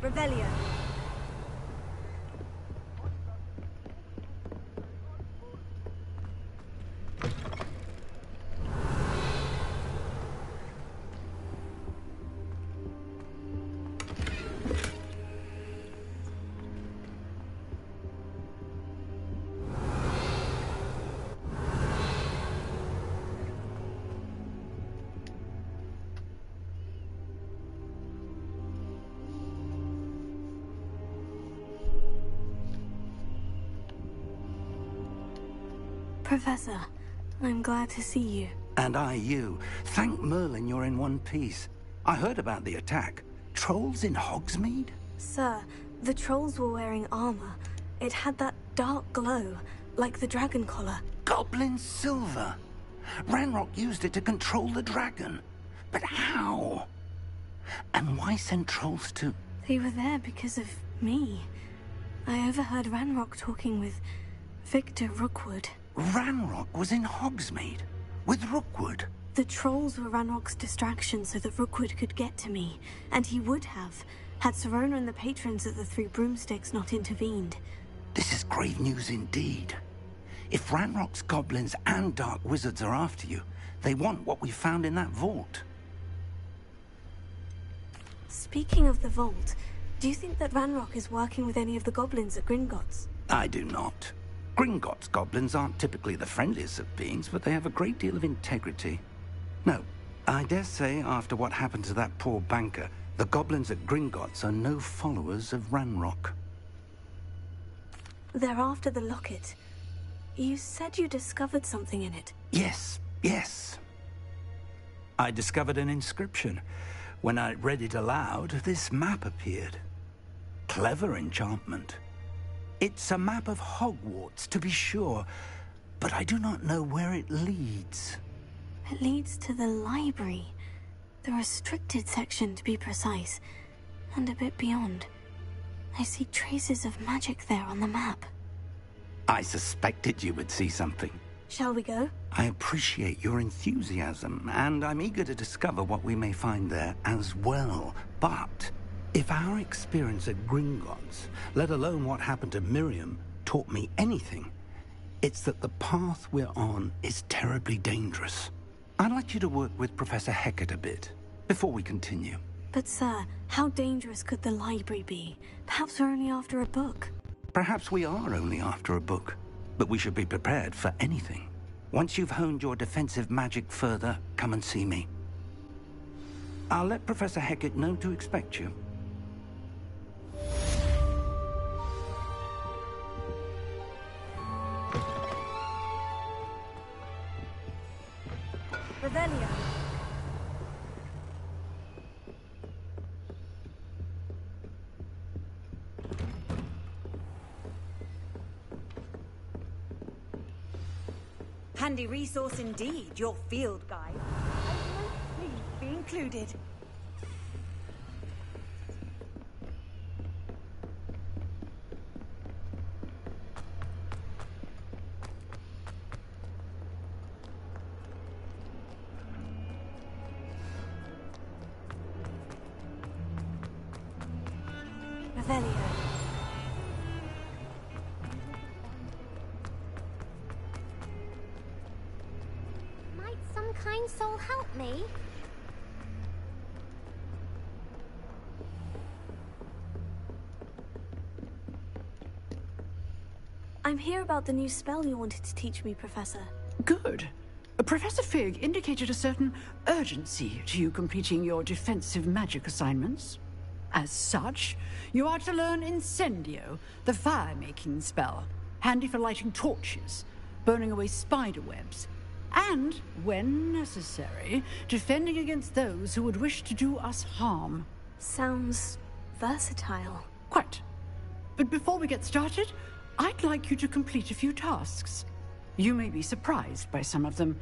Revelio. Professor, I'm glad to see you. And I you. Thank Merlin you're in one piece. I heard about the attack. Trolls in Hogsmeade? Sir, the trolls were wearing armor. It had that dark glow, like the dragon collar. Goblin silver. Ranrock used it to control the dragon. But how? And why send trolls to... They were there because of me. I overheard Ranrock talking with Victor Rookwood. Ranrock was in Hogsmeade with Rookwood. The trolls were Ranrock's distraction so that Rookwood could get to me, and he would have, had Serona and the patrons of the Three Broomsticks not intervened. This is grave news indeed. If Ranrock's goblins and dark wizards are after you, they want what we found in that vault. Speaking of the vault, do you think that Ranrock is working with any of the goblins at Gringotts? I do not. Gringotts goblins aren't typically the friendliest of beings, but they have a great deal of integrity. No, I dare say after what happened to that poor banker, the goblins at Gringotts are no followers of Ranrock. They're after the locket. You said you discovered something in it. Yes. I discovered an inscription. When I read it aloud, this map appeared. Clever enchantment. It's a map of Hogwarts, to be sure, but I do not know where it leads. It leads to the library. The restricted section, to be precise, and a bit beyond. I see traces of magic there on the map. I suspected you would see something. Shall we go? I appreciate your enthusiasm, and I'm eager to discover what we may find there as well. But if our experience at Gringotts, let alone what happened to Miriam, taught me anything, it's that the path we're on is terribly dangerous. I'd like you to work with Professor Hecat a bit, before we continue. But sir, how dangerous could the library be? Perhaps we're only after a book. Perhaps we are only after a book, but we should be prepared for anything. Once you've honed your defensive magic further, come and see me. I'll let Professor Hecat know to expect you. Revelio. Handy resource indeed, your field guide. Please be included. Revelio. Might some kind soul help me? I'm here about the new spell you wanted to teach me, Professor. Good. Professor Fig indicated a certain urgency to you completing your defensive magic assignments. As such, you are to learn Incendio, the fire-making spell, handy for lighting torches, burning away spider webs, and, when necessary, defending against those who would wish to do us harm. Sounds versatile. Quite. But before we get started, I'd like you to complete a few tasks. You may be surprised by some of them.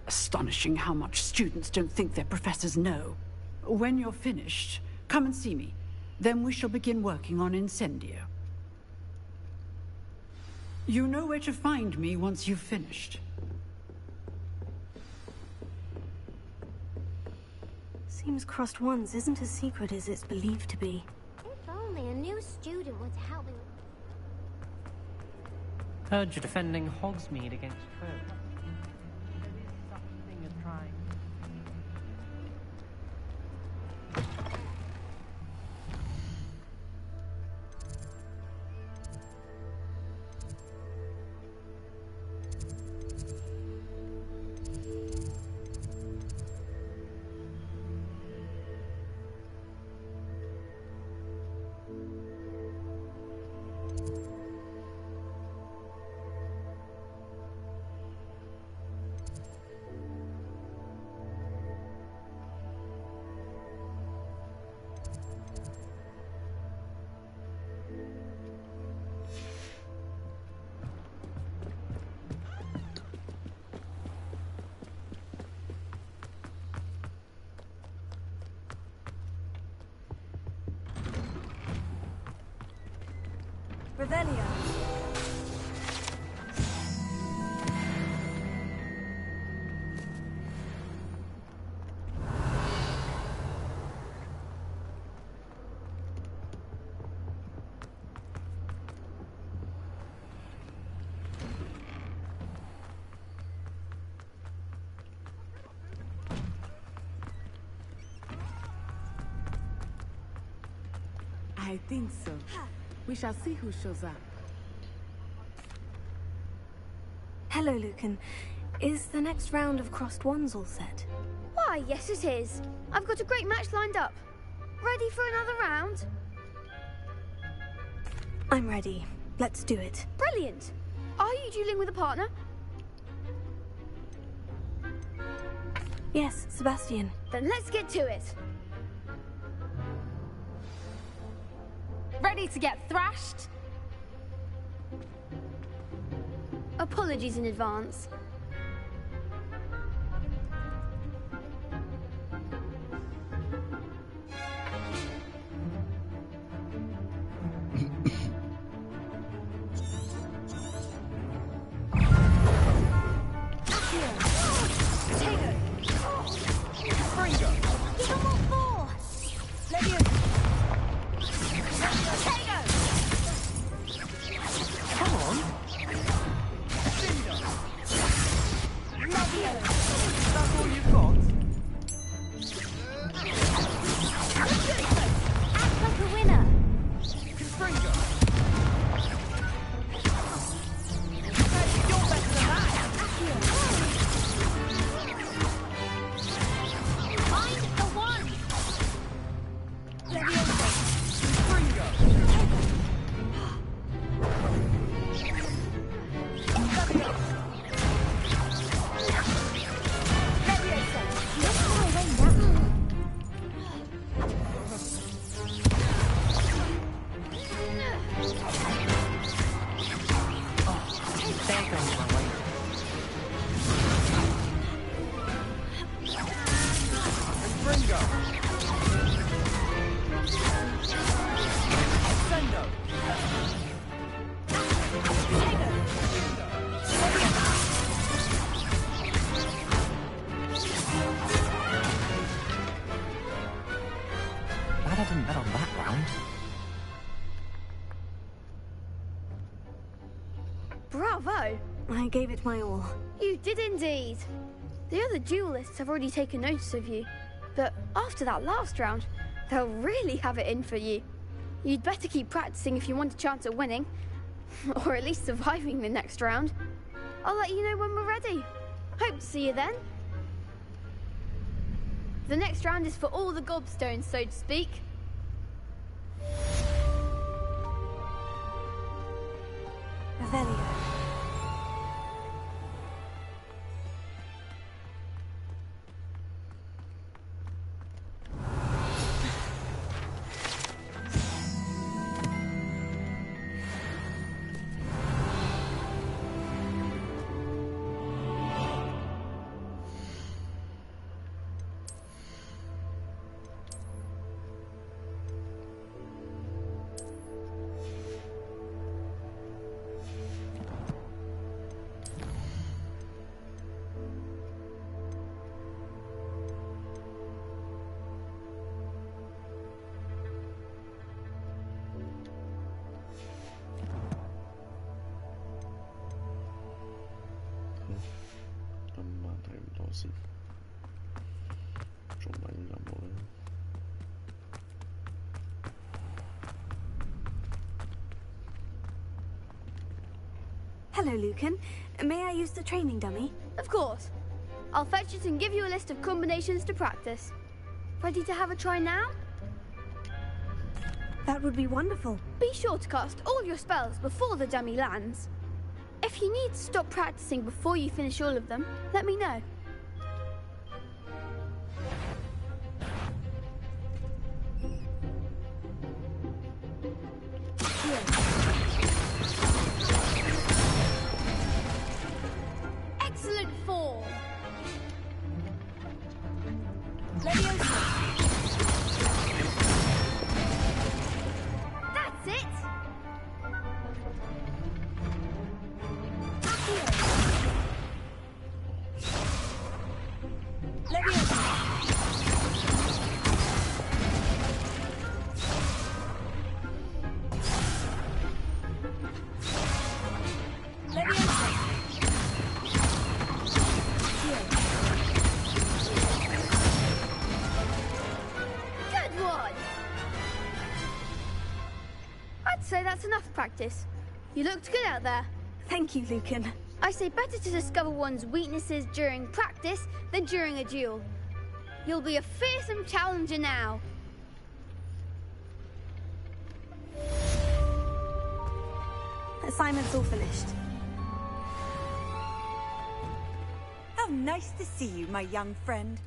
Astonishing how much students don't think their professors know. When you're finished, come and see me. Then we shall begin working on Incendio. You know where to find me once you've finished. Seems crossed ones isn't as secret as it's believed to be. only a new student was helping. Heard you're defending Hogsmeade against Crow. There is such a thing as trying. Revelio. I think so. We shall see who shows up. Hello, Lucan. Is the next round of crossed wands all set? Why, yes it is. I've got a great match lined up. Ready for another round? I'm ready. Let's do it. Brilliant. Are you dueling with a partner? Yes, Sebastian. Then let's get to it. Ready to get thrashed? Apologies in advance. Glad I didn't bet on that round. Bravo! I gave it my all. You did indeed. The other duelists have already taken notice of you, but after that last round, they'll really have it in for you. You'd better keep practicing if you want a chance at winning, or at least surviving the next round. I'll let you know when we're ready. Hope to see you then. The next round is for all the gobstones, so to speak. Revelio. Hello, Lucan. May I use the training dummy? Of course. I'll fetch it and give you a list of combinations to practice. Ready to have a try now? That would be wonderful. Be sure to cast all your spells before the dummy lands. If you need to stop practicing before you finish all of them, let me know. Excellent form. That's it. Good one. I'd say that's enough practice. You looked good out there. Thank you, Lucan. I say better to discover one's weaknesses during practice than during a duel. You'll be a fearsome challenger now. Assignment's all finished. How nice to see you, my young friend.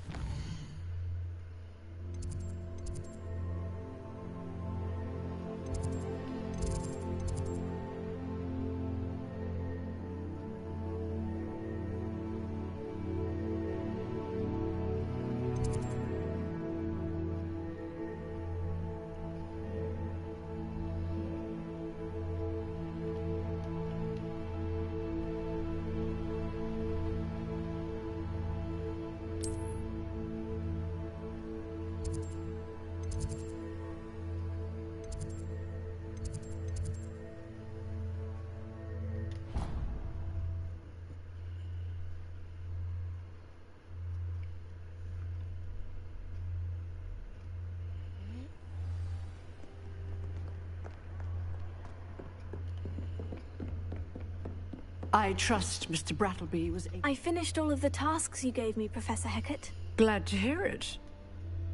I trust Mr. Brattleby was able... I finished all of the tasks you gave me, Professor Hecat. Glad to hear it.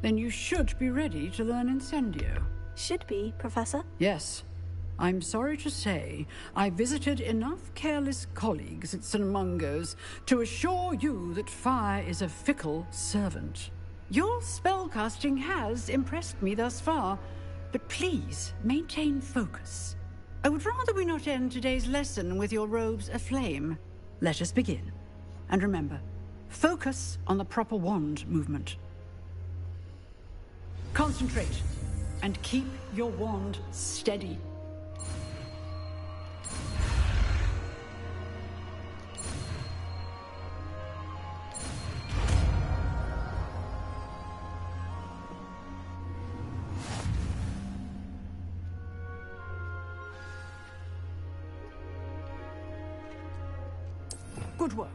Then you should be ready to learn Incendio. Should be, Professor? Yes. I'm sorry to say, I visited enough careless colleagues at St. Mungo's to assure you that fire is a fickle servant. Your spellcasting has impressed me thus far, but please maintain focus. I would rather we not end today's lesson with your robes aflame. Let us begin. And remember, focus on the proper wand movement. Concentrate, and keep your wand steady. Good work.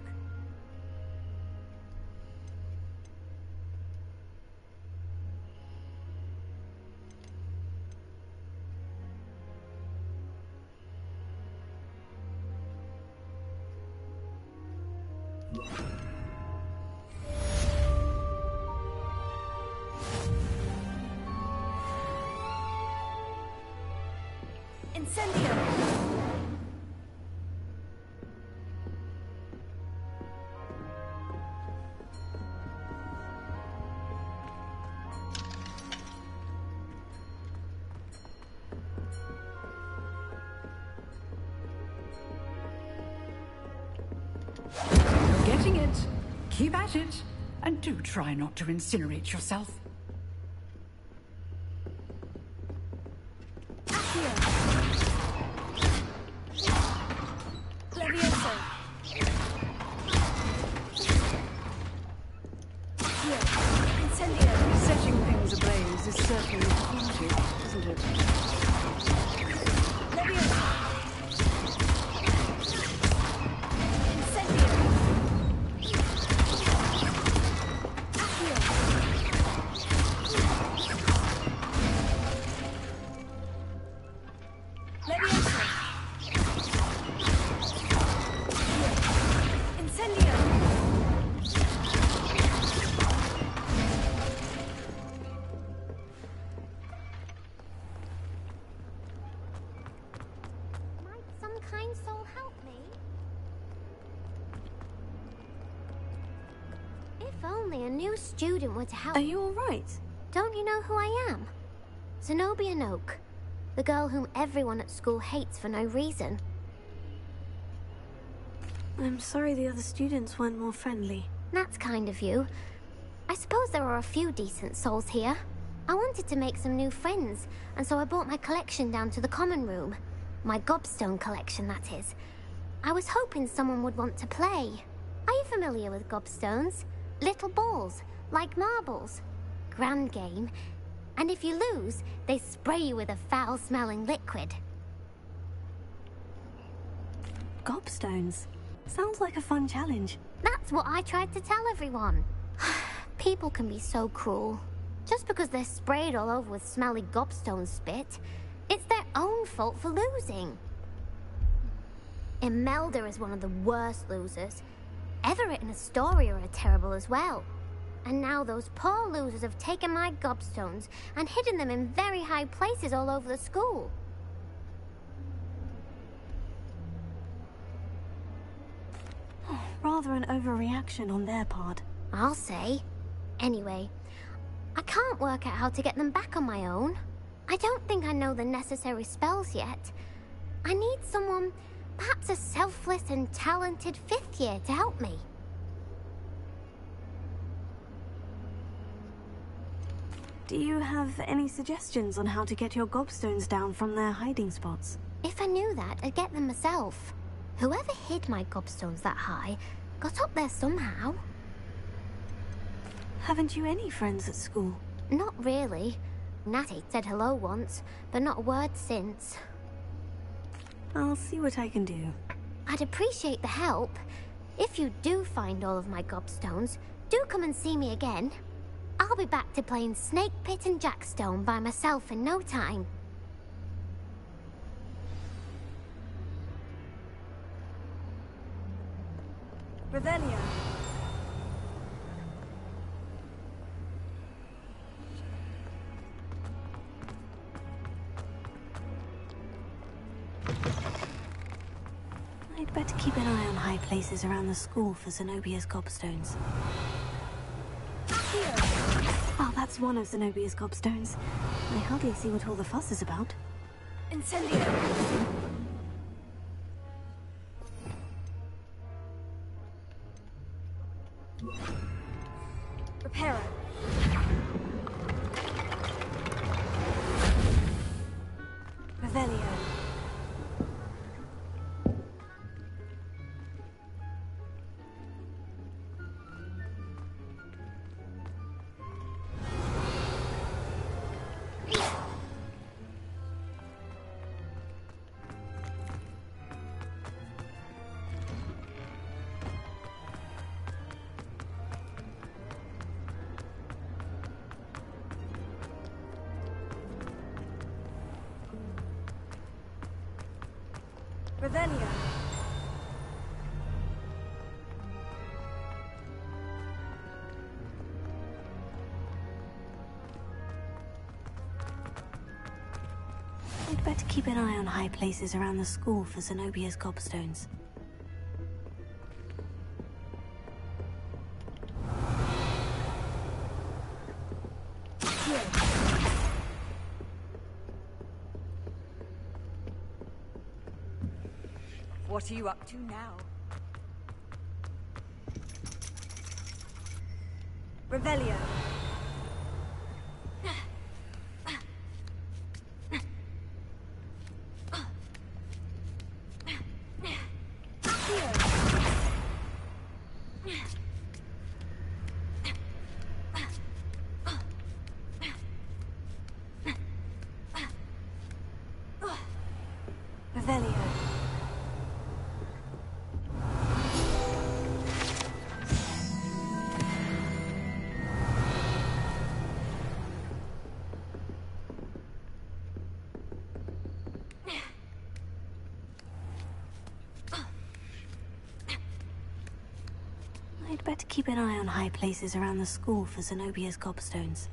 Incendio! You're getting it. Keep at it. And do try not to incinerate yourself. Setting things ablaze is certainly easy, isn't it? kind soul help me? If only a new student were to help. Are you all right? Don't you know who I am? Zenobia Noak, the girl whom everyone at school hates for no reason. I'm sorry the other students weren't more friendly. That's kind of you. I suppose there are a few decent souls here. I wanted to make some new friends, and so I brought my collection down to the common room. My gobstone collection, that is. I was hoping someone would want to play. Are you familiar with gobstones? Little balls, like marbles. Grand game. And if you lose, they spray you with a foul-smelling liquid. Gobstones? Sounds like a fun challenge. That's what I tried to tell everyone. People can be so cruel. Just because they're sprayed all over with smelly gobstone spit, it's their own fault for losing. Imelda is one of the worst losers. Everett and Astoria are terrible as well. And now those poor losers have taken my gobstones and hidden them in very high places all over the school. Rather an overreaction on their part. I'll say. Anyway, I can't work out how to get them back on my own. I don't think I know the necessary spells yet. I need someone, perhaps a selfless and talented 5th year to help me. Do you have any suggestions on how to get your gobstones down from their hiding spots? If I knew that, I'd get them myself. Whoever hid my gobstones that high got up there somehow. Haven't you any friends at school? Not really. Natty said hello once, but not a word since. I'll see what I can do. I'd appreciate the help. If you do find all of my gobstones, do come and see me again. I'll be back to playing Snake Pit and Jackstone by myself in no time. Revelio. I'd better keep an eye on high places around the school for Zenobia's gobstones. Oh, that's one of Zenobia's gobstones. I hardly see what all the fuss is about. Incendio! Reparo. Revelio. Revelio. I'd better keep an eye on high places around the school for Zenobia's gobstones. What are you up to now? Revelio. Revelio. I'd better keep an eye on high places around the school for Zenobia's gobstones.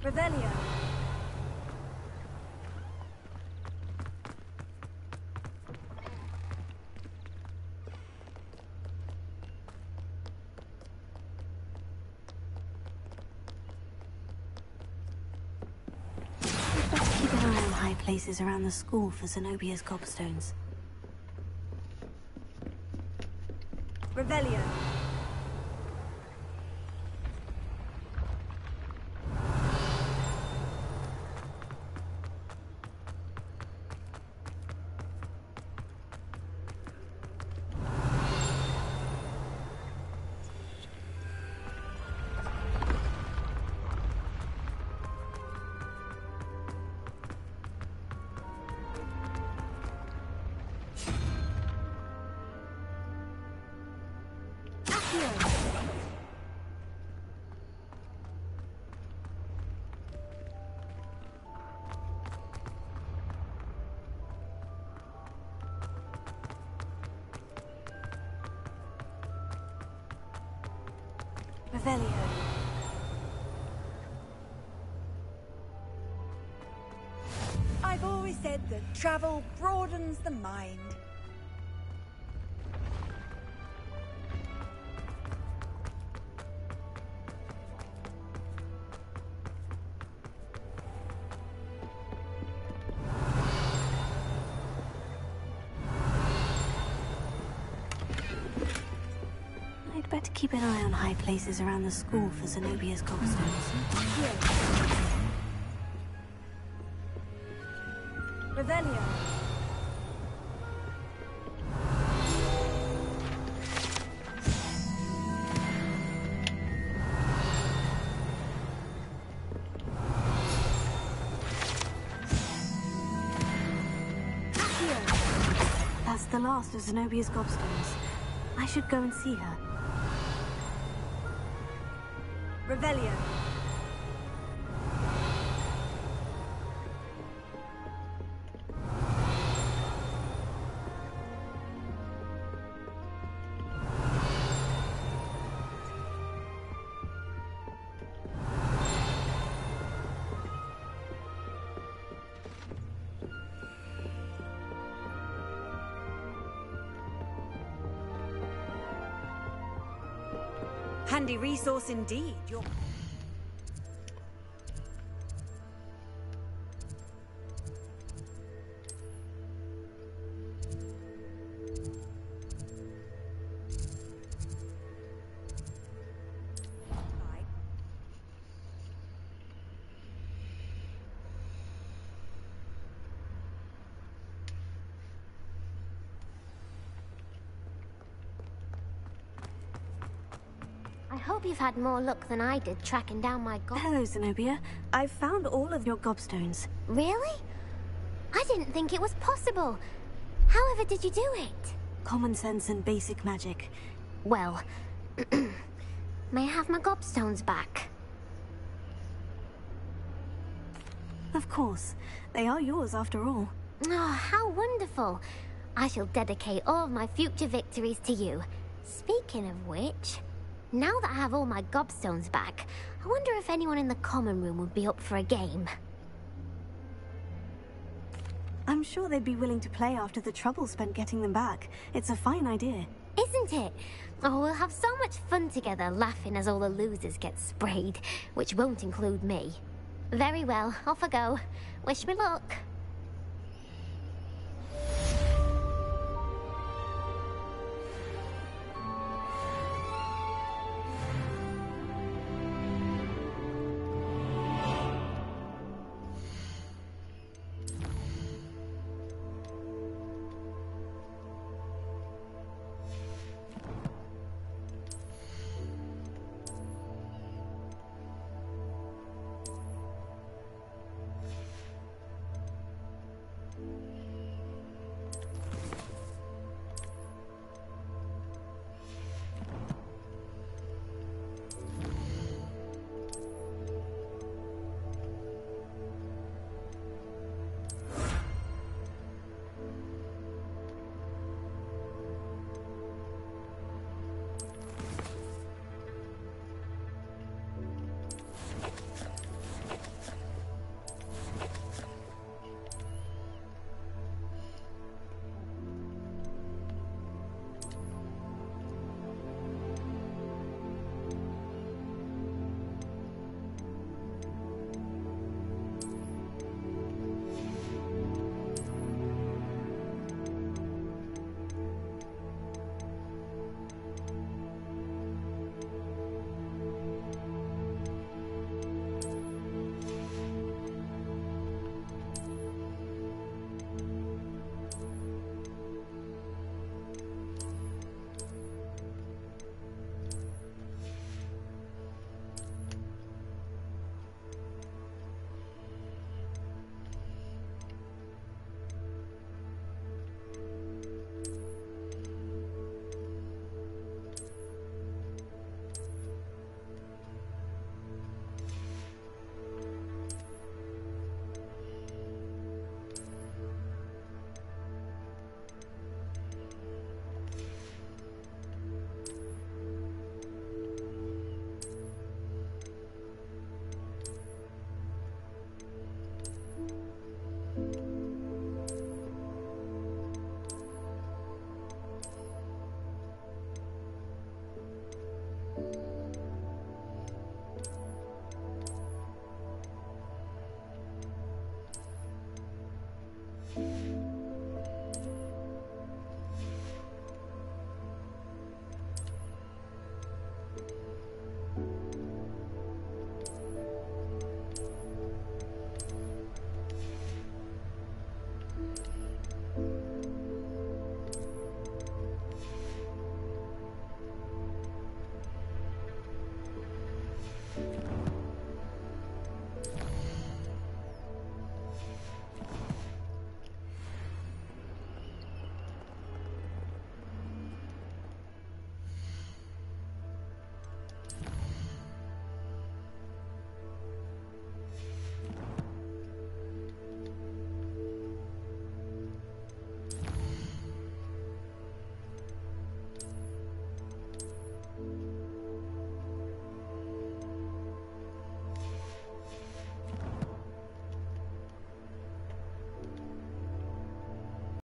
Revelio. Keep an eye on high places around the school for Zenobia's gobstones. Revelio. Revelio. I've always said that travel broadens the mind. I'd better keep an eye on high places around the school for Zenobia's gobstones. Revelio. That's the last of Zenobia's gobstones. I should go and see her. Revelio. Handy resource indeed. I hope you've had more luck than I did tracking down my Hello, Zenobia. I've found all of your gobstones. Really? I didn't think it was possible. However did you do it? Common sense and basic magic. Well, may I have my gobstones back? Of course. They are yours after all. Oh, how wonderful. I shall dedicate all of my future victories to you. Speaking of which, now that I have all my gobstones back, I wonder if anyone in the common room would be up for a game. I'm sure they'd be willing to play after the trouble spent getting them back. It's a fine idea. Isn't it? Oh, we'll have so much fun together, laughing as all the losers get sprayed, which won't include me. Very well, off I go. Wish me luck.